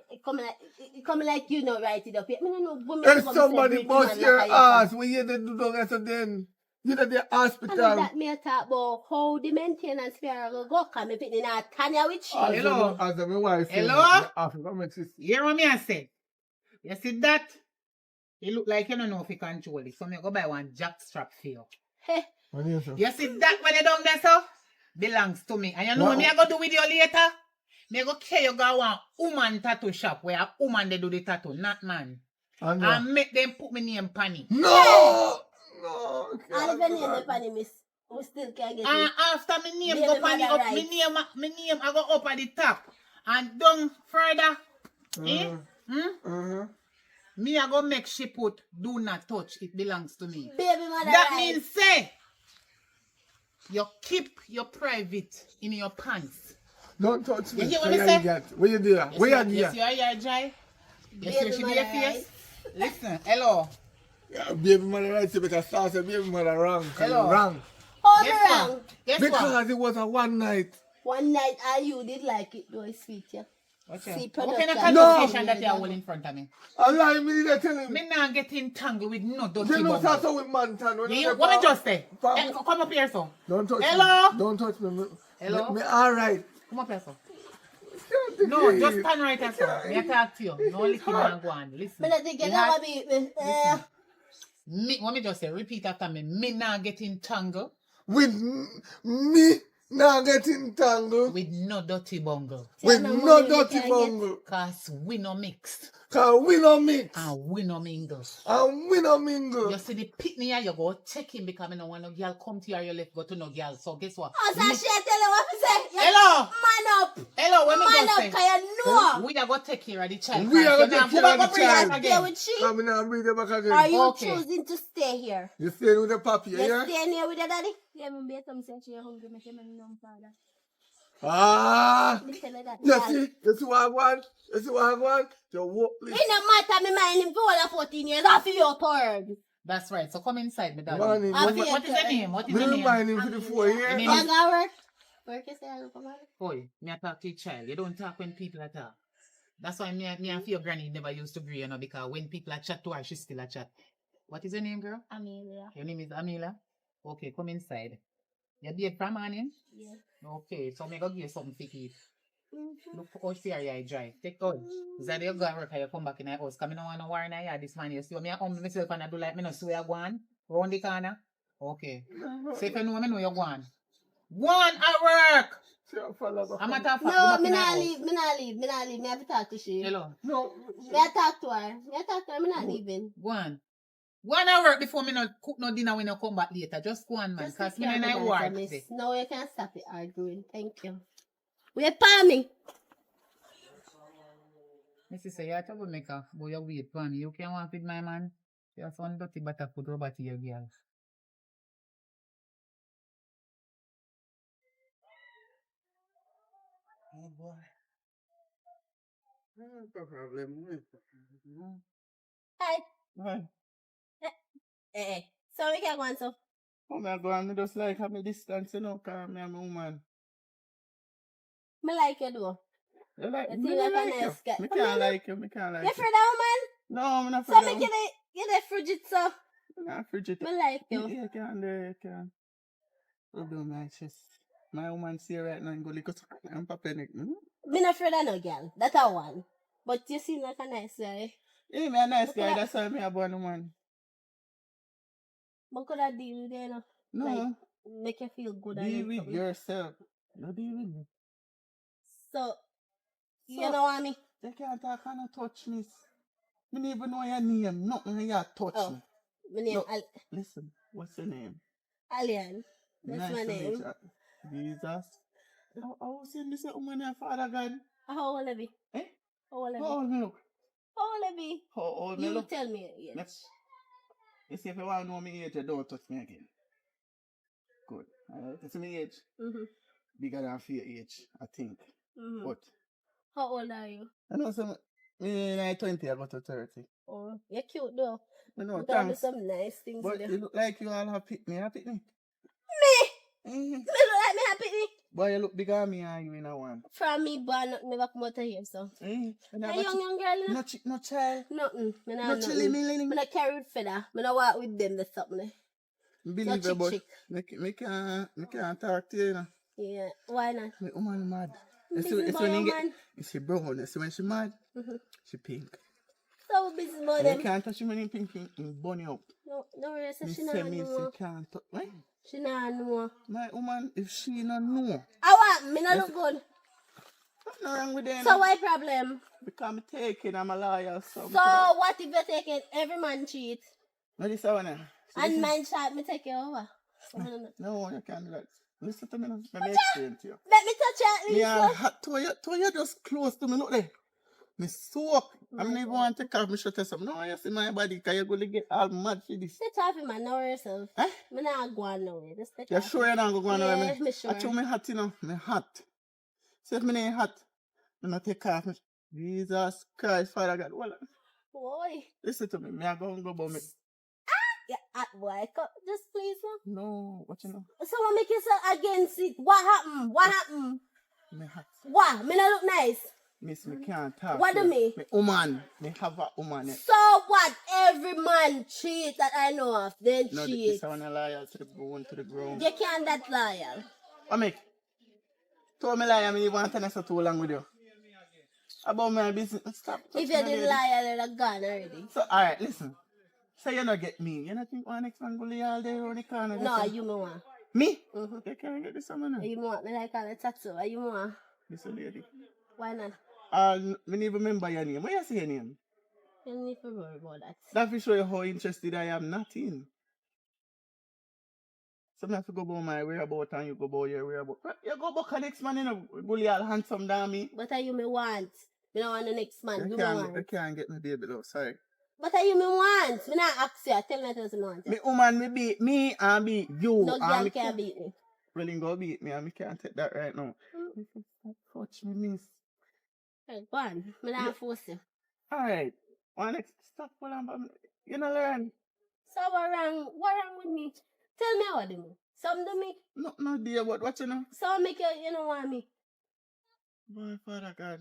It come like you know write it up here. Me no know women. If somebody bust your ass, when you do that then you at the hospital. And that me talk about how the maintenance fair go come if it in a Tanya with she. Hello. As my wife. Hello. Hear what me I say? You see that? It look like you don't know if you control it. So me go buy one jack strap for you. Hey. You see that when you down there, so? Belongs to me. And you know what me I go do with you later? Me go carry you go one woman tattoo shop where a woman they do the tattoo, not man. And make them put me name panny. No! I'll even name the panny, miss. We still can't get it. After me name go panny up, me name I go up at the top. And down further. Me I go make she put do not touch, it belongs to me. Baby mother that means say you keep your private in your pants. Don't touch me. You hear what I say? What you do? What you do? You see how you dry? You see she do your face? Listen, hello. Yeah, baby mother right, you better start say baby mother wrong. Hello. Wrong. Hold wrong. Because it was a one night. One night and you did like it, though, sweet, yeah. Okay. What kind of conversation that you are holding in front of me? Allah, me need to tell him. Me not get entangled with no dirty You know, bumble. so with Mantan. What me just say? Come up here, son. Don't touch Hello? me. Don't touch me. Hello? Me alright. Come up here, son. No, just stand right here, son. Me talk to you. No licking and go on. Listen. Me not think you never beat me. Me, what me just say? Repeat after me. Me not get entangled. With me not get entangled. With no dirty bungle. With no dirty bungle. Cause we no mixed. Cause we no mix. And we no mingle. And we no mingle. You see the pitney here, you go check him because I don't want no girl come to you left go to no girl. So guess what? Oh, so she tell you what to say. Hello. Man up. Hello, what me Man just up, say? cause you know. We are going to take care of the child. We are going to take care of the child. Stay with she? I'm not bring them back again. Are you choosing to stay here? You staying with the papi, yeah? You staying here with the daddy? Yeah, I'm better. I'm saying you're hungry. Make him no father. Ah! You see what I want? You see what I want? You walk this. It don't matter, me mind him for all 14 years. I feel your third. That's right. So come inside, me darling. What is the name? What is the me name? remind him for the 4 years. You got work? Work is there, come on. Boy, me I talk to your child. You don't talk when people are talk. That's why me and your granny never used to agree, you know, because when people are chat to her, she still a chat. What is your name, girl? Amelia. Your name is Amelia? Okay, come inside. You bathe from morning? Yeah. Okay, so me go give you something to eat. Look how fear you dry. Take out. Is that you go and work and you come back in the house? Because I don't want to worry now. This man, you see me humble myself and I do like me no see where you go on. Round the corner. Okay. So if you know me, know you go on. Go on at work! I'm matter of fact, go No, back me in the not house. leave. Me not leave. Me not leave. Me have to talk to she. Hello. No. Me have to talk to her. Me have to talk to her. Me not leaving. Go on. Go on at work before me not cook no dinner when you come back later. Just go on, man. Just Because take me care of and I the work matter, miss. today. No, you can't stop it arguing. Thank you. Wait for me. Missy say, you're a troublemaker, but you're weird for me. You can't want with my man. You're son dirty, but I put rubber to your girl. Oh boy. No problem. Hi. Hi. Eh. So we can go on so. Oh my God, me just like have me distance, you know, cause me am a woman. Me like you though. You like You me? seem Me like a like you. nice guy. Me Come can't here, like you. Me can't like You you. afraid of woman? No, I'm not So afraid make of you the frigid so. I'm not frigid. Me like you. You can do it, you can. Rub down my chest. My woman see right now and go lick us. I'm papanik. Me not afraid of no girl. That's a one. But you seem like a nice guy. Yeah, me a nice Look guy. at- That's why me a born woman. But could I deal with you, know? No, Like, make you feel good and deal with something. yourself. No deal with me. So, you So- know what I mean? They can't talk and not touch me. Me don't even know your name. Nothing you touch Oh, me. my name No. Listen, what's your name? Alien. That's Nice my to meet name. you. Jesus. How seen this woman and Father God? How old are we? Eh? How old How are we? old me look? How old are we? How old me You look? tell me your age. Next. You see, if you want to know my age, you don't touch me again. Good. Alright, you see my age? Mm-hmm. Bigger than your age, I think. Mm-hmm. But, How old are you? I know some, me in 20, I go to 30. Oh, you're cute though. I know, You can do thanks. some nice things But with you you. look like you all have picked me, have picked me. Me? Mm. Me look like me happy me? Boy, you look bigger than me and you in a one. From me born, nothing never come out of here, so. Mm. A young girl, you know? No child. Nothing. Me No not chilly, nothing. Me not carry with feather. Me not walk with them, that's something. Believe chick, it, but chick. me can't talk to you, you know. Yeah, why not? My woman mad. Busy It's boy, when you man. you see brown, you see when she mad, Mm-hmm. she pink. So busy about And you them. can't touch me when you pink, bunny up. No, rest Me she say not me say know. can't touch. What? She not know. My woman, if she not know, I want me not Yes. look good. nothing wrong with them. So why problem? Because I'm taking, I'm a liar. So What if you take it? Every man cheat. no, this one. And man shot me take you over. So me no- No, you can't do that. Listen to me now. Let me explain to you. Let me touch you at Me least. all So. hot to you just close to me. Look there. Me soak. I don't even want to take off my shirt or something. No, you see my body because you're going to get all mad for this. Sit off it, man. Know yourself. Eh? Me not go on nowhere. Just take You're off sure it. you're not going to go on Yeah, with me me? sure. I told me hot, you know. Me hot. So if me ain't hot, I'm not take off me. Jesus Christ, Father God. Well, Boy. listen to me. Me I go and go about me. Yeah, hot boy. Just please, man. No, what you know? So what make you so against it? What happened? What happened? Me hot. What? Me not look nice. Miss, me can't talk. What to do you. me? Me woman. Me have a woman. So what? Every man cheat that I know of, then No, cheat. this one a liar to the bone, to the ground. You can't that loyal. What make? Told me lie, I mean, you want to tennis too long with you. About my business. Stop. If touching you the did lady. liar, then I gone already. So, alright, listen. So you not get me. You not think one next man go lay all day around the corner? No, this you me want. Me? Mm-hmm. You can't get this one now. You me want me like all the tattoo. You me want. This lady. Why not? Me need to remember your name. What you say your name? You don't need to worry about that. That will show you how interested I am not in. So I have to go about my whereabouts and you go about your whereabouts. You go back next man, you know, bully all handsome than me. But are you me want? Me don't want the next man. You me want. You can't get me baby though, sorry. But are you me want? Me not ask you. Tell me what you want. Me woman, me beat me and beat you. No and girl me can beat me. Well, you go beat me and me can't take that right now. Touch me, miss. Hey, go on. Me not force you. Alright. One next stop hold on, but you know learn. So what wrong? What wrong with me? Tell me what do me. Some do me. No dear, what you know? So make you know want me. Boy, Father God.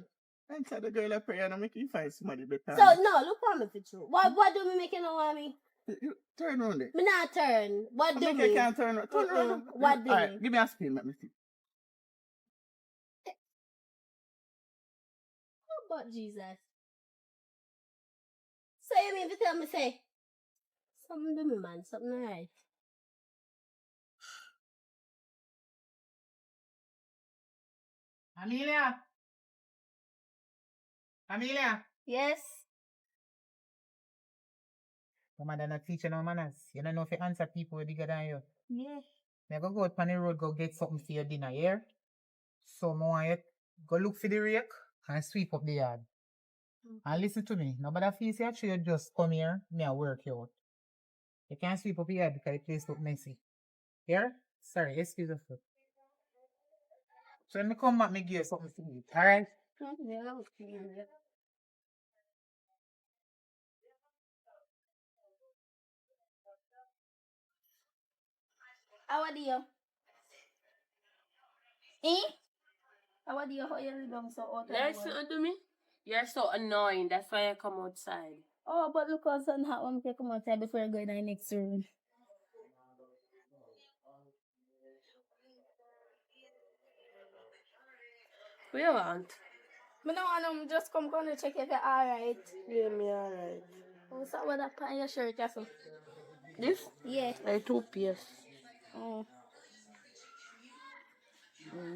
I tell the girl I pray and I make you find somebody better. So no, look for me for true. What do me make you know want me? You turn around there. Me not turn. What do I me? you can't turn around. Turn around. What do Alright, me? give me a spin, let me see. but Jesus. So you mean to tell me, say, something do me, man, something right. Amelia? Amelia? Yes? Your mother not teach you no manners. You don't know if you answer people who bigger than you. Yeah. Me go out on the road, go get something for your dinner, yeah? So, I want you go look for the rake and sweep up the yard. And listen to me. Nobody feels you just come here, me I work you out. You can't sweep up the yard because the place look messy. Here? Sorry, excuse me. So, when me come back, me give you something to eat, alright? How are you? Eh? How are you? How you doing so out? There's something to me? You're so annoying. That's why I come outside. Oh, but look how something happened. You come outside before you go in the next room. What you want? Me no want to just come to check if you're alright. Yeah, me alright. What's up with that part of your shirt, so? This? Yeah. Like 2 piece. Oh.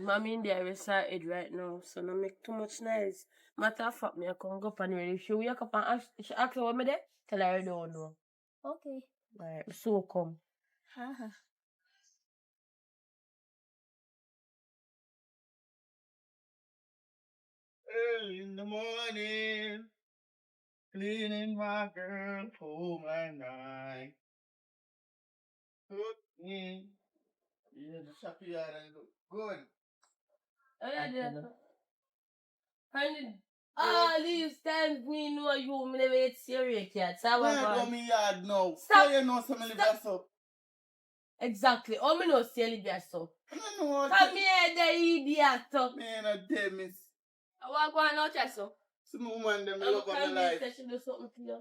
Mommy in there recited right now, so no make too much noise. Matter of fact, me I come go up and ready. If she wake up and she ask her what me there, tell her I don't know. Okay. Right, so come. Uh-huh. Early in the morning, cleaning my girl home at night. Cooking. Yeah, the shop yard and look good. Oh yeah, there. Honey, all these times me know you, me never eat serious yet. So I Where want go me yard now? Stop. So you know some of the best up. Exactly. Oh, me no silly there so. I don't know what Come here, the idiot. me and a dead miss. I want to go and out so. Some woman them I'm love of my life. she do something to you.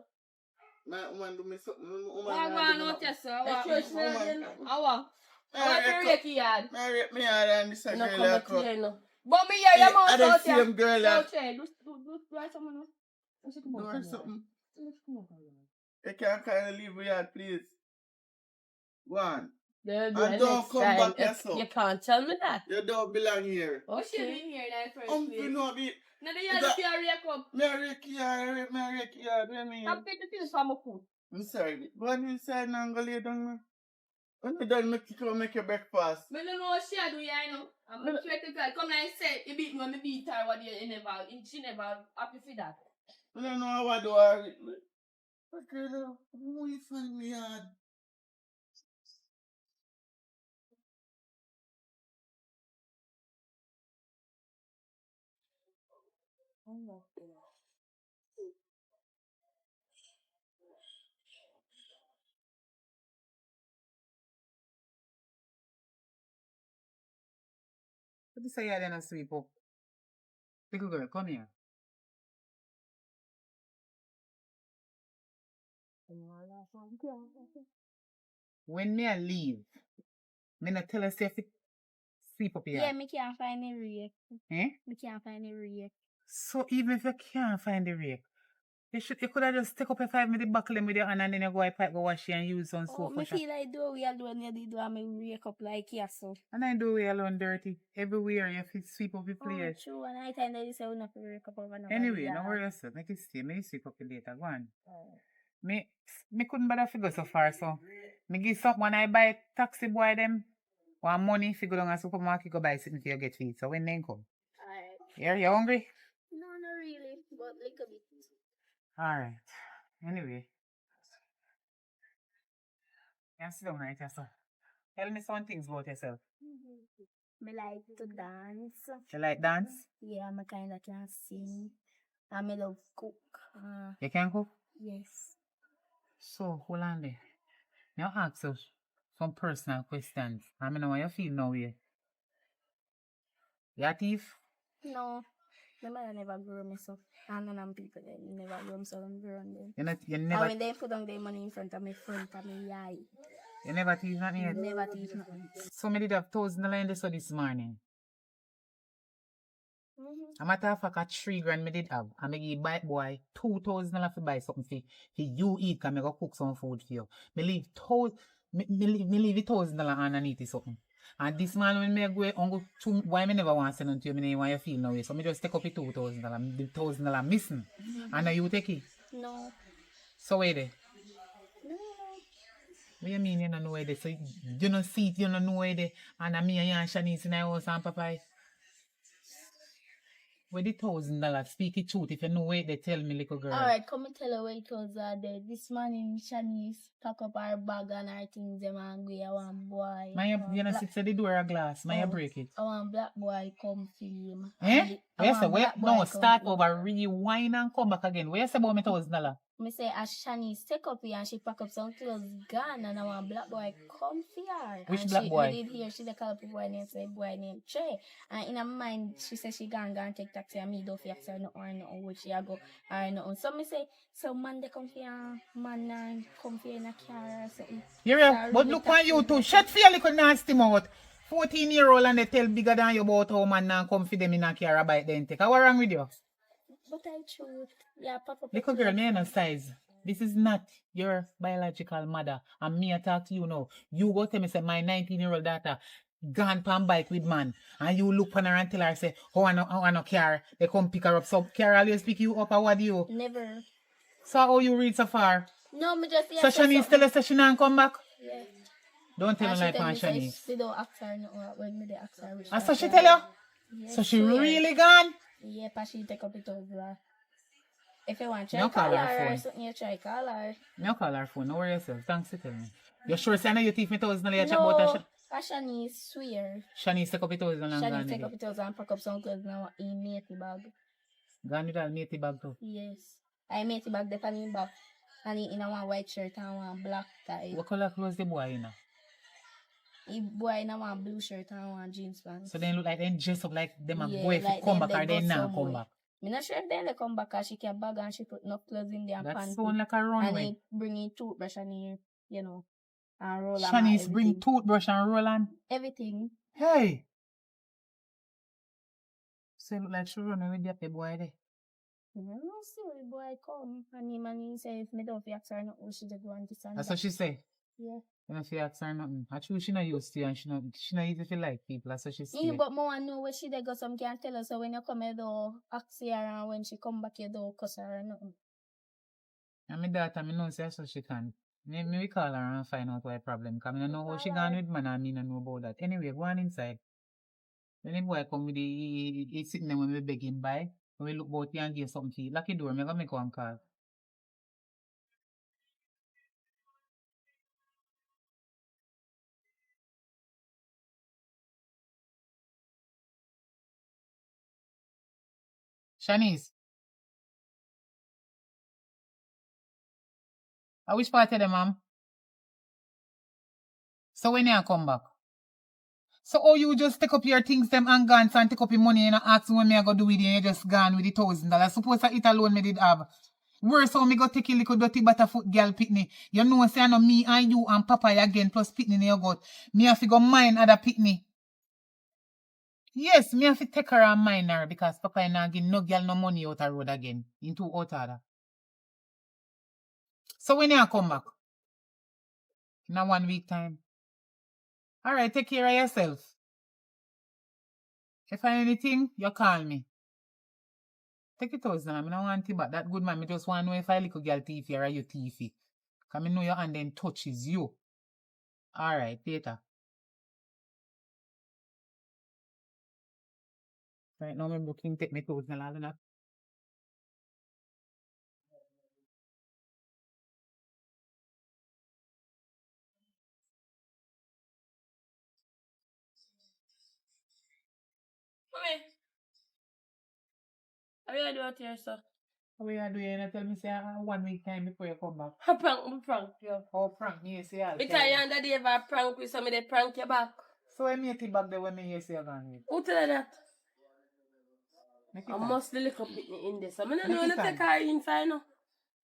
My woman do me something. Woman I want to out so. I want. I Rake yard. rape me yard and this a No girl come I back cut. here, no. But me hear your mouth I out the here. same girl that Do something now. do something. You can kind of leave me yard, please. Go on. And don't come back here, so. You can't tell me that. You don't belong here. Okay. She been here in the first You place. know me. Now the yard if you rake up. Me a rake yard, me a rake yard. What me? Stop taking things from my food. I'm sorry. Go on inside now and go lay down now. When you done, make your breakfast. I don't know what she do here, you know. I'm sure to God. Come like say, you beat me when me beat her, what you never, she never happy for that. I don't know how I do it. Okay, now, who you find me yard? What you say you then a sweep up? Little girl, come here. When me I leave, me not tell her say if sweep up here. Yeah, me can't find a rake. Eh? Me can't find a rake. So even if you can't find the rake, you could have just take up a 5 minute buckle with your hand and then you go a pipe, go wash it and use some Oh, soap. me feel like do we alone you did do me rake up like here so. And I do we alone dirty. Everywhere you have to sweep up the Oh, place. true. And I time that you say we not to rake up over nobody. Anyway, don't worry yourself. Make it stay. Make it sweep up the later. Go on. Me couldn't bother to go so far, so me give someone I buy taxi boy them want money if you go down to supermarket go buy something for you get feed. So when they come. Alright. Yeah, you hungry? No, not really, but like a bit. Alright. Anyway. You sit down right here, so. Tell me some things about yourself. Me like to dance. You like dance? Yeah, me kinda can sing. And me love cook. You can cook? Yes. So, hold on there. Now ask you some personal questions. I mean, how you feel now here? You a thief? No. My mother never grew me so. And none of people they never grow me so I'm growing them. You And never, when they put down their money in front of me, yeah. you never thief nothing yet? Never teach nothing. So many did have $1,000 in this so this morning. A matter of fact, 3 grand me did have. And me give bike boy $2,000 to buy something for you eat, cause me go cook some food for you. Me leave it $1,000 underneath it something. And this man when me go on go to why me never want to send on to you, me never want you feel no way. So me just take up it $2,000. The $1,000 missing. And now you take it. No. So wait there. What you mean you don't know where they? So you don't see it, you don't know where they. And me and Shanice in the house and Papa. Where the $1,000? Speak it truth. If you know where they tell me, little girl. Alright, come and tell her where it was there. This morning, Shanice pack up her bag and her things them and go. I want boy. You know, sit at the door of glass. May break it. I want black boy come for him. Eh? Where you say? No, start over. Rewind and come back again. Where you say about me $1,000? Me say as Shanice take up here and she pack up some clothes gone and I want black boy come for her. Which and black boy? We did hear she dey call up a boy named Trey. And in her mind she say she gone take taxi and me don't feel her no or no which she a go or no. So me say so man they come for her, man and come for in a car or something. Yeah, but look on you too. Shut for your little nasty mouth. 14-year-old and they tell bigger than you about how man now come for them in a car bike then take. What wrong with you? But I truth. Yeah, Papa. Little girl, me no size. This is not your biological mother. And me I talk to you now. You go tell me say my 19-year-old daughter gone pan bike with man. And you look on her and tell her say, oh I no care. They come pick her up. So care always pick you up or what do you? Never. So how you read so far? No, me just so Shanice tell us that she not come back? Yeah. Don't tell me like on Shanice. She don't ask her no when me they ask her. And so she tell you? Yes, so she really gone? Yeah, but she take up it over. If you want to call her or something, you try call her. No call her phone, no worry yourself. Thanks for telling me. You sure say I know you thief me $1,000 you chat about that? Shanice swear. Shanice take up it $1,000 and Shanice take up it $1,000 and pack up some clothes now in matey bag. Gone with that matey bag too? Yes. I matey bag the funny back. And he in a one white shirt and one black tie. What color clothes the boy in? The boy in a one blue shirt and one jeans pants. So they look like they dress up like them a boy if like come back or they not come back. I'm not sure if they come back because she can bag and she put enough clothes in there and that pants. sound like a runway. And he bring in toothbrush and he, you know, and roll on. Shanice bring toothbrush and roll on? Everything. Hey! So it look like she running with the boy there. I don't see the boy come and he say if me don't feel ask her nothing, she just go and this and that's what she say? Yeah. You don't feel ask her nothing. Actually, she not used to you and she not easy to like people. That's what she say. Yeah, but more know where she go some can tell her. So when you come here, though, ask her and when she come back here, though, cuss her or nothing. And my daughter, I know say so she can. Maybe we call her and find out what the problem. Because I don't know how she gone with man and me don't know about that. Anyway, go on inside. When the boy come with he sitting there when we beg him by. When we look about you and give something to you. Lock the door, I'm going to make one call. Shanice. Which part of them, ma'am? So when you come back? So oh you just take up your things them and gone and take up your money and ask when me I go do with it and you just gone with the $1,000. Suppose that it alone me did have. Worse how me go take a little dirty butterfoot girl pitney. You know say I know me and you and Papa again plus pitney in your gut. Me have to go mine other pitney. Yes, me have to take her and mine her because Papa ain't not give no girl no money out the road again. Into out order. So when you come back? In a 1 week time. Alright, take care of yourself. If I anything, you call me. Take it $1,000. I don't want it back. That good man, I just want to know if I little girl thiefy or you thiefy. Because I know your hand then touches you. Alright, later. Right now, I'm looking take me $1,000 and that. How you do it here, sir? How you doing? You tell me say 1 week time before you come back. Prank, yeah. Oh, prank me, you say I'll because you under the ever prank with somebody, they prank you back. So I made it back there when you say you're gone with. Who tell you that? I must look up in this. I mean, I don't take her inside now.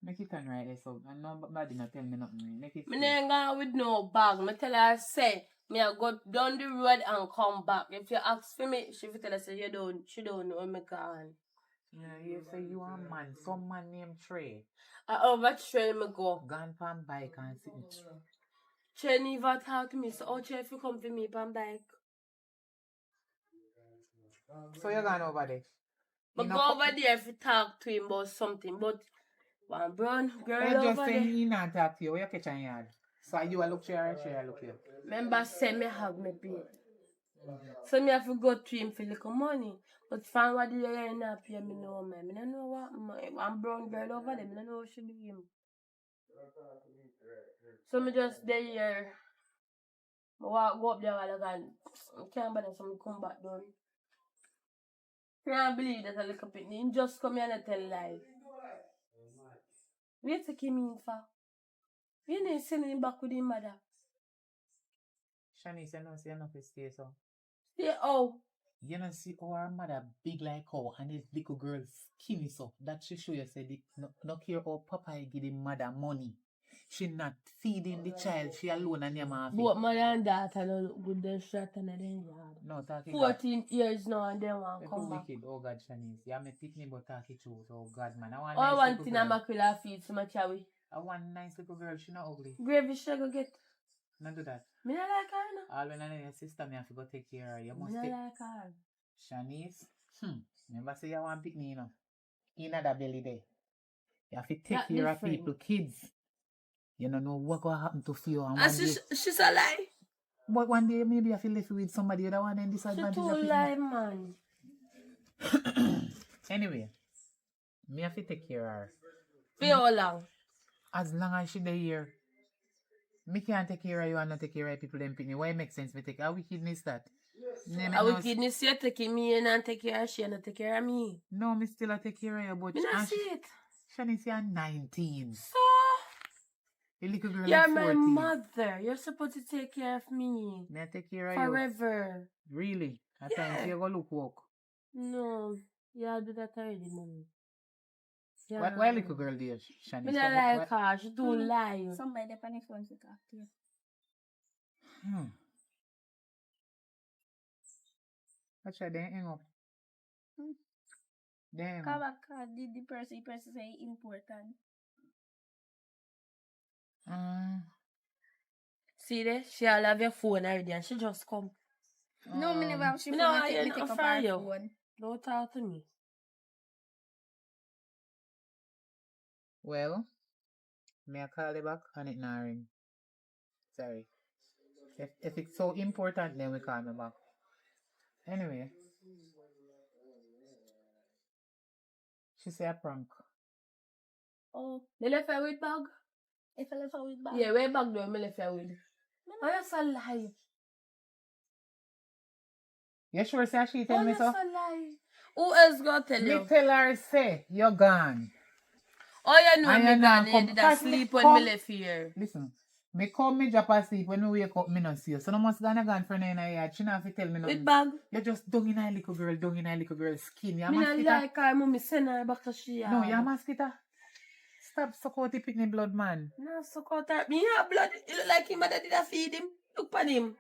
Make it turn right there, so I know nobody not tell me nothing. Make it. I ain't going with no bag. I tell her, say, Me I go down the road and come back. If you ask for me, she will tell us she don't know me gone. Yeah, you say you are man. Some man named Trey. I over train me go. Gone pan bike and sitting. Trey never talk to me, so how Trey if you come for me pan bike? So you're gone over there? But go over there if you talk to him about something, but one brown girl I just over say there. he not talk to you. Where you catch on yard? So you a look here, she a look here. Remember say me have me pay. So me have to go to him for little money. But find what the year not pay me no man. Me don't know what one brown girl over there, me don't know what she do him. So me just there here. I walk go up there while again. I can't bother so me come back down. Can't believe that a little bit. He just come here and tell lie. Where you take him in for? You need to send him back with his mother. Shanice, you know, see enough to stay so. Stay out. You know, see our mother big like how and this little girl skinny so. That she show you say no care how Papa give the mother money. She not feeding the child. She alone and your mom. Both mother and daughter no look good. They shot in the yard. No, talking 14 years now and they want to come come back. wicked. Oh God, Shanice. Yeah, me pick me but talking truth. Oh God, man. I want I nice want little in girl. a macula feed so much away. I want nice little girl. She not ugly. Gravy she go get. Not do that. Me not like her no. All when I know your sister, me have to go take care of her. You Me must not take like her. Shanice. Remember say you want pick me, you know. In that belly there. You have to take That care of different. people, kids. You don't know what gonna happen to you. And And she's a lie. But one day maybe you feel left with somebody that one and She disadvantage too of it. lie, man. Anyway, me have to take care of her. For how long? As long as she there here. Me can't take care of you and not take care of people them pick me. Why it make sense me take a wickedness that? A wickedness you taking me in and take care of she and not take care of me. No, me still a take care of you, but Me not see it. Shanice, you're 19. So The little girl you're is my 14. mother. You're supposed to take care of me. Me I take care of you. Forever. Really? At times you go look work. No. Yeah, I do that already, mommy. Yeah. Why little girl there, Shanice? Me not like her. She do lie. Somebody there on the phone to talk to you. Watch her, they hang up. Damn. Come back, did the person say important? See there? She all have your phone already and she just come. No, me never have she Me phone. no, I you take not up for her you. phone. Don't talk to me. Well, may I call you back and it not ring? Sorry. If it's so important, then we call me back. Anyway. She say a prank. Oh, me left her with bag? If I left her with bag? Yeah, where bag do me left her with? Oh, that's a lie. You sure say she tell me so? That's a lie. Who else gonna tell you? Me tell her say, you're gone. Oh, you know And me you gone. come. You did a sleep when me left here. Listen. Me come, me drop asleep. When me wake up, me not see you. So no must gone for in a yard. She not have to tell me nothing. With bag? You're just dung in a little girl skin. You're Me not mosquito. like her, mommy send her back to she. No, you're mosquito. Stop suck out the picnic blood, man. No, suck out her. Me have blood. It look like him mother did a feed him. Look on him.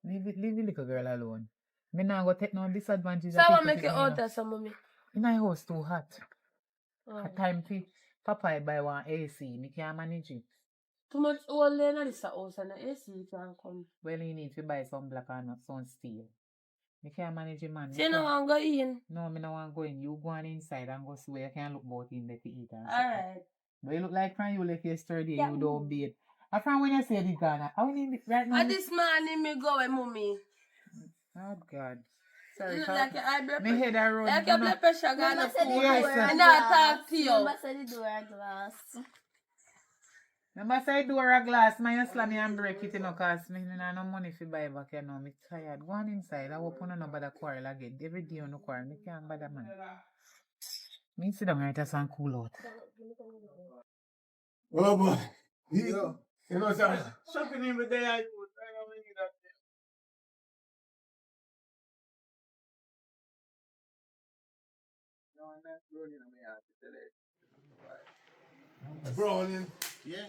Leave the little girl alone. Me not go take no disadvantage So of I people. want to make it out of some mommy. In my house too hot. Oh. A time for Papa I buy one AC. Me can't manage it. Too much old in this house and the AC can't come. Well, you need to buy some black and some steel. Me can't manage it, man. So you don't want to go in? No, me no want to go in. You go on inside and go see where you can look both in there to eat. Alright. But you look like from you like yesterday, you don't bathe. I from when you say this, Ghana. I will need right now. And this morning me go with mommy. Oh God. Sorry, Look like your high blood me head a road. like your blood pressure gone up. Yes, sir. And I talk to you. Remember said the door glass. Remember say door a glass, man, you slam me and break it, you know, cause me no no money for buy back, you know. Me tired. Go on inside. I hope you no bother quarrel again. Every day you no quarrel. Me can't bother, man. Me sit down right and cool out. Oh boy. You know, sir. Shopping every day I go. Browning. Yeah.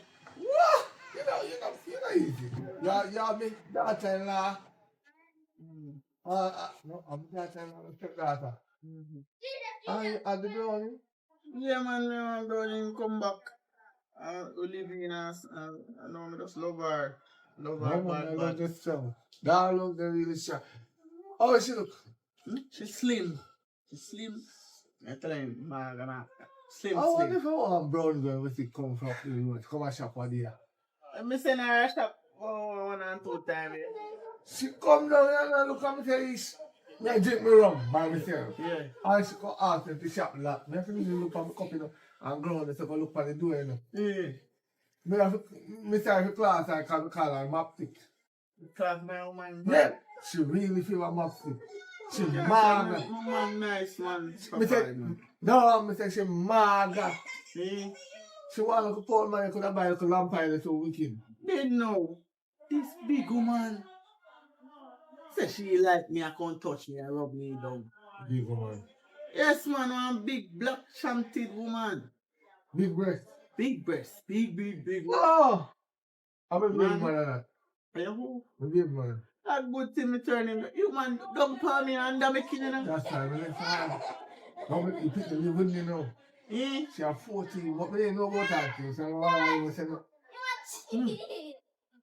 You know easy. You're my daughter-in-law. No, I'm daughter-in-law, I'm stepdaughter. And the brownie? Yeah, man, me and brother come back. We live in us, I know me just love her. Love her No, man, I bad, love bad. this strong. That look the really strong. Oh, she look. She's slim. She's slim. I tell him, man, gonna slim, I wonder slim. if I want brownie when we see come from the road. Come and shop for there. Me send her a shop 1 and 2 times. She come down here and look at me tell you, I drink me rum by myself. Yeah. And she come ask me to shop lot. Me have to really look at my cup, you know, and go on and go look at the door, you know. Yeah. Me say her class, I can call her maptic. Class my woman. Yeah, she really feel a maptic. She mad. Man, nice man. Me say, no, me say she mad. See? She want to poor man could have buy a vampire so wicked. They know. This big woman. Say she like me, I can't touch me, I rub me down. Big woman. Yes, man, one big black chanted woman. Big breast. Big breast. Big. No! I'm a big Man. man of that. Are you who? I'm a big man. That good thing me turn him. You man, don't call me and I'm making you know. That's why I'm like, don't you pick the live with me now. Eh? She are 14, but we didn't know about that. So I said, no.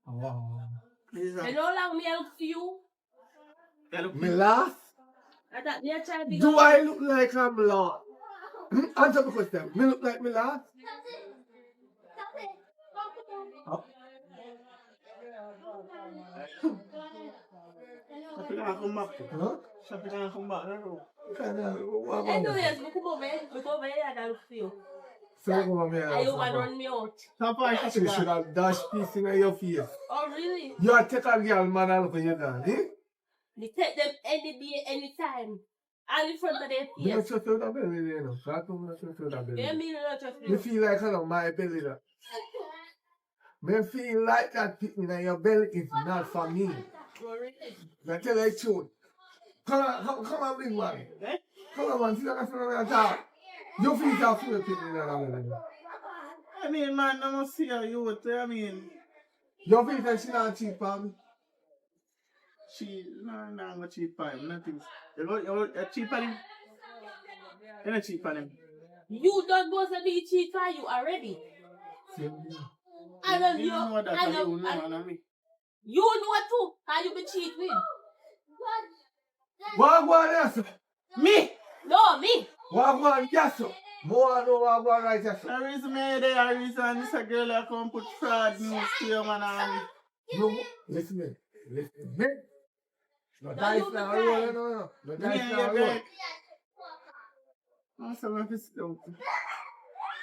Oh. Is that? And how long me help for you? Me laugh? I thought me a try to Do I look like I'm lost? Answer the question. Me look like me laugh? Oh. Sabi na come back. Huh? Sabi na come back. Anyways, we come over here and look for you. So come on, man. And you want to run me out. She should have dashed piece in your face. Oh, really? You are take a girl, man, and look at your dad, eh? They take them any day, anytime. All in front of their You don't face. trust your belly, you know. That's what I trust your You belly. mean you don't trust Me me? feel like I know my belly. That. Me feel like that picking in your belly is not for me. Oh, really? I tell you the truth. Come on, big man. Come on, man. See that I'm talk. You feel that feel picking in your belly. I mean, man, I must see her youth. I mean, You feel that she not cheap for me? she, no, I'm not cheap on him. Nothing. You're cheap on him? You're not cheap on him. You don't know to be cheat for you already. I love you. You know that, I you love know, and me. you know too. How you be cheat with? What yes? Me! No, me. What yes? More I know what right yes. The reason me there, the reason this a girl that come put fraud news to you, man, and No, listen me. Listen me. No No, dice you be now crying. roll, no. No me dice and now your roll. girl. I'm sorry, sit down.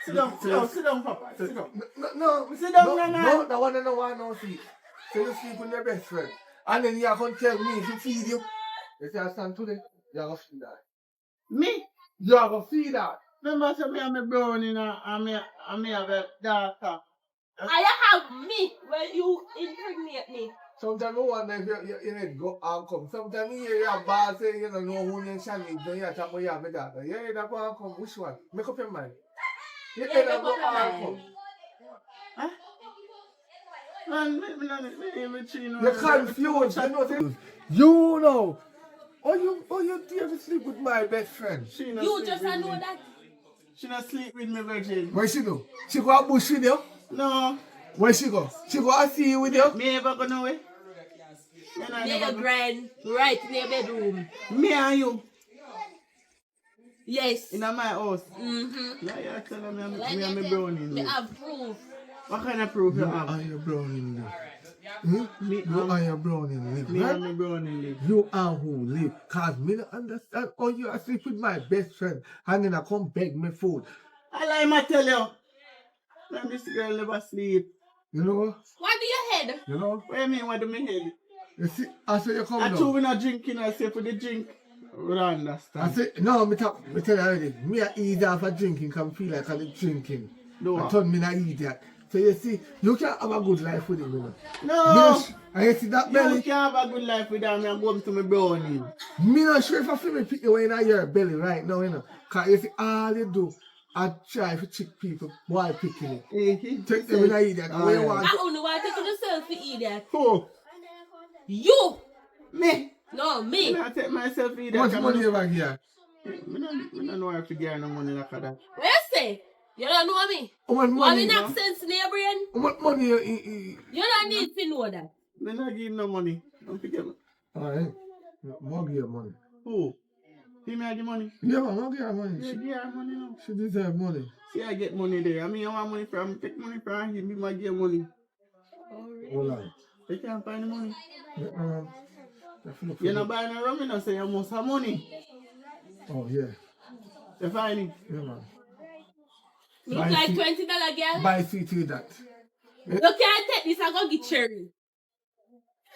Sit down, Papa. Sit down. No, Sit down, no, Nana. that one no one no sleep. So you sleep with your best friend. And then you are going to tell me to feed you. You say I stand today, you are going to feed that. Me? You are going to feed that. Remember, so me and my brownie and me have a daughter. I have me when you impregnate me. Sometimes I wonder if you need to go and come. Sometimes you hear your boss say you don't know who you shall meet. Then you talk about you have a daughter. You hear that go and come. Which one? Make up your mind. You Yeah, hear make that go up your and mind. come. Huh? Man, me You're confused. You know. Oh, you dare to sleep with my best friend. She not You sleep just with know me. that. She not sleep with me, virgin. Where she do? She go a bush with you? No. Where she go? She go a see you with you? Me ever go nowhere. Near your grand, right near bedroom. Me and you. Yes. In my house. Mm-hmm. Yeah, yeah, tell her me Like and I me said, brownie. me have proof. What kind of proof you have? are your brownie live? Hmm? Me You are your brownie live, Me right? and me brownie live. You are who live. Cause me don't understand how you are sleep with my best friend and then I come beg me food. I lie, I tell you. Man, this girl never sleep. You know? What do you head? You know? What do you mean, what do me head? You see, I say you come I down. told we not drinking, I say for the drink. We don't I understand. say, no, me tell you already. Me I eat after drinking can feel like I'm drinking. No. I told me not idiot. So you see, you can't have a good life with him, you know. No. And you see that You belly? can't have a good life without me and go to my brownie. Me not sure if I feel me pick you in your belly right now, you know. Cause you see, all you do, I try to trick people while picking it. He Take them in a idiot. Where you want I to... only want to take yourself for idiot. Who? You! Me. No, I me. not take myself either. How much money you have here? I don't know if you get no money like that. Listen, you don't know me. How much What money? we knock sense in your brain? How much money you... You don't need to know that. Me not give no money. Don't forget me. Alright. I'll give you money. Who? He me the money. Yeah, man, I'll give her money. She give her money now. She deserve money. See, I get money there. I mean, I want money from, take money from him. He might get money. Hold on. They can't find the money. Yeah, You're not buying a rum, you know, so you must have money. Oh, yeah. You find it. Yeah, man. Look like $20 girl. Buy sweet with that. You can't take this and go get cherry.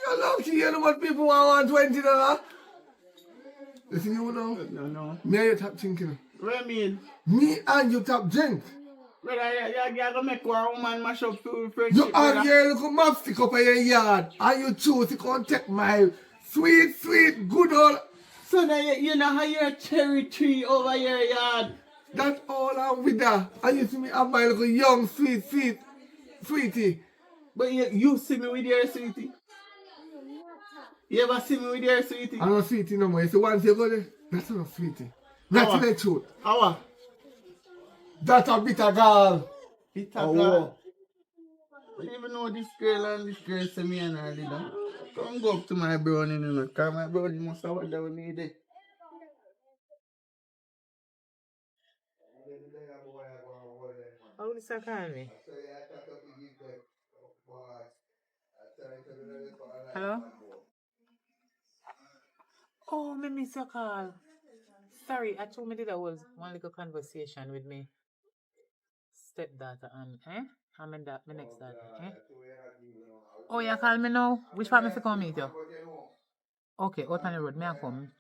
You're lucky, you know what people want $20. Listen, you know? No. Me and you top drinking. What I mean? Me and you top drink. Brother, you're going to make one woman mash up to friendship, You have brother. your little map stick up in your yard and you choose to come take my sweet, good old... So now you know how your cherry tree over your yard. That's all I'm with that. And you see me have my little young, sweetie. But you see me with your sweetie? You ever see me with your sweetie? I'm not sweetie no more. You see once you go there, that's not sweetie. That's the truth. How? That's a bitter girl. Bitter girl. I don't even know this girl and this girl say me and her did that. Come go up to my brownie, you know, because my brownie must have what they need it. How did you call me? Hello? Oh, me miss your call. Sorry, I told me that was one little conversation with me stepdaughter and my next daughter. Oh, you call me now? Which part me fi come meet you? Okay, out on the road, me I come.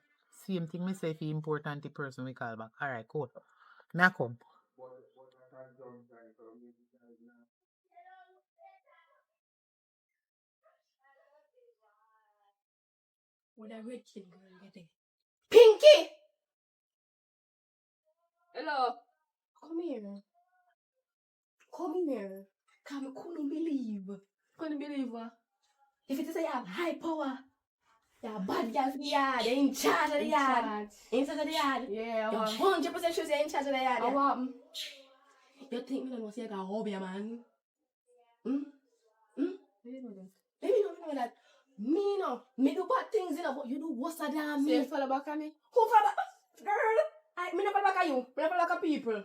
Same thing me say if he important the person we call back. Alright, cool. Me I come. What a red kid girl getting. Pinky! Hello. Come here. Come, I couldn't believe. What? If it is you have high power, you're a bad girl for the yard, you're in charge of the yard. In charge of the yard? Yeah, you're 100% sure you're in charge of the yard. What? You think me don't know say you got a hobby, man? Let me know that. Me do bad things, you know, but you do worse than me. So you follow back at me? Who follow back? Girl, me not follow back at you. Me not follow back at people.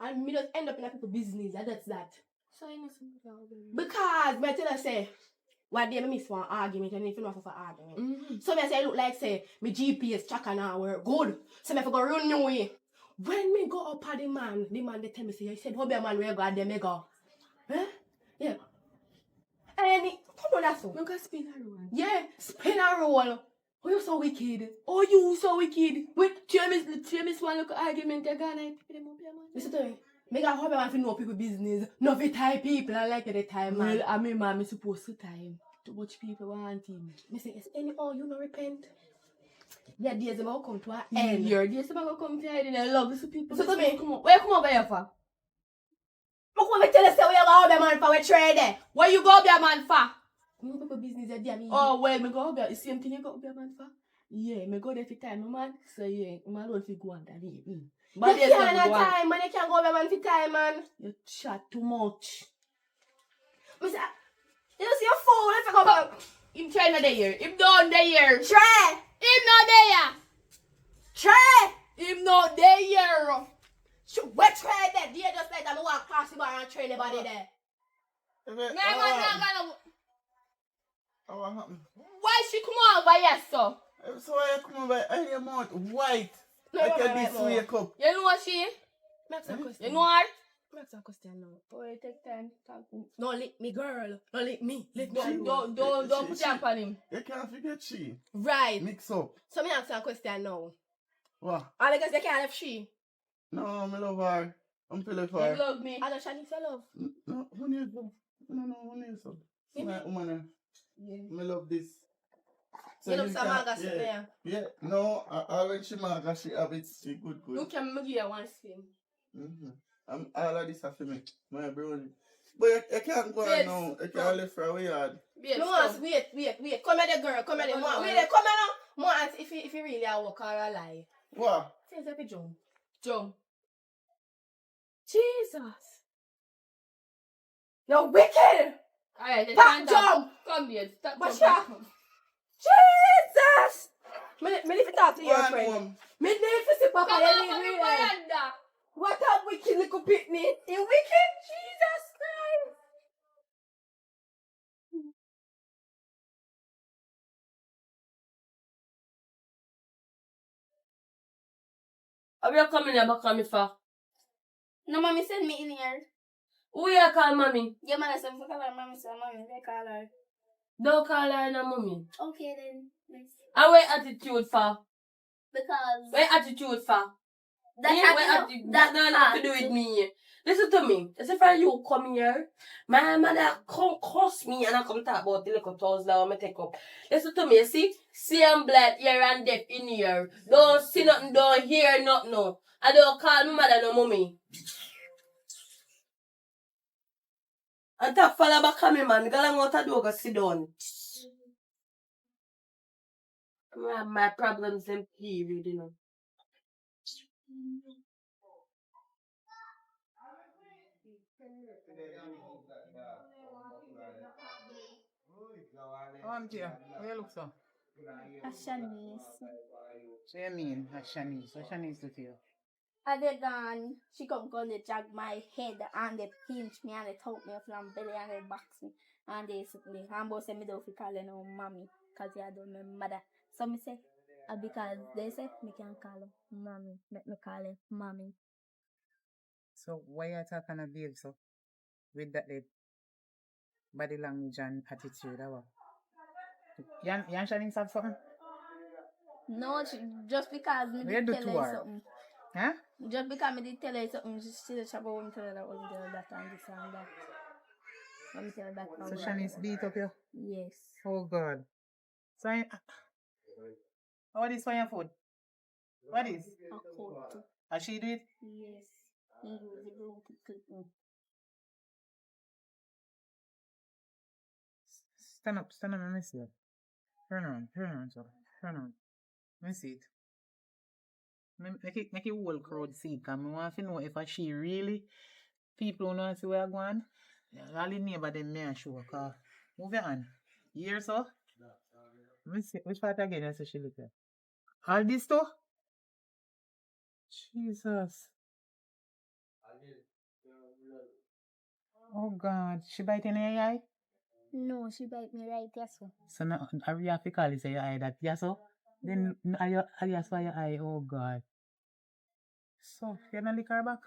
And me just end up in a people's business, and that's that. So you know something. Because, me tell you say, one day me miss one argument, and if you know for argument. So me say, look like say, me GPS tracker now work good. So me for go run new way. When me go up at the man they tell me say, you said, how be a man where go and then me go? Huh? Yeah. And come on, that's so. You can spin a roll. Yeah, spin a roll. Oh, you so wicked. Wait, James one look argument again. Listen to me. Me got hope man fi know people business. No fi tie people. I like the time man. Well, I mean man, me supposed to time. Too much people want him. Me say, is anyhow you no repent? Yeah, days about come to an end. Your days about come to an end. I love these people. So to me, come on. Where you come over here for? I come and tell you say where you go up man for we trade there. Where you go up there man for? You know people business there, me. Oh well, me go up there. The same thing you go up there man for? Yeah, me go there for time, man. So yeah, my don't fi go under there. But you can't have time, man. You can't go over man for time, man. You chat too much. Mister, you see your phone. Let's go back. Him try not there. Him down there. Try. Him not there. Try. Him not there. What try that? They just like that. I walk past the bar and train anybody there. What happened? Why she come over here, so? So why you come over any amount white? No, like this wake up. You know what she? You know what? Ask a question now. Oh, you take time. No, lick me, girl. No, lick me. Lick me. Don't put your hand on him. You can't forget she. Right. Mix up. So me ask you a question now. What? I guess you can't have she. No, I love her. I'm feeling for her. You love me. I don't Shanice your love. No, who needs love? No, who needs love? My woman. Yeah. I love this. So you love some maga yeah. Yeah. No, I when she maga, she have it. She good. You can give her one spin. All of this for me, my brother. But you can't go on now. You can't live for a yard. No, wait. Come here, girl. Come here, man. Wait, come here now. Man, if you really are work or a lie. What? Say if you jump. Jesus. You're wicked. Alright, stop jump. Come here. Stop jump. Jesus. Me need to talk to your friend. Me need to sit back and leave me. What a wicked little picnic. You wicked? Jesus Christ. Are you coming here back on me for? No, mommy send me in here. Who you call mommy? Your mother said, call her mommy, so mommy, they call her. Don't call her no mommy. Okay then. Nice. And what attitude for? Because What attitude for? that not nothing to do with me. Listen to me. As if you come here, my mother come curse me and I come talk about the little toes that I take up. Listen to me, you see? Same blood here and deaf in here. Don't see nothing, don't hear nothing. No. I don't call my mother no mommy. And that follow back on me, man. Go along out the door, go sit down. I have my problems in period, you know. Dear, where you look so? Shanice. So you mean Shanice? What Shanice do to you? And they gone, she come they drag my head and they pinch me and they talk me from belly and they box me. And they simply, and both say me don't call her no mommy, because I don't know my mother. So me say, because they say, me can call her mommy, make me call her mommy. So why you talking about babe so? With that body language and attitude, or what? You and Shanice have something? No, just because me Where did do tell to her her? something. Huh? Just because me did tell her something, she just about tell her that was there, that and this and that. Let me tell her that. So Shanice beat up you? Yes. Oh God. So what is for your food? What is? A coat. Has she do it? Yes. He use the broom to clip me. Stand up, let me see it. Turn on, so. Turn on. Let me see it. Make it whole crowd see it, because I want to know if she really, people who know see where I'm going, all the neighbor them may show, because move your hand. You hear so? Let me see, which part again I say she look at? All this too? Jesus. Oh God, she biting your eye? No, she bite me right, yes. So now, are you have to call it say your eye that, yes, so? Then, are you for your eye? Oh God. So, you not lick her back?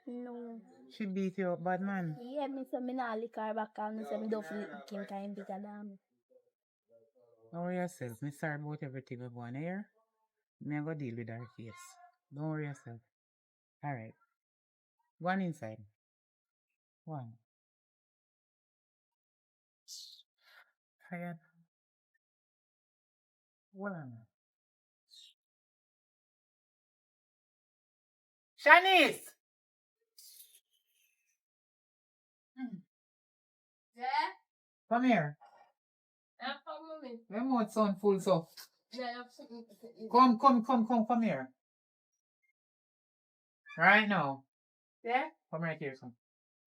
No. She beat you up, bad man. Yeah, me say me not lick her back and me say me don't feel looking kind bigger than me. Don't worry yourself. Me sorry about everything we want here. Me go deal with her case. Don't worry yourself. Alright. Go on inside. Go on. Tired. Hold on. Shanice! Yeah? Come here. I'm coming. Your mouth sound full so. Yeah, I have something to eat. Come here. Right now. Yeah? Come right here, son.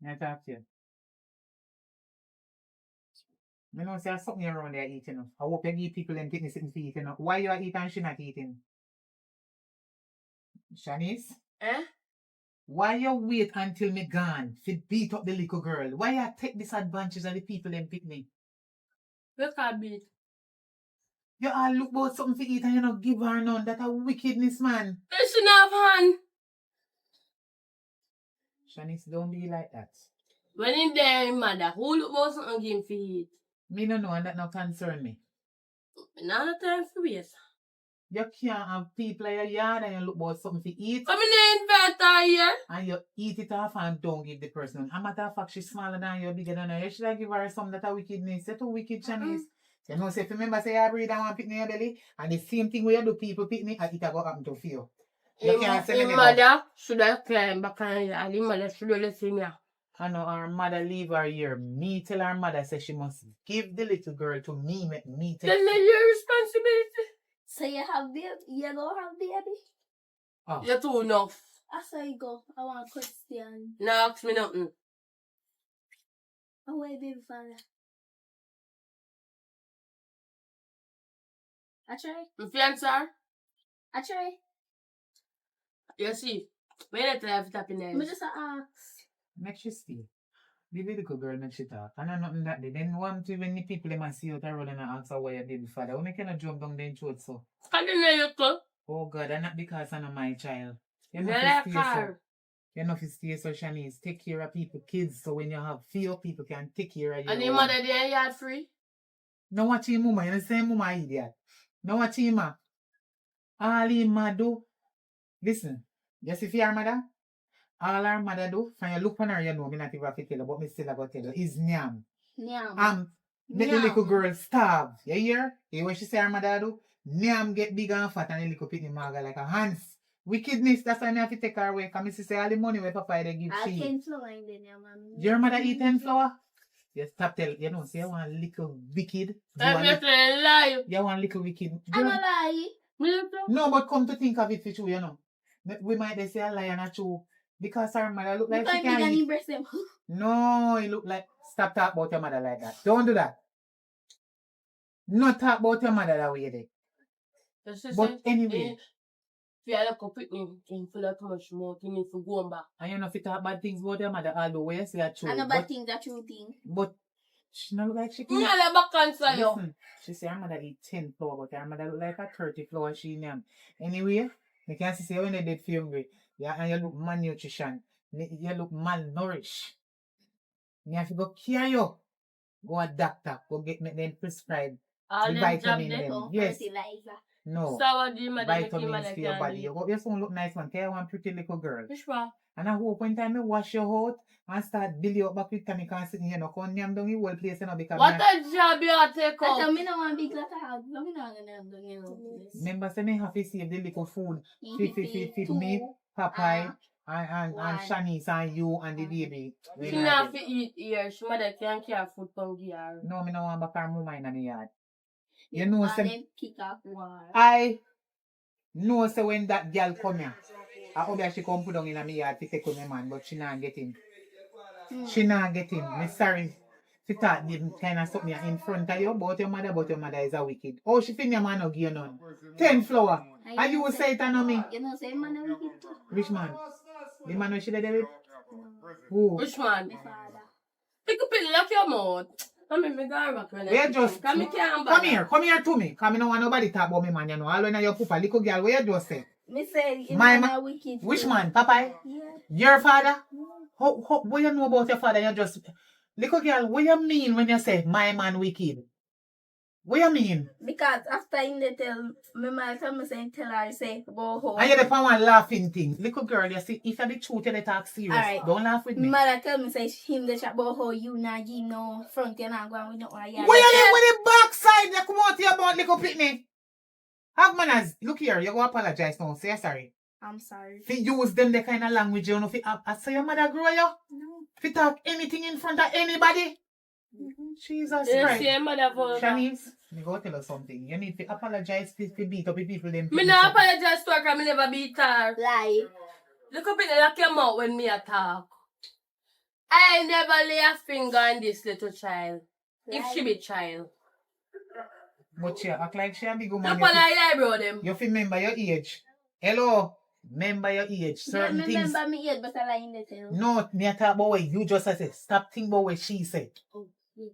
I talk to you. I know there's something around there eating. I hope you give people and getting something to eat. Why you are eating and she not eating? Shanice? Eh? Why you wait until me gone to beat up the little girl? Why you take disadvantage of the people and pick me? Look at beat. You all look about something to eat and you not give her none. That a wickedness, man. They shouldn't have hand. Shanice, don't be like that. When in there, mother, who look about something give him for eat? Me no know and that no concern me. Now the time for waste. You can't have people in your yard and you look about something to eat. But me no invite her here. And you eat it off and don't give the person. A matter of fact, she's smaller than you, bigger than her. You should have give her some that a wickedness. You're too wicked, Shanice. You know, say if you remember, say you breathe and one pick in your belly, and the same thing where you do people pick me, and it will happen to you. You can't send me His no. mother should have climbed back and his mother should have left him here. I know her mother leave her here. Me tell her mother say she must give the little girl to me. Make me take. Then your responsibility. So you have baby? You go have baby? Oh. You're too enough. I saw you go. I want a question. No, ask me nothing. Oh, wait, baby father. I try. My fiance, I try. you see, we need to have it up in there. Me just ask. Make she stay. The little girl make she talk. I know nothing that they then want to when the people them see out the road and ask her why your baby father. We cannot jump down their throat so. Can you know you too? Oh God, and not because I'm not my child. You know You if like you stay so. her. You know if you stay so, Shanice. Take care of people, kids, so when you have few people can take care of you. And your mother there yard free? No watch him mama, you know say mama idiot. No watch him ma. All him ma do. Listen, just if your mother, all our mother do, when you look on her, you know me not even have to tell you, but me still about tell you, is nyam. Nyam. Make the little girl starve. You hear? You what she say her mother do? Nyam get big and fat and the little pitney maga like a hands. Wickedness, that's why I have to take her away. Because I say all the money where papa they give she. 10 flour in there, man. Your mother eat 10 flour? You stop tell, you know, say you want little wicked. I'm not lie. You want little wicked. I'm a lie. No, but come to think of it for true, you know. We might they say a lie and a true. Because her mother look like she can eat. No, it look like, stop talking about your mother like that. Don't do that. Not talk about your mother that way there. But anyway. If you look up at me, you feel like too much more, you need to go back. And you know if you talk bad things about your mother, although you say a true. I know bad things, that true thing. But she not look like she can. You let back answer you. Listen, she say her mother eat 10 flour, but her mother look like a 30 flour she name. Anyway, you can see when they did feel hungry, yeah, and you look malnutrition, you look malnourished. You have to go care you. Go a doctor, go get me then prescribe All the them vitamin job them. Yes. No. So what do you mother make your Vitamins mother for your can body. do? You sound look nice, man. Tell you one pretty little girl. Which one? And I hope one time you wash your out and start build you up back with time you can sit here, no come down the whole place, you know, because what a job you are take I up? tell me no one big lot of house. No, me not gonna do this. remember say me have to save the little food. Feed Two, me, Popeye, and one. Shanice and you and the baby. She not fit eat here. She mother can't care food from here. No, me no want back her mama in the yard. You know, say, kick off one. I know say when that girl come here, I hope that she come put down in my yard to take with my man, but she not get him. She not get him. Me sorry. She thought them kind of something in front of you about your mother is a wicked. Oh, she think your man no give you none. 10 flour. And you will say it on me. You know, say man a wicked too. Which man? The man who she did with? Who? Which one? My father. Pick up it, lock your mouth. Come here, me go back when Where just come here to me. Come here, no want nobody talk about me, man. You know, all when your papa, little girl, where you just say? Me say, My man man. a wicked. Which man, Papa? Yeah. Your father? What you know about your father? You just little girl. What you mean when you say my man wicked? What you mean? Because after him they tell me, my tell me say tell her say go home. And you're the one laughing thing. Little girl, you see, if you're the truth, you talk serious. Alright. Don't laugh with me. Mother tell me say him the chat about how you not give no front you not going with no one. Where you live with the backside? You come out here about little pitney. Have manners. Look here, you go apologize now. Say sorry. I'm sorry. If you use them the kind of language you know. I say your mother grow you. No. If you talk anything in front of anybody. Jesus Christ. Shanice, me go tell her something. You need to apologize to beat up the people. Them me not apologize to her because me never beat her. Lie. Look up in the lock your mouth when me attack. I never lay a finger on this little child. If she be child. But she act like she a big woman. Look on her eyebrow them. You remember your age. Hello. Remember your age. Certain yeah, things. Remember me age, but I lie in the tail. No, me a talk about what you just said. Stop thinking about what she said. Oh, yeah.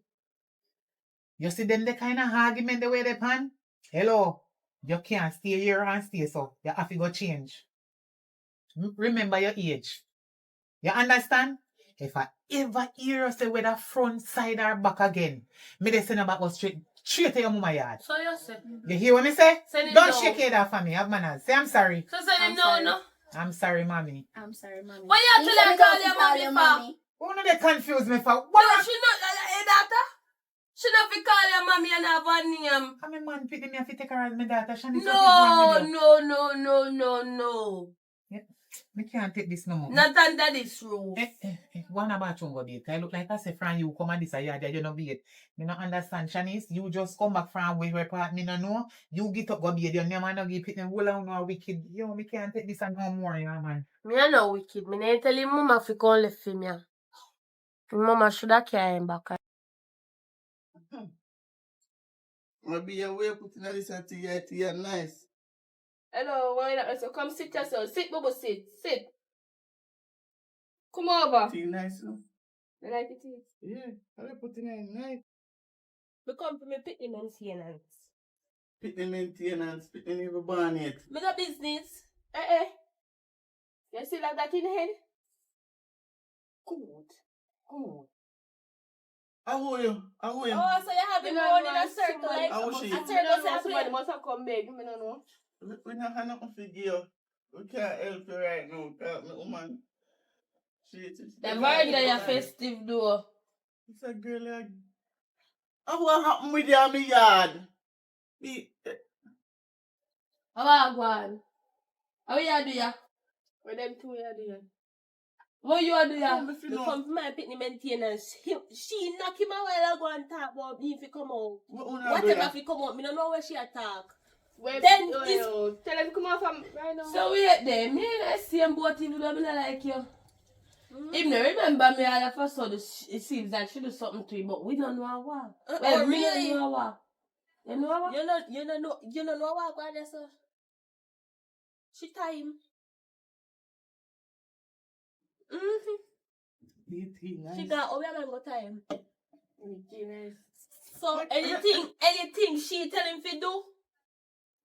You see them the kind of argument the way they pan? Hello. You can't stay here and stay so. You have to go change. Remember your age. You understand? If I ever hear you say whether front, side or back again, me they send about go straight to your mama yard. So you say? You hear what me say? Send Don't no. shake your head for me. Have manners. Say I'm sorry. So send him no, no. I'm sorry, mommy. I'm sorry, mommy. Why you have to let call your mommy for? Who know they confuse me for? No, What? she not your daughter. She not fi call your mommy and have a name. I'm a man picking me if you take her as my daughter. Shanice, No. Me can't take this no more. Not under this roof. One about you go date. I look like I say, Fran, you come and this yard, you know be it. Me not understand, Shanice. You just come back from where part me no know. You get up go be your name and give it. Well, I know wicked. Yo, me can't take this and no more, yeah, man. Me I know wicked. Me ain't tell him mama fi come left him ya. Mama shoulda carry him back. Maybe your way putting this at tea nice. Hello, why not? So come sit yourself. Sit, Bobo, sit. Sit. Come over. Tea nice, no? You like it? Yeah, I put in nice. Become for me picking maintenance. Pitney maintenance, pitney never born yet. Me got business. You see like that in the head? Good. How are you? Oh, so you have been going in a circle like How is she? A circle, somebody must have come big. I don't know. We don't have nothing to give. We can't help you right now. Because my woman, the murder your festive though. It's a girl like... What happened with you in my yard? How go on? How you do ya? What them two you doing? What you do ya? Come if you You know. come for my picnic maintenance. She knock him a while ago and talk about me if he come out. Whatever if he come out, me don't know where she attack. Then Then tell him come on from right now. So wait there, me and I see him both even though I don't like you. If you remember me, all of a sudden it seems like she do something to you, but we don't know what. Well, we really? don't know what. You know what? You don't know what God is. She time. She got over and go time. So anything she tell him to do,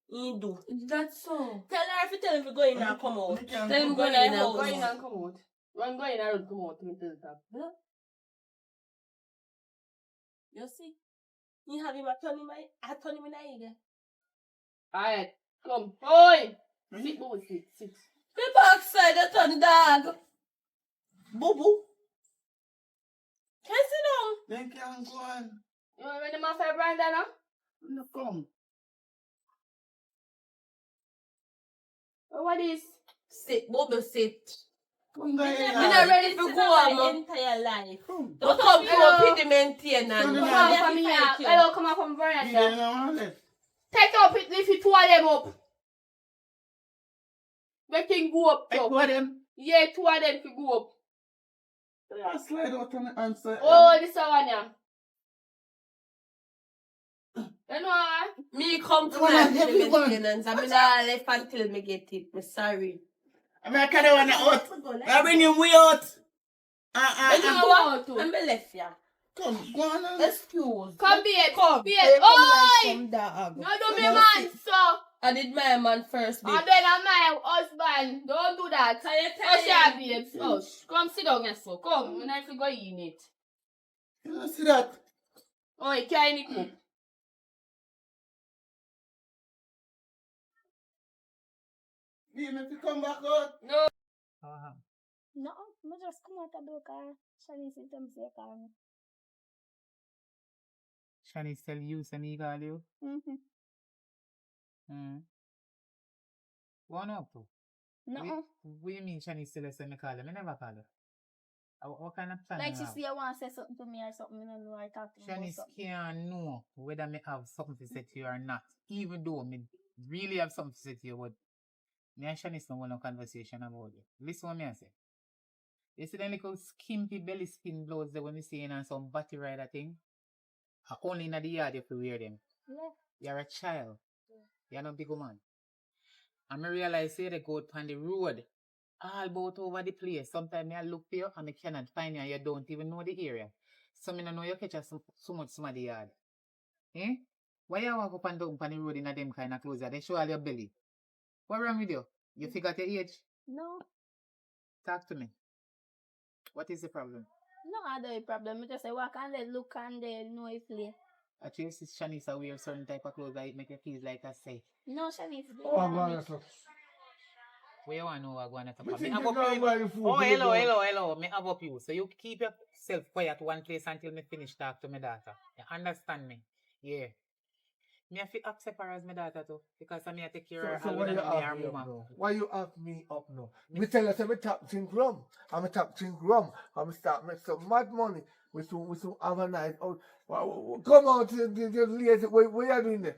he do. That's so. Tell her if you tell him to go in and come out. Tell him go in and Go come in out. and come out. When go in and come out, me tell that. You see? You have him a turn him in the ear. Alright, come. Oi! Sit, Bobo, sit. The backside of the dog. Boo. Can you sit down? Then can go on. You want to my fair brand now? No, come. What is? Sit, Bubble, sit. Come down here. Me not ready to go on, my man. entire life. Come. Don't come to a pity maintenance. Come Come on. on from here. Hello, come on from Yeah, veranda. no, left. Take up it, lift it, two of them up. Make him go up. Hey, So. what them? Yeah, two of them to go up. I slide out on the answer. Oh, this one, yeah. You know what? Me come to Come my on, everyone. maintenance. I mean, I left until me get it. I'm sorry. I'm not kind of one out. I bring him way out. You know what? I'm left ya. Come, go on. Excuse. Come here, Come. Oi! Come dog. No, do me man, so. I did my man first, babe. And then I'm my husband. Don't do that. Oh, yeah, babes. Oh, come sit down, yes, so. Come, when I go in it. You don't see that? Oh, you can't eat cook. Leave me to come back out. No. No, I just come out of the car. Shanice is them say car. Shanice tell you, so me call you. What up to? No. What do you mean Shanice tell us when me call her? Me never call her. What kind of plan Like you she have? see you want to say something to me or something, you don't know I talk to me about Shanice something. can't know whether me have something to say to you or not. Even though me really have something to say to you, but me and Shanice don't want no conversation about it. Listen what me I say. You see them little skimpy belly skin blouse that when me seeing on some batty rider thing? Only in the yard you have to wear them. Yeah. You're a child. You're not big man. And I realize say they go out on the road all about over the place. Sometimes I look for you and I cannot find you and you don't even know the area. So I don't know you catch us so much somebody yard. Eh? Why you walk up and down on the road in a them kind of clothes? They show all your belly. What wrong with you? You forgot your age? No. Talk to me. What is the problem? No, I don't have a problem. I just say walk and they look and they know if they. At least Shanice wear certain type of clothes that make you feel like I say. No, Shanice. Oh, man, that's Where you want to know what going to talk Me about? Me think have you up know you. about the food. Oh, hello. Me have up you. So you keep yourself quiet one place until me finish talk to my daughter. You understand me? Yeah. Me have to accept her as my daughter too. Because I take care of So her why when you I know me ask her me up mama. now? Why you ask me up now? Me tell her say me tap drink rum. I'm a tap drink rum. I'm start make some mad money. We some have a night out. Come out, you lazy. What you doing there?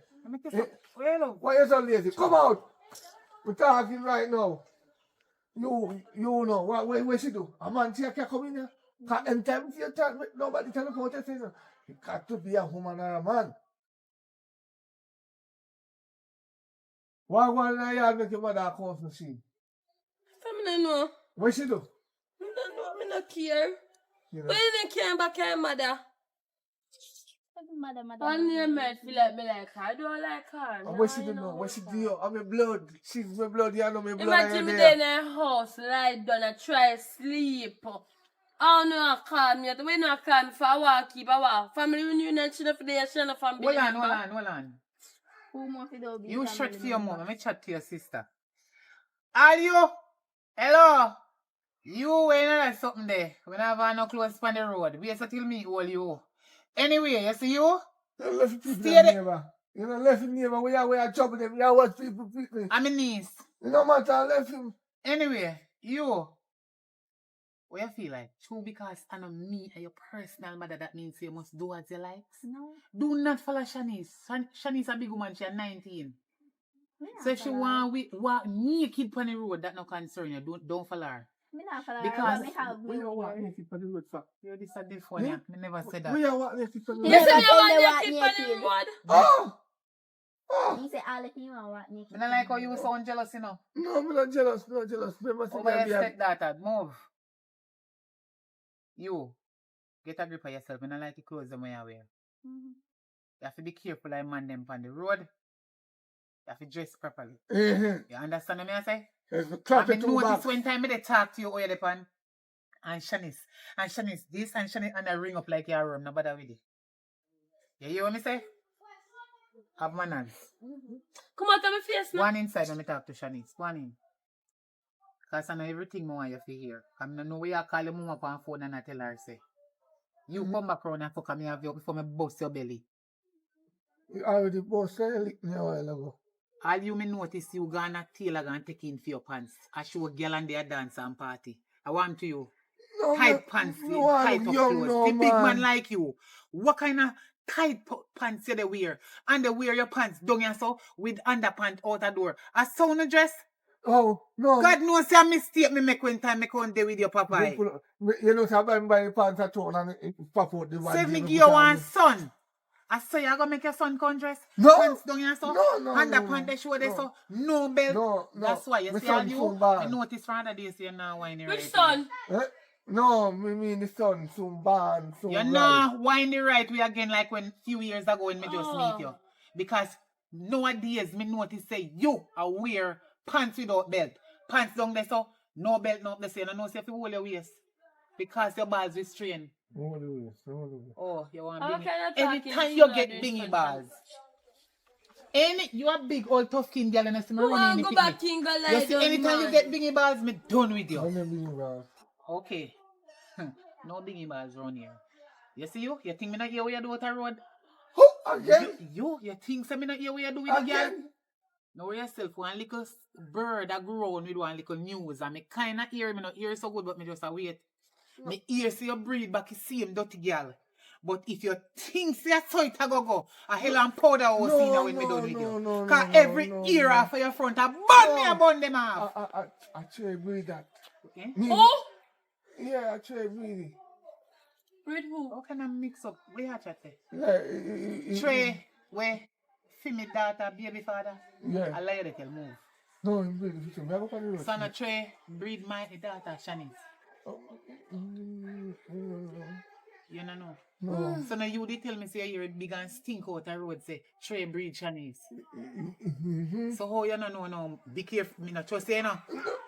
Hello. Why you so lazy? Come out. We're talking right now. You know what she do? A man she can come in here. Cause anytime you talk, nobody tell you what you say. You got to be a woman or a man. Why you make your mother come from she? I don't know. What she do? I don't know. I don't care. You know. But you don't care about your mother. Mother. And your mate feel like me like her. I don't like her. And what she do now? What she do? I'm my blood. She's my blood. You know my blood. Imagine me there in a house, lie down and try sleep. Oh no, I call me. When you call me for a walk, keep a walk. Family reunion, she not for there, she not from Hold on. Who must it be? You shut to your mom. Let me chat to your sister. Are you? Hello? You ain't like something there. When I have no clothes on the road. Wait till me hold you. Anyway, you see you? You left people Stay there. neighbor. You know, left him neighbor. We are trouble them. You watch people. I'm a niece. You know matter, left him. Anyway, you. What you feel like? True, because I know me and your personal mother, that means you must do as you like. No. Do not follow Shanice. Shanice a big woman, she 19. Me So if she follow want naked on the road, that no concern you. Don't follow her. Me not follow Because her, me have We me are what over. naked for the road for. You're this a different. Yeah. Me never said that. We are what naked for the road. You see Never me tell me want what you keep on the naked. road? Oh! He say all the people want naked. Me not like how you sound jealous, you know. No, I'm not jealous. Remember, see, Over your me a- stepdaughter, move. You, get a grip of yourself. Me not like the clothes them when you wear. You have to be careful like man them on the road. You have to dress properly. You understand what I say? Yes, I clap it to notice back. when time they talk to you, you're the and Shanice this, and Shanice, and I ring up like you're room, no bother with it. You hear what me say? Have manners. Come on, tell me face now. One inside when me talk to Shanice. One in. Because I know everything I want you to hear. I know where you call your mom up on phone and I tell her, say, you come back around and fuck me have you before me bust your belly. You already both said lick me a while ago. All you me notice you gonna tailor and take in for your pants. I show a girl and their dance and party. I want to you. No, Tight pants, no, tight I'm up young clothes. now, The big man man. like you. What kind of tight pants you they wear? And they wear your pants down here so with underpants out the door. A sound dress? Oh, no. God knows a mistake me make when time me come there with your papa. You know, so I'm buying pants at home and it pop out the one. Say me day give you put on one it. son. I say you gonna make your son come dress? No. Pants down here so? No, Underpants they show there so? No belt? No. That's why you My see all son you. soon bad. I notice from other days you're not whining right. Which son? No, me mean the son soon born, soon You're right. not whining right way again like when few years ago when me just Oh. meet you. Because nowadays me notice say you are wear pants without belt. Pants down there so no belt not the same. I know say if you hold your waist. Because your balls restrained. No do this. Oh, you want How bingy. can you talk Anytime in you slow get doing bingy something? balls. You a big old tough skin girl and I see me Who running in want the go picnic. back in go You lie see, down, anytime you man? get bingy balls, me done with you. I'm not being bad. Okay. No bingy balls around here. You see you? You think me not hear what you do with the road? Who again? You think so me not hear what you do with the girl? Again? Know yourself one little bird that grow on with one little news and me kinda hear me not hear so good but me just a wait. Me hear see you breathe back the same dirty girl. But if you think say so it a go, a hell and powder house in when me done with you. Cause every ear off of your front a burn me a burn them off. I try breathe that. Okay? Who? Yeah, I try breathe. Read who? How can I mix up? Where you chat there? Yeah, Trey, where? Female daughter, baby father. yeah. I lie you tell move. No, I'm breathing. We have a party. Son of Trey, breed my daughter, Shanice. You don't know. No. So now you did tell me say you're big and stink out the road say Trey breed Shanice. So how you don't know now? Be careful, me not trust you now.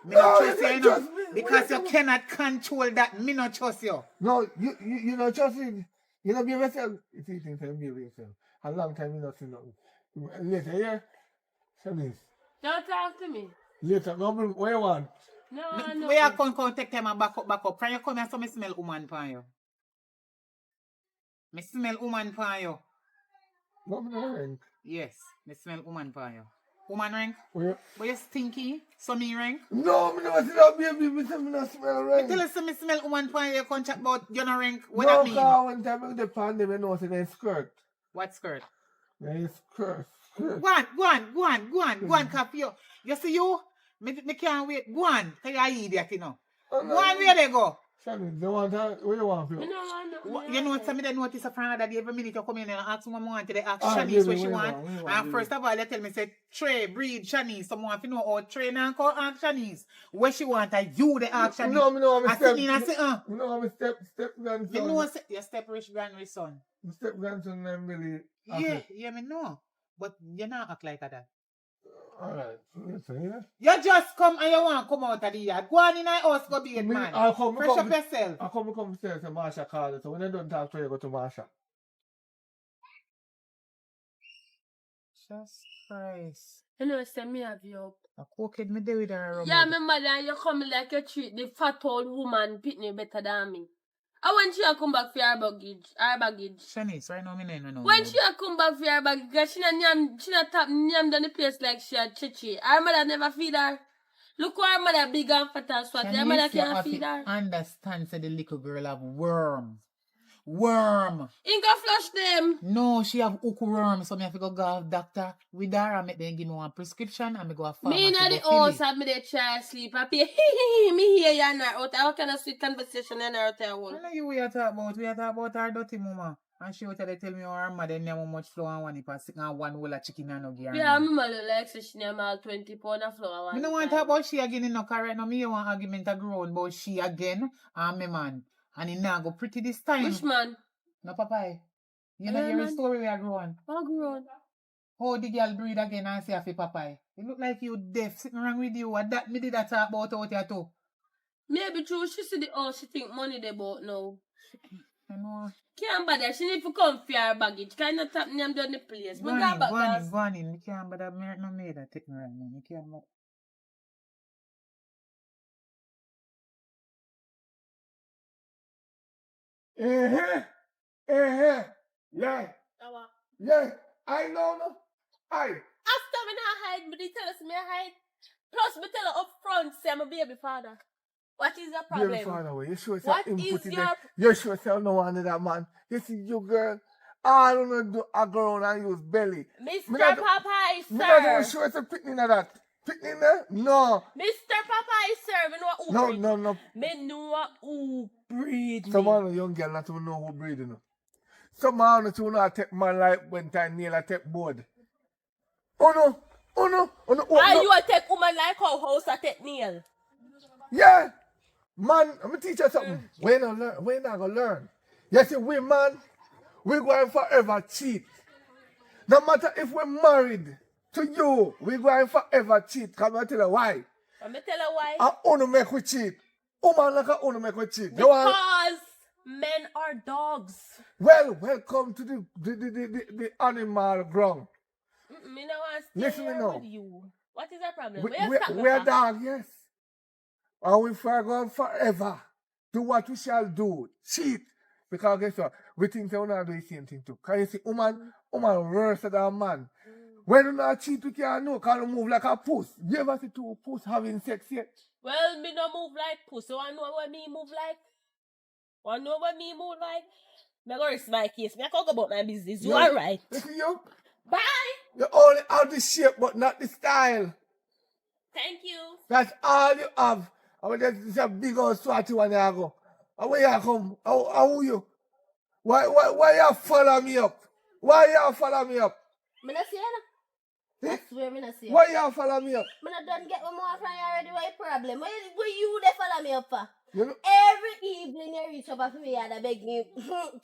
Me not trust you now. Because you cannot control that, me not trust you. No, you not trust me. You not be yourself. You see things and be yourself. A long time you not see nothing. Later, yeah? Shanice. Don't talk to me. Later, no, where you want? No. We are going to take time and back up. Can you come here so me smell woman for you? Me smell woman for you. No, no ring. Yes, me smell woman for you. Woman ring? Where? But you stinky? So me ring? No, me never see that baby. Me say me not smell ring. Me tell you, me smell woman for you. You can't chat about you no ring. What no, that mean? No, one time I the pandemic, me know say they skirt. What skirt? They skirt. Go on, coffee. You see you? Me can't wait. Go on. Cause you're an idiot, you know. Go on, where they go? Shani, they want her, where you want for? You know what, some of them notice a friend that every minute you come in and ask someone they ask Shanice what she want. And first of all, they tell me, say, Trey, breed Shanice. Someone to know how Trey now call ask Shanice. What she want, and you they ask Shanice. No, I sit in and say, No, I'm step grandson. You know, your step rich grandson son. Step grandson name really. Yeah, me know. But you not act like that. Alright, listen, You just come and you want to come out of the yard. Go on in the house, go be it, man. Fresh up yourself. I come upstairs to Marsha call it. So when I don't talk to you, go to Marsha. Jesus Christ. You know, send me have you up. I cooked me there with her. Yeah, my mother, you come like you treat the fat old woman pitney better than me. I want you to come back for her baggage. Shanice, right now, I know. When she come back for her baggage, she not tap nyam down the place like she had chichi. Her mother never feed her. Look how her mother big and fat and swat. Her mother can't feed her. Understand, say the little girl have worm. Worm. Inga flush them. No, she have hook worm, so me have to go a doctor with her and make them give me one prescription and me go a pharmacy. Me in the house and me dey try sleep. I pay me hear you and her out. How can I sweet conversation and her out there? I know you we are talk about. We are talk about her dirty mama. And she out there tell me how her mother never much flour and one if I sick and one whole of chicken and no gear. Yeah, my mother like so she never all 20 pounds of flour. Me no want to talk about she again in no car right now. Me want argument a grown about she again and me man. And he now go pretty this time. Which man? No, Papa. You know your story we are growing. How grown? How the girl breed again and say a Papa. It look like you deaf sitting wrong with you. What that me did that talk about out here too. Maybe true. She see the house. She think money they bought now. I know. Can't bother. She need to come for her baggage. Can't not tap them down the place. Go on in. You can't bother. No made that take me right now. You can't bother. Yeah. Yeah. I know. After me not hide, me tell us me hide. Plus me tell her up front, say I'm a baby father. What is your problem? Baby father, you sure what is your... You sure say no one that man. You see you girl, all you do a girl and use belly. Mr. Papa is sir. Me not sure it's a picnic of that. Picnic there? No. Mr. Papa is sir. Me know who breed. No. Me know who breed me. Some of the young girl not even know who breed you know. Some of them don't know take man like when time nail a take board. Oh no. Why you take woman like how house a take nail? Yeah. Man, I'm gonna teach you something. We're not gonna learn. You see, we man, we're going forever cheat. No matter if we're married to you, we're going forever cheat. Come and tell you why. I'm gonna tell you why. I only make we cheat. Woman like I only make we cheat. Because men are dogs. Well, welcome to the animal ground. Me no want to Listen stay me here now. with you. What is the problem? We're dogs, yes. And we are going forever. Do what we shall do. Cheat. Because guess what? We think they will not do the same thing too. Because you see, woman worse than a man. When you not cheat, we can't know. Because you move like a puss. You ever see two puss having sex yet? Well, me no move like puss. So I know what me move like. Me go risk my case. Me I can't go about my business. You are right. Listen you. Bye. You only have the shape but not the style. Thank you. That's all you have. I mean, that's a big old swatty one there go. And where you come? How are you? Why you follow me up? Why you follow me up? Me not see you. I swear me not see you. Why you follow me up? Me not done get one more from you already. What your problem? What you they follow me up for? You know, every evening you reach up for me and I beg me.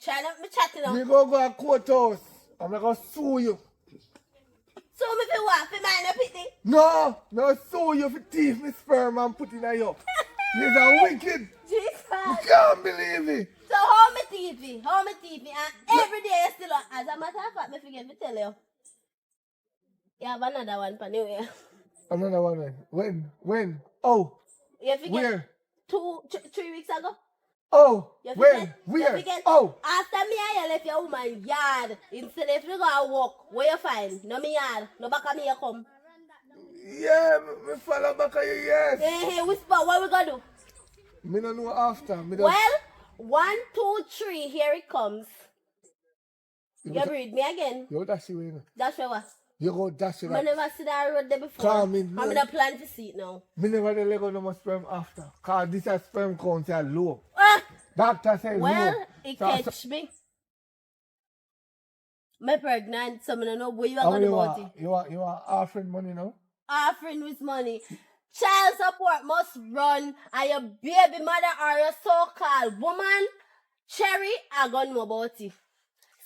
Trying to me chatting up. we go to courthouse. I'm going to sue you. So me fi what? Fi mind a pity? No, sue you for thief me sperm and put in you. You're a wicked. Jesus. You can't believe it. So how me TV? And every day you still as a matter of fact, me forget to tell you. You have another one for New Year. Another one then. When? Oh, You forget where? 3 weeks ago? Oh, You when? forget? You Where? forget? Oh, After me and you left your woman yard, instead of you go and walk, where you find? No me yard, no back of me you come. yeah, me follow back of you, yes. Hey, whisper, what we gonna do? Me don't know after. Me just, Well, 1, 2, 3, here it comes. you You breed me again. go dash it away. That's what. You go dash it I up. never see that road there before. Come in, I'm no. gonna plan to see it now. Me never dey Lego no more sperm after. Cause this a sperm count is low. Ah! Doctor says Well, low. it So- catch me. Me pregnant, so I don't know where you are How going you about want? it. You want offering money now? Offering with money. Child support must run, and your baby mother or your so-called woman, Cherry, I gonna know about it.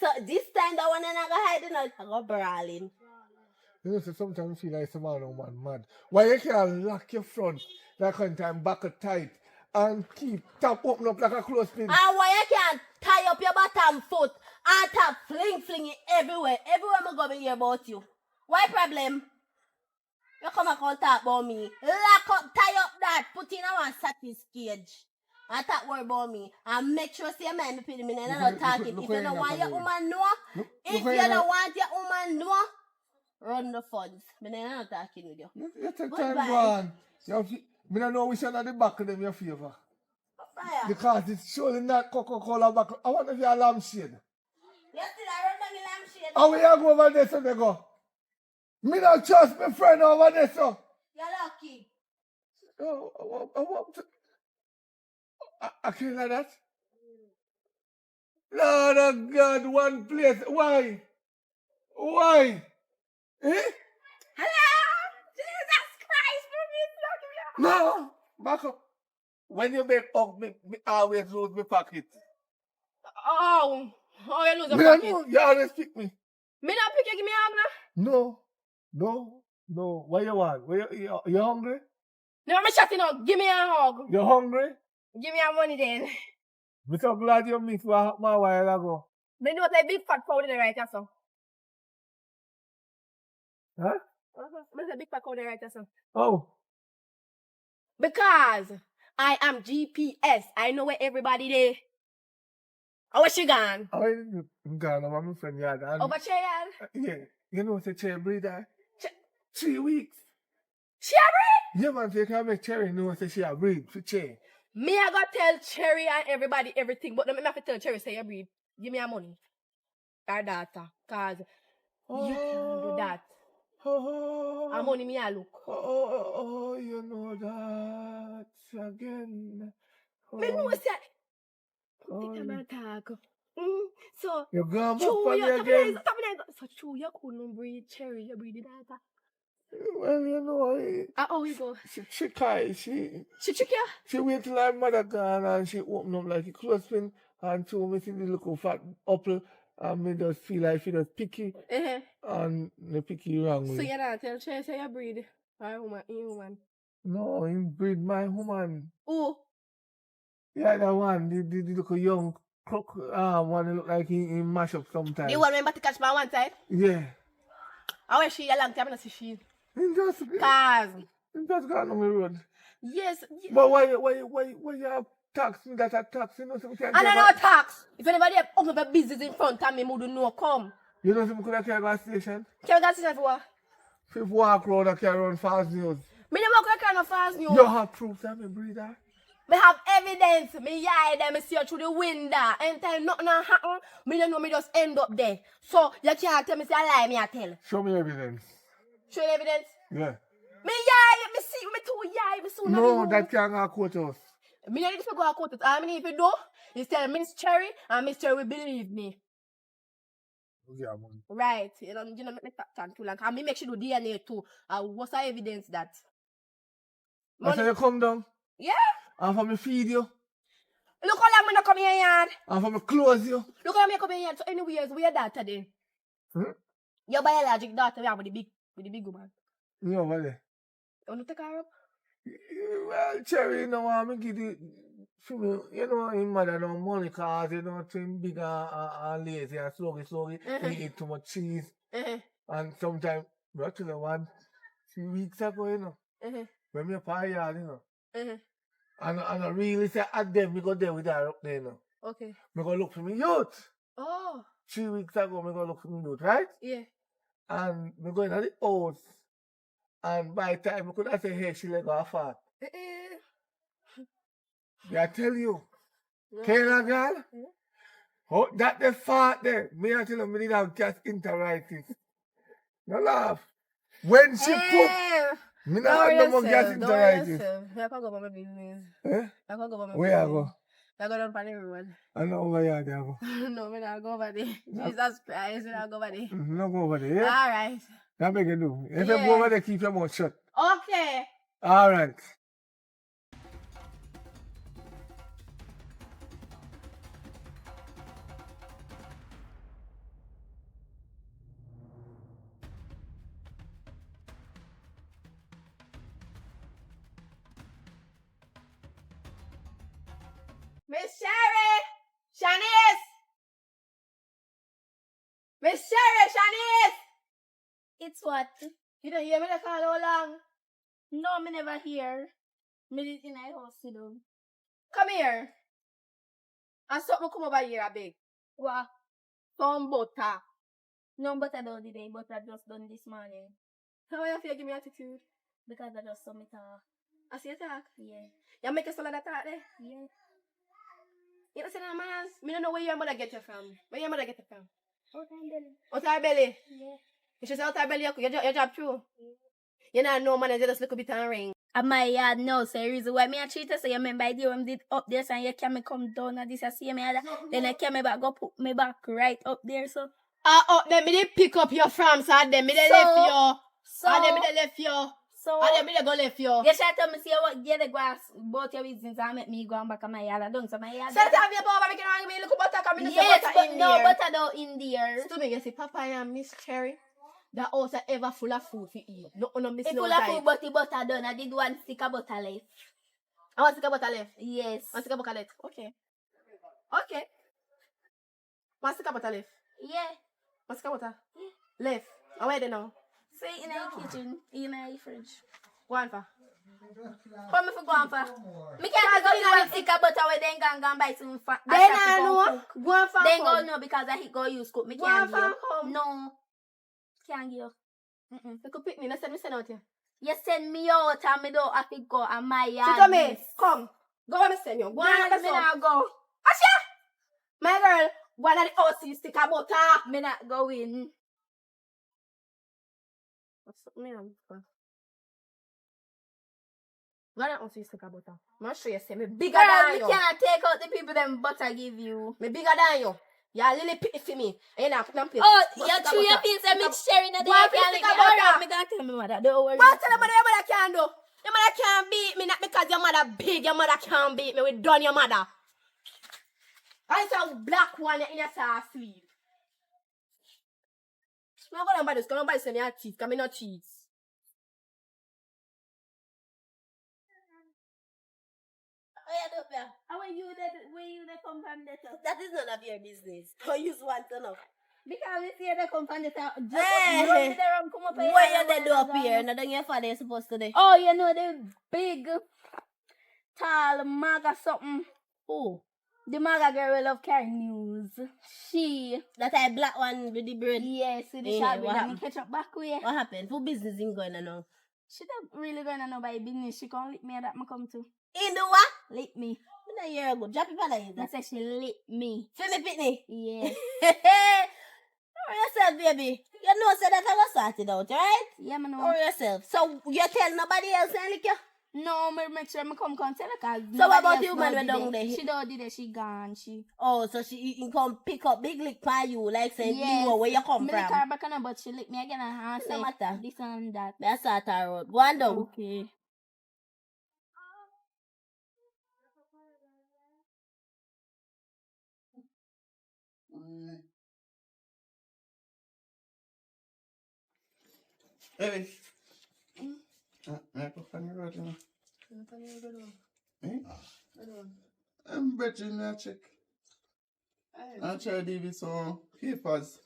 So this time that one and I go hiding out, I go brawling. You know, so sometimes you feel like some man mad. Why you can't lock your front that kind of time back tight and keep top open up like a clothespin? And why you can't tie up your bottom foot and tap fling it everywhere. Everywhere I go, me hear about you. Why problem? You come and talk about me. Lock up, tie up that, put in a one satin cage. And talk worry about me. And make sure see your man pay me and not talking. If you don't want your woman know, if you don't want your woman know, run the funds. Me not talking with you. You take Goodbye. time gone. Me don't know which one of the back of them your favor. Fire. Because it's surely not Coca-Cola back. I want to be a lampshade. You still a run down the lampshade. How we are go over there so they go? Me not trust my friend over there so. You're lucky. Oh, I can't like that. Lord of God, one place. Why? Why? Eh? Hello? Jesus Christ, for me, No, back up. When you make up, me always lose my pocket. Oh, you lose Me your don't pocket. know, you always pick me. Me not pick you, give me a hug No. What you want? You hungry? now. No, me shutting up. Give me a hug. You hungry? Give me a money then. I'm so glad you missed my while ago. Me know that big fat crowd in the right here, so. Huh? Me say big fat crowd in the right here, so. Oh. Because I am GPS. I know where everybody there. Oh, where she gone? I'm gone over my friend yard. Over Cheyenne. Yeah. You know, say cherry breeder. 3 weeks. She a breed? Yeah, man, so you can make cherry know say she a breed for cherry. Me I got tell Cherry and everybody everything, but me have to tell Cherry say you breed. Give me a money. Or data. Cause you can't do that. A money me I look. You know that again. Me know say Oh, take a talk. So you're going back true, for me again. So true, you couldn't breed Cherry, you breed the data. Well, you know, Oh, we go. she tried. She She trick you? She wait till her mother gone and she open up like a clothespin and told me see the little fat apple and me just feel like she just picky and the picky wrong So way. you not tell Cherry say you breed her woman, in woman. No, he breed my woman. Oh, Yeah, that one, the little young crook one that look like he mash up sometimes. the one remember to catch my one side? Yeah. I wish she a long time, I don't see she. He just got on the road. Yes. But why you have tax me that a tax? You know something. And I know tax. If anybody have open up a business in front of me, I would know come. You know something could have carry gas station? Can you guys for what? If you walk around and carry on fast news. Me never work on a fast news. You have proof that me breeder. Me have evidence. Me eye them, me see you through the window. Anytime nothing happen, me don't know me just end up there. So you can't tell me say a lie me I tell. Show me evidence. Show you evidence? Yeah. Me eye, me see, me too eye, me soon. No, that can't go quote us. Me not need to go and quote it. All I need to do is tell Miss Cherry and Miss Cherry will believe me. Yeah, man. Right. You know make me talk too long. And me make sure do DNA too. What's the evidence that? After you come down. Yeah. And for me feed you. Look how long me not come here yard. And for me close you. Look how long me come here yard. So anyways, where that today? Your biologic daughter we have with the big woman. You over there. You want to take her up? Well, Cherry, you know, I'm give it. You know, his mother no money cause you know, him big and lazy and slowly. He eat too much cheese. And sometimes, actually, one, 3 weeks ago, you know. When me pa yard, you know. And I really say at them, me go there with her up there, you know. Okay. Me go look for me youth. Oh. 3 weeks ago, me go look for me youth, right? Yeah. And me go in the house. And by the time, I could have said, hey, she let go of fat. Yeah, I tell you. Kayla girl. Oh, that the fat there. Me I tell you, me did have gastroenteritis. No laugh. When she poop, me not have no more gastroenteritis. I can't go about my business. Eh? I can't go about my Where I business. go? I go down for the road. I know over here, there I go. No, me not go over there. Jesus Christ, me not go over there. No go over there, yeah? Alright. That make you do. If you go over there, keep your mouth shut. Okay. Alright. Miss Sherry! Shanice! Miss Sherry! Shanice! It's what? You don't hear me the call how long? No, me never hear. Me did in my house to do. Come here. And something come over here a big. What? Some butter. No butter done today, but I just done this morning. How you feel give me attitude? Because I just saw me talk. I see you talk? Yeah. You make a solid talk there? Yeah. You don't say that, man. Me don't know where your mother get you from. Where your mother get you from? Out of belly. Out her belly? Yeah. You should say out her belly, your job true? Yeah. You know no man, you just look a bit and ring. And my yard no, so the reason why me a treat so you remember I did when did up there so you can me come down and this I see me then I can me back go put me back right up there so. Then me did pick up your from so then me they left you. So then me they left you. So and then me they go left you. You should tell me see what get the grass both your business and make me go back on my yard. I don't so my yard. So that have your power making around me look butter come in yes, butter but in no there. butter though in there. So me you see Papa and Miss Cherry. That house are ever full of food to eat. No miss It's no full of diet. food but the butter done. I did one stick of butter left. I want stick of butter left. Yes. One stick of butter left. Okay. Okay. One stick of butter left. Yeah. One stick of butter. Yeah. Left. And where they now? See in the kitchen, in the fridge. Go on for. What me for go on for? Me can't go in one stick of butter where then go and buy some fat. Then I know. Go on for. Then go no because I hit go use cook. Me can't go on give for. No. Can't give. You could pick me. I said me send out here. You send me out and me don't have to go and my yard. Sit on me. Come. Go on me send you. Go on me not go. Asha! My girl. Go on the house you stick of butter. Me not going. What's up me on? Go on the house you stick of butter. I'm sure you say me bigger Girl, than me you. cannot take out the people them butter give you. Me bigger than you. You're really pity for me. And you not put on place. Oh, you're true. You feel say me sharing a day. Go on, Can't stick let of me. butter. Alright, me gonna tell me mother. Don't worry. Well, tell your mother can't do. Your mother can't beat me, not because your mother big. Your mother can't beat me. We done your mother. I saw black one in your sleeve. I'm not going to buy this. Come on, buy some of your teeth. Come in your teeth. How are you that come from the top? That is none of your business. How you want to know? Because we see they come from the top. Just Hey. run to the room, come up here. What you they do up here? Now don't your father is supposed to do. Oh, you know the big, tall maga something. Who? The maga girl we love carrying news. She. That I black one with the braid. Yes, with the Eh, short what braid and happened? catch up back way. What happened? Who business in going on now? She not really going to know by business. She can't lick me that I come to. In the what? Lick me. In a year ago. Drop it for I that. said she lick me. Feel me pitney? Yes. Hurry yourself, baby. You know say that I was sorted out, right? Yeah, man. Hurry yourself. So you tell nobody else and lick you? No, me make sure me come tell her cause So what nobody about else you, know man, we did down it. there? She don't did it, she gone, she. Oh, so she come pick up big lick by you, like saying, Yes. you know where you come Me lick her from. back on her, but she lick me again and I No say matter. this and that. That's sort her out. Go on down. Okay. Hey. I go find the road, you know. Eh? I'm betting that check. I'll try to leave you some papers.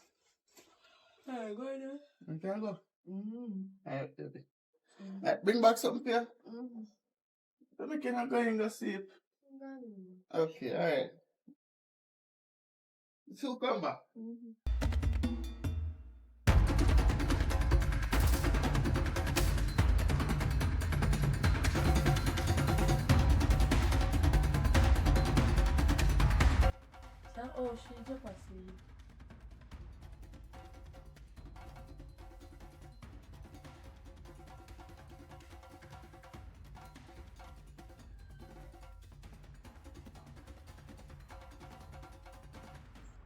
Alright, go ahead. You can go. Alright, baby. Like, bring back something for you. So we cannot go in the sleep. Okay, alright. So come back. Oh, she just asleep.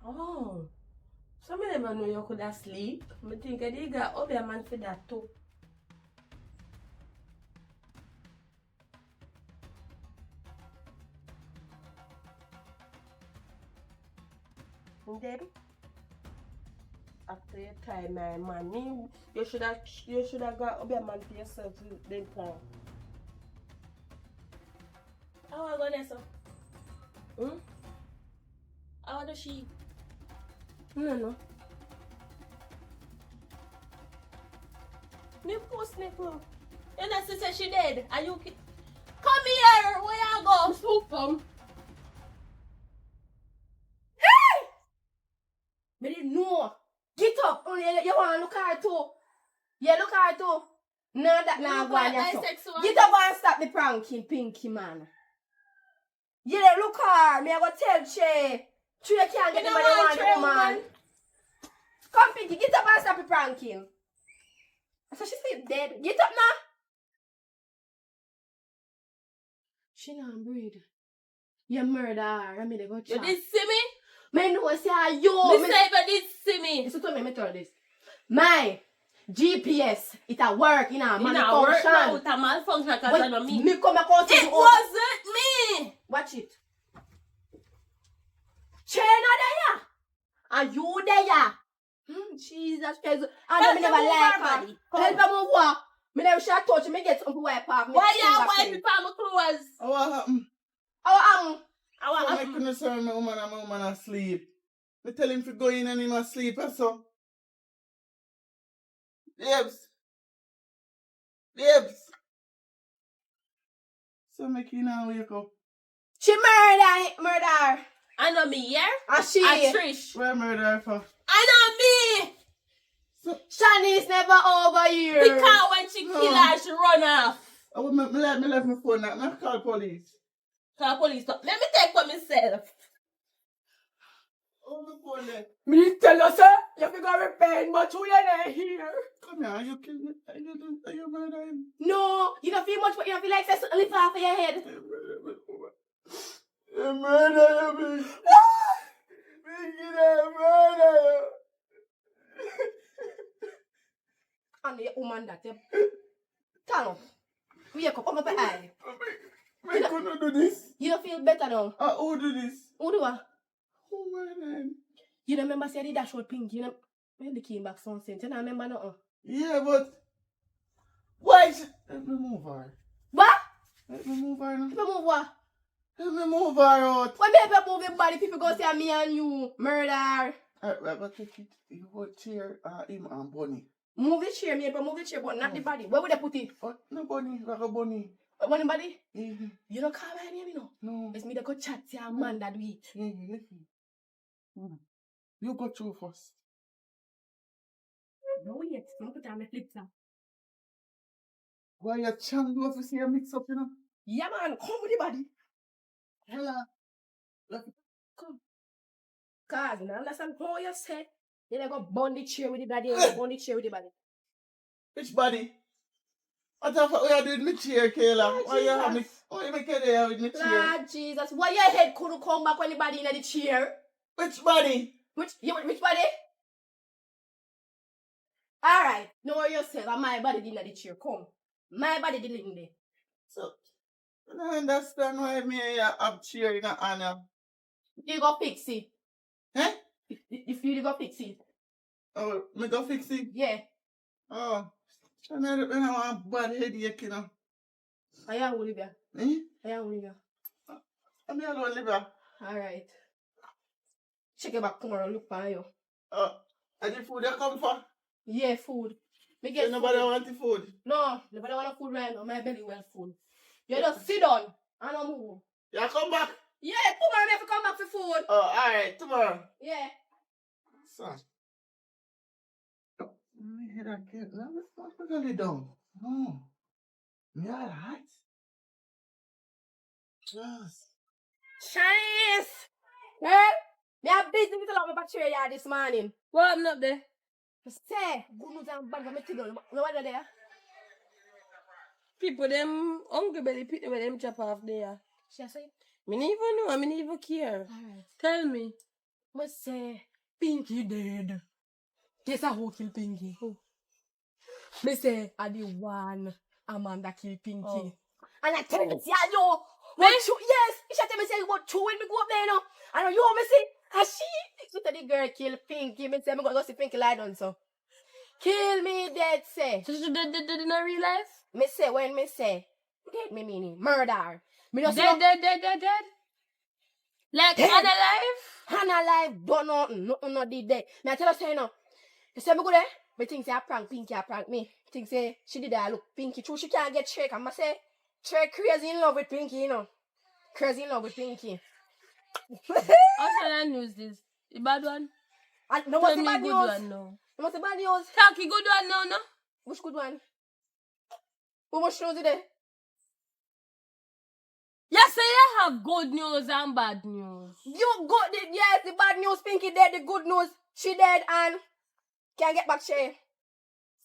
Oh, some of them know you could have sleep. I think they got up a man for that too. And then, after your time, my man, you should have got up a man for yourself then time. How are you going to How does she? No. Me post nipple. Your sister said she dead. Are you come here? Where you go? Swoop come. Hey! Me didn't know. Get up. Only you want to look at her too. Yeah, look at her too. No, that now go on your son. Get up and stop the pranking, Pinky man. Yeah, look at her. Me I go tell Che. She can't get the money on the woman. Come, Pinky, get up and stop the pranking. So she sleep dead. Get up now. She not breathe. You murder her. I mean, they go chat. You did see me? Me know say you. Me say you did see me. Listen to me tell this. My GPS, it a work, you know, malfunction. No, it a malfunction because I know me. Me come across it wasn't me. Watch it. Chena there. Are you there? Jesus Christ. And me never like her. Help her move what? Me never shall touch me get something to wipe off. Why you wipe it on my clothes? What happened? What happened? I couldn't serve my woman asleep. Me tell him to go in and him asleep or so. Babes. So make you now wake up. She murder. I know me, yeah? And she. And Trish. Where murder her for? I know me. So, Shani's never over here. Because when she kill her, she run off. Me left my phone now. I call police. Call police. Let me take for myself. Oh, my phone there. Me tell you, sir, you have to repent, but you are not here. Come here, are you killing me? Are you murdering? No, you don't feel much, but you don't feel like something lift off of your head. You murder me. Me murder you. And the woman that you turn up. Wake up, open up your eye. I couldn't do this. You don't feel better now? Who do this? Who do what? Oh my name. You remember say the dashboard pink, you know? When they came back some sense, you don't remember nothing? Yeah, but why? Let me move her. What? Let me move her now. Let me move what? Let me move her out. When me ever move your body, people go say me and you murder. Alright, but take it. You go chair him and Bunny. Move the chair, me ever move the chair, but not the body. Where would they put it? What? No Bunny, like a Bunny. Bunny body? Mm-hmm. You don't call my name, you know? No. It's me that go chat to your man that week. Yeah, listen. You go through first. No yet. I'm put on my flip flop. Why you chang do if you see a mix up, you know? Yeah, man. Come with the body. Hello. Come. Cause you understand how you say. Then I go bond the chair with the body. Bond the chair with the body. Which body? What the fuck are you doing with my chair, Kayla? Why you have me? Why you make it there with my chair? Lord Jesus. Why your head couldn't come back when the body in the chair? Which body? Which body? Alright. Know yourself. And my body in the chair. Come. My body did in there. So, I don't understand why me have chair in a honor. You go fix it. Eh? If you go fix it. Oh, me go fix it? Yeah. Oh. I don't want bad headache, you know. I am Olivia. Eh? I am Olivia. I'm here alone, Olivia. Alright. Check it back tomorrow. Look for you. Oh. And the food you come for? Yeah, food. Me get nobody food. want the food? No, nobody want food right now. My belly well full. You just sit down and don't move. Yeah, come back. Yeah, tomorrow I have to come back for food. Oh, alright, tomorrow. Yeah. Son. My head again. Let's lay down. No. Me alright. Just. Chinese! Girl, me have busy with a lot of bacteria this morning. What happened up there? Say, good news and bad for me to go. What are there? People them hungry belly pick with them chop off there. She say, Me never know, I never care. alright. Tell me. Must say, Pinky dead. Guess who killed Pinky? Who? Me say, I the one Amanda killed Pinky. Oh. And I tell you, yeah, yo. What you, yes, she tell me say what you when me go up there now. And you me see, and she tell the girl kill Pinky. Me say me gonna go see Pinky lie down so. Kill me dead say. So she did in a real life? Me say when me say dead me meaning murder. Me just Dead. Like Dead. unalive? Unalive, don't know, nothing not did dead. Me I tell her say no. You say me go there, me think say I prank Pinky, I prank me. Think say she did that look Pinky true, she can't get trick. I'ma say Trey crazy in love with Pinky, you know. Crazy in love with Pinky. How shall I news this? The bad one? And no Tell what's the me bad good news? one now. No what's the bad news? Taki good one now, no? Which good one? Who much news today? Yes, so you have good news and bad news. You got the yes, the bad news, Pinky dead, the good news, she dead and can't get back Shay.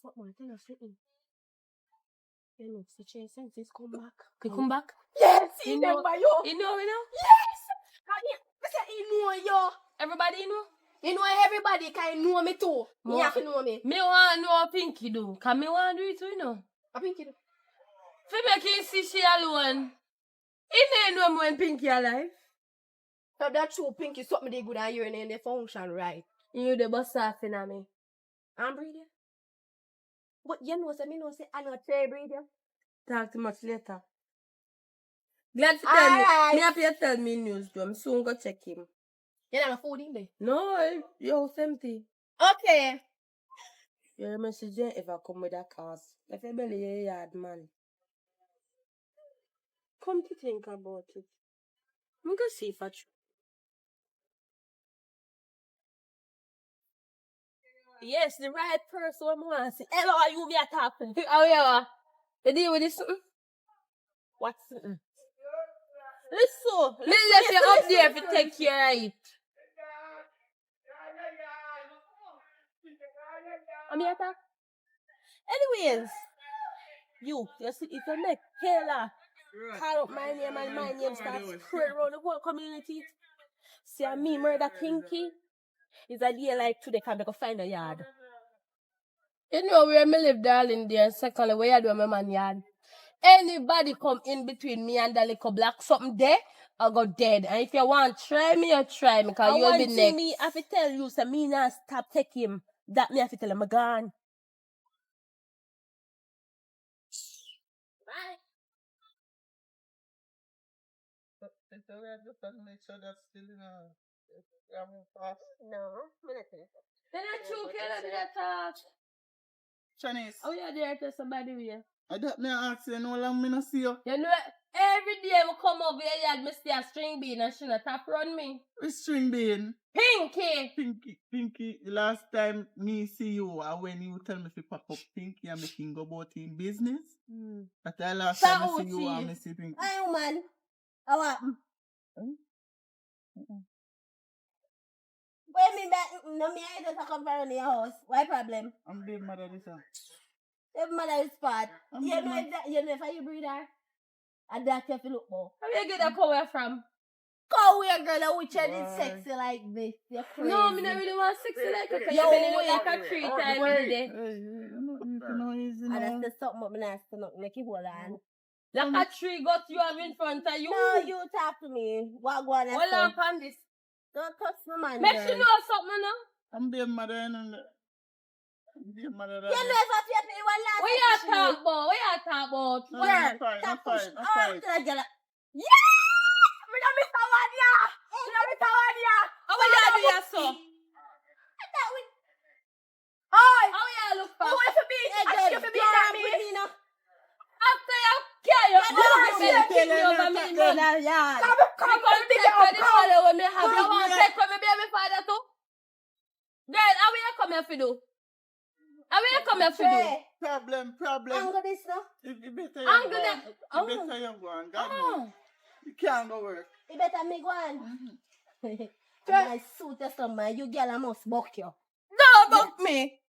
What man, tell us something. You know, see Shay since he's come back. He come back? Yes, he You know know- by you. You know? Yes! I say he know you. Everybody know? You know everybody can know me too. Mo- You have to know me. Me want know what Pinky do. Cause me want do it too, you know. I Pinky do. For make him see she alone. He ain't know me when Pinky alive. If that's true, Pinky something they good and you and they function right. You the boss off in me. I'm breathing. But you know, say me know say I know Trey breathing. Talk too much later. Glad to tell Alright. me. Me happy to tell me news though. I'm soon go check him. You know my food in there. No, your house empty. Okay. Your message ain't ever come with a cause. If you belly your yard, man. Come to think about it. I'm gonna see if I true. Yes, the right person I want to see. Hello, are you be a talking? Oh yeah. You deal with this something? What's something? Listen. Me left you up there if you take care of it. I'm here talk. Anyways, you see, if you make Kayla call up my name and my name starts spread around the whole community. See, I me murder Pinky. It's a day like today, can go find a yard. You know where me live, darling, there. Secondly, where you do my man yard. Anybody come in between me and the little black something there, I go dead. And if you want try me, you try me, because you'll be next. Me, I have to tell you, so me not stop take him. That me have to tell him I'm gone. Bye. Just make sure that's still in a fast. No, then I choke you to that talk. Chinese. Oh, yeah, there to somebody here. I don't know ask you no long me no see you. You know, every day I come over here, you had me stay a string bean and she not tap run me. With string bean. Pinky! Pinky, the last time me see you and when you tell me to pack up Pinky and me think about in business. That's the last time I see you and me see Pinky. Hi, man. How are Wait me back. No, me I just come from your house. Why problem? I'm the mother this one. Your mother is part. I'm You the know mother. you know if you breed her. And that you have to look more. Where you get that cover from? Go away, girl. Which one is sexy like this? You're crazy. No, me not really want sexy like her. Yo, You belly look wait. like a 3 times a day. And that's the something up my nice to knock. Make it hold on. Like a tree got you have in front of you. No, you talk to me. What go on? Hold on, pan this. Don't touch my man. Make girl. sure you know something now. I'm the mother and the mother. You know if I feel me one last What you talk about? What you talk about? No, Girl, I'm fine. stop I'm fine. push. I'm Oh, fine. I'm gonna get Yeah! Me no miss a one ya! Me no miss a one ya! How will you do your so? Oi! How will you look for? Who want to beat? I you for being that me. After you care, you keep me over me, man. Come on, take the father when me have. You want to take from me baby father too? Girl, how will you come here for do? How will you come here for do? Problem. Angle this now. You better Angle that. you better you go on. God knows. You can't go work. You better me go on. My suit or something, you girl I must buck you. Don't buck me.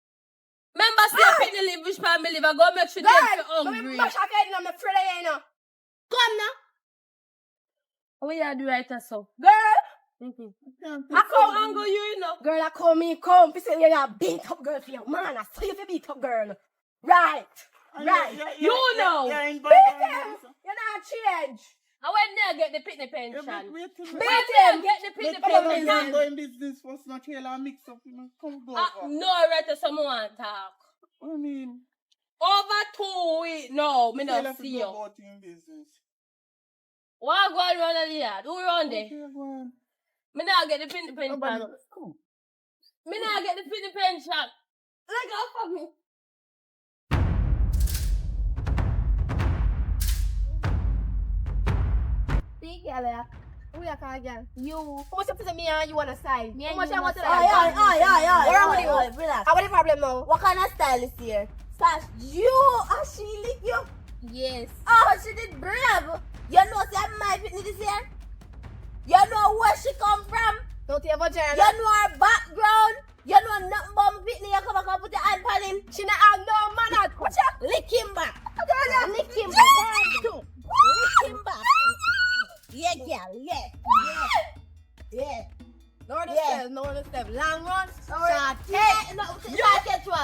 Remember, say Penny live, which part me live, I go make sure they're hungry. Mash up head and I'm afraid I ain't know. Come now. What you do right now, so? Girl. I come angle you know. Girl, I come. You say you're a beat up girl for your man. I saw you for beat up girl. Right. You know. Beat him. You're not change. I went there get the pitney pension. Wait him. Get the pitney pension. I'm going business first, not kill and mix up. Come go. No, right to someone talk. I mean, over 2 weeks. No, me not see you. What go on run the yard? Who run there? Me not get the pitney pension. Me not get the pitney pension. Like how fuck me. Big girl, who you call again? You. How much you say me and you on the side? Me and how much you I want to Aye. Relax. What the problem now? What kind of style is here? Sash, she lick you? Yes. Oh, she did brave. You know say my fitness this year? You know where she come from? Don't you ever journal? You know her background? You know nothing but fitness. You come back and put your hand on him. She not have no man. Watch out. Lick him back. Lick him back. Lick him back. Yeah, girl. Yeah. No step. Long run. Short. Hey, no,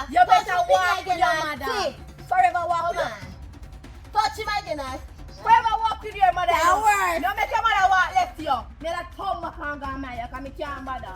You better walk with your mother. Forever walk with her. Touch him again. Forever walk with your mother. That word. Don't make your mother walk left you. Me that thumb back and go my you can make your mother.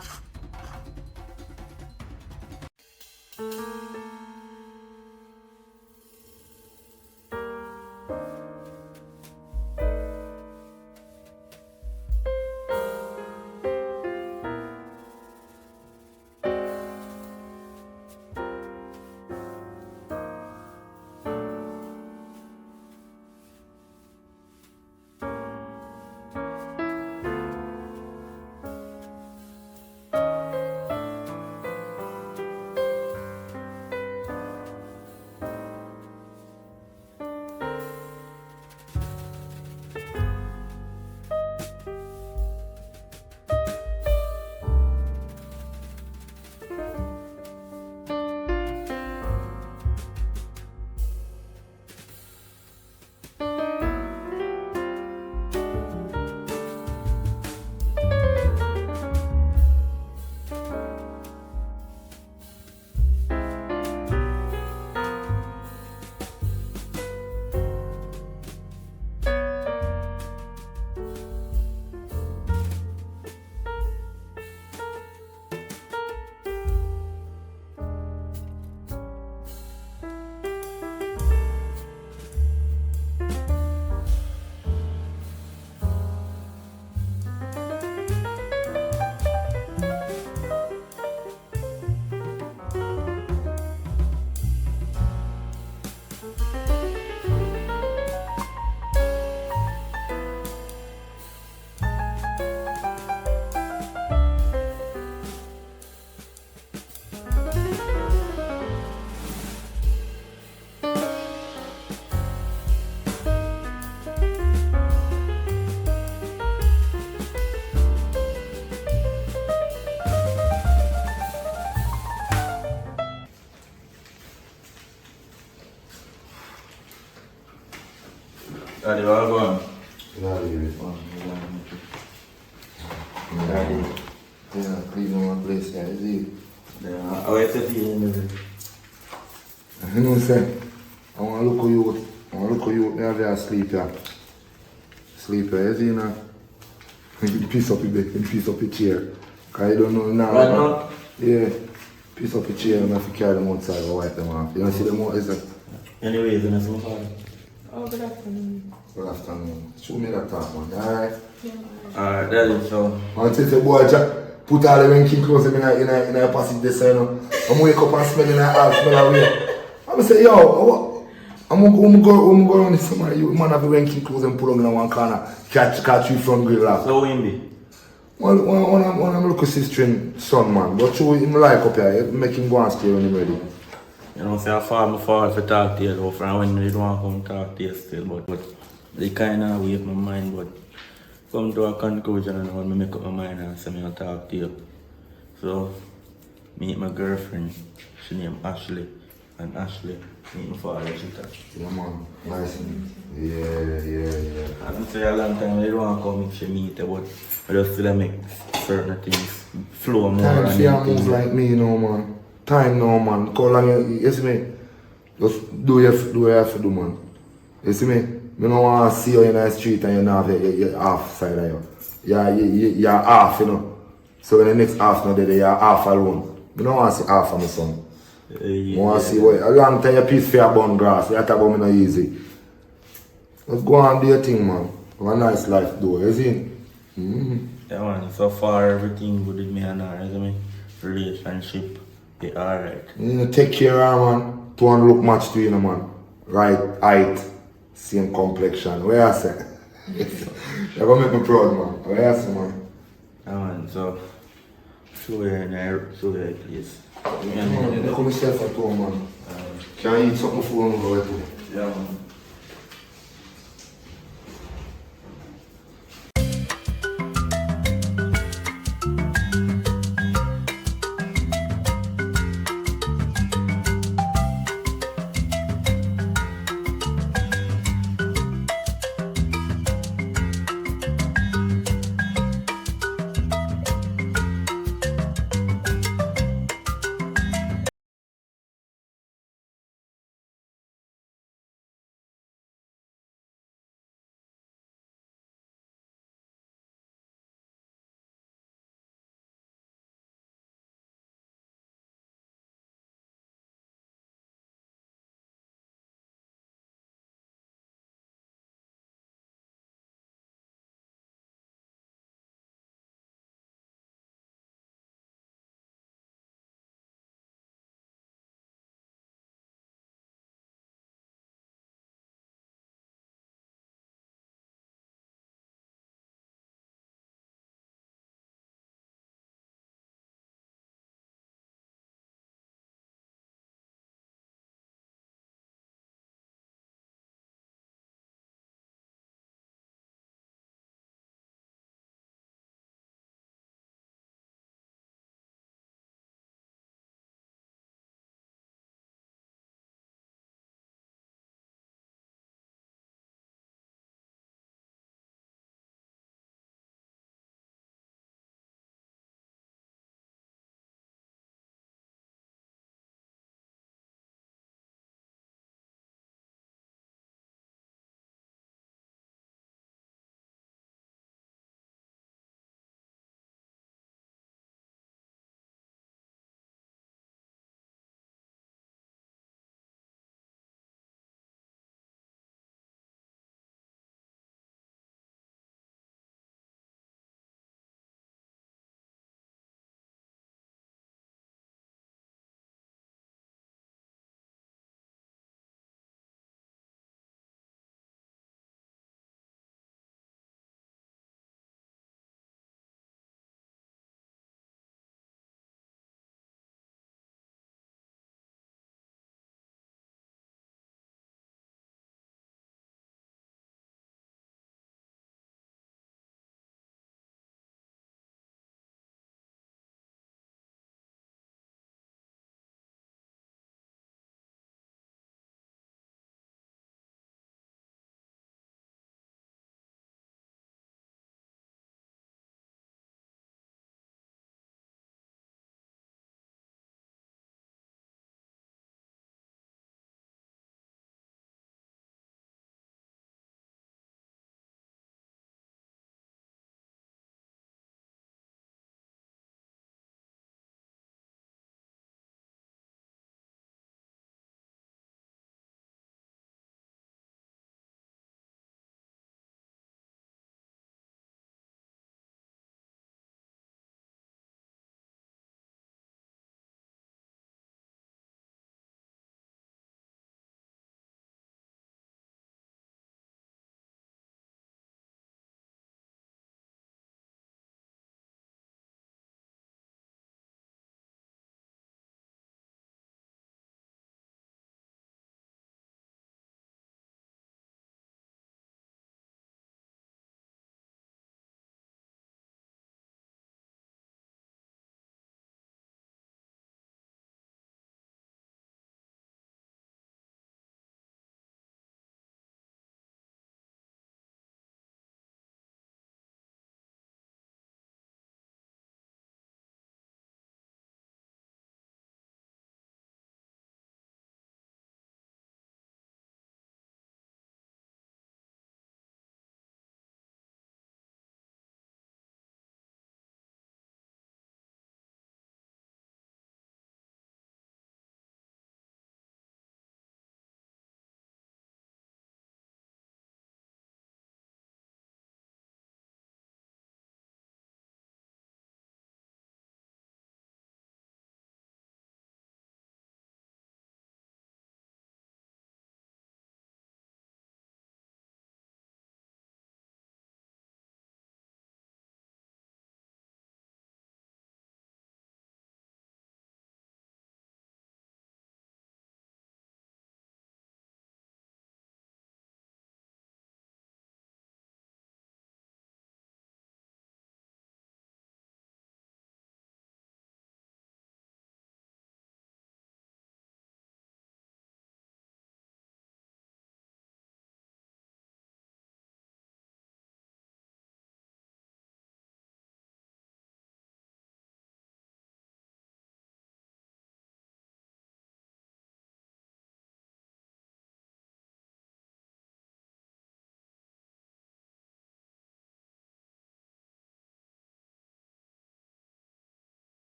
Daddy, all gone. Daddy, clean my place, yeah, is it? Yeah, I wait to see you. You know, say, I want to look at you, me have you sleep, yeah. Sleep, yeah, you see, you know? You piece up your bed, you piece up your chair. Because you don't know now. Right now? Yeah. Piece up your chair and have to carry them outside or wipe them off. You don't see them out, is it? Anyways, and that's so far. Oh, good afternoon. Good afternoon. Show me that talk, man. Alright? Yeah. Alright, Daddy, so. And say, boy, Jack, put all the ranking clothes in a passage this, you know. I'm wake up and smell in a half, smell away. I'm say, yo, I'm gonna go around this summer. You man have to ranking clothes and put them in one corner. Catch you from grill up. So Wimby. When I'm looking sister son, man. But you him like up here, make him go and stay when him ready. You know, say I fall for talk to you though, from when they don't want to come talk to you still, but they kind of wake my mind, but come to a conclusion and when I make up my mind and say me to talk to you. So, meet my girlfriend, she named Ashley, and Ashley meet my father, she talk. Yeah, man. Nice. Yeah. I don't say a long time, they don't want to come if she meet her, but I just still make certain things flow more. Time for you move like me, you know, man. Time now, man. How long you see me? Just do what you have to do, man. You see me? I don't want to see you in the street and you're half side of you. You're half, you know. So when the next half now, you're half alone. I don't want to see half of my son. I want to see what, a long time you piece for your bun grass. You talk about me not easy. Just go and do your thing, man. Have a nice life, though. You see? Yeah, man. So far, everything good with me and her, you see me? Relationship. Be alright. You know, take care of her, man. To one look much to you, know, man. Right height, same complexion. Where I say? You're gonna make me proud, man. Where I say, man? Yeah, man. So, show you in there, please. Yeah, man. They come yourself at home, man. Can you eat something before you go to? Yeah, man.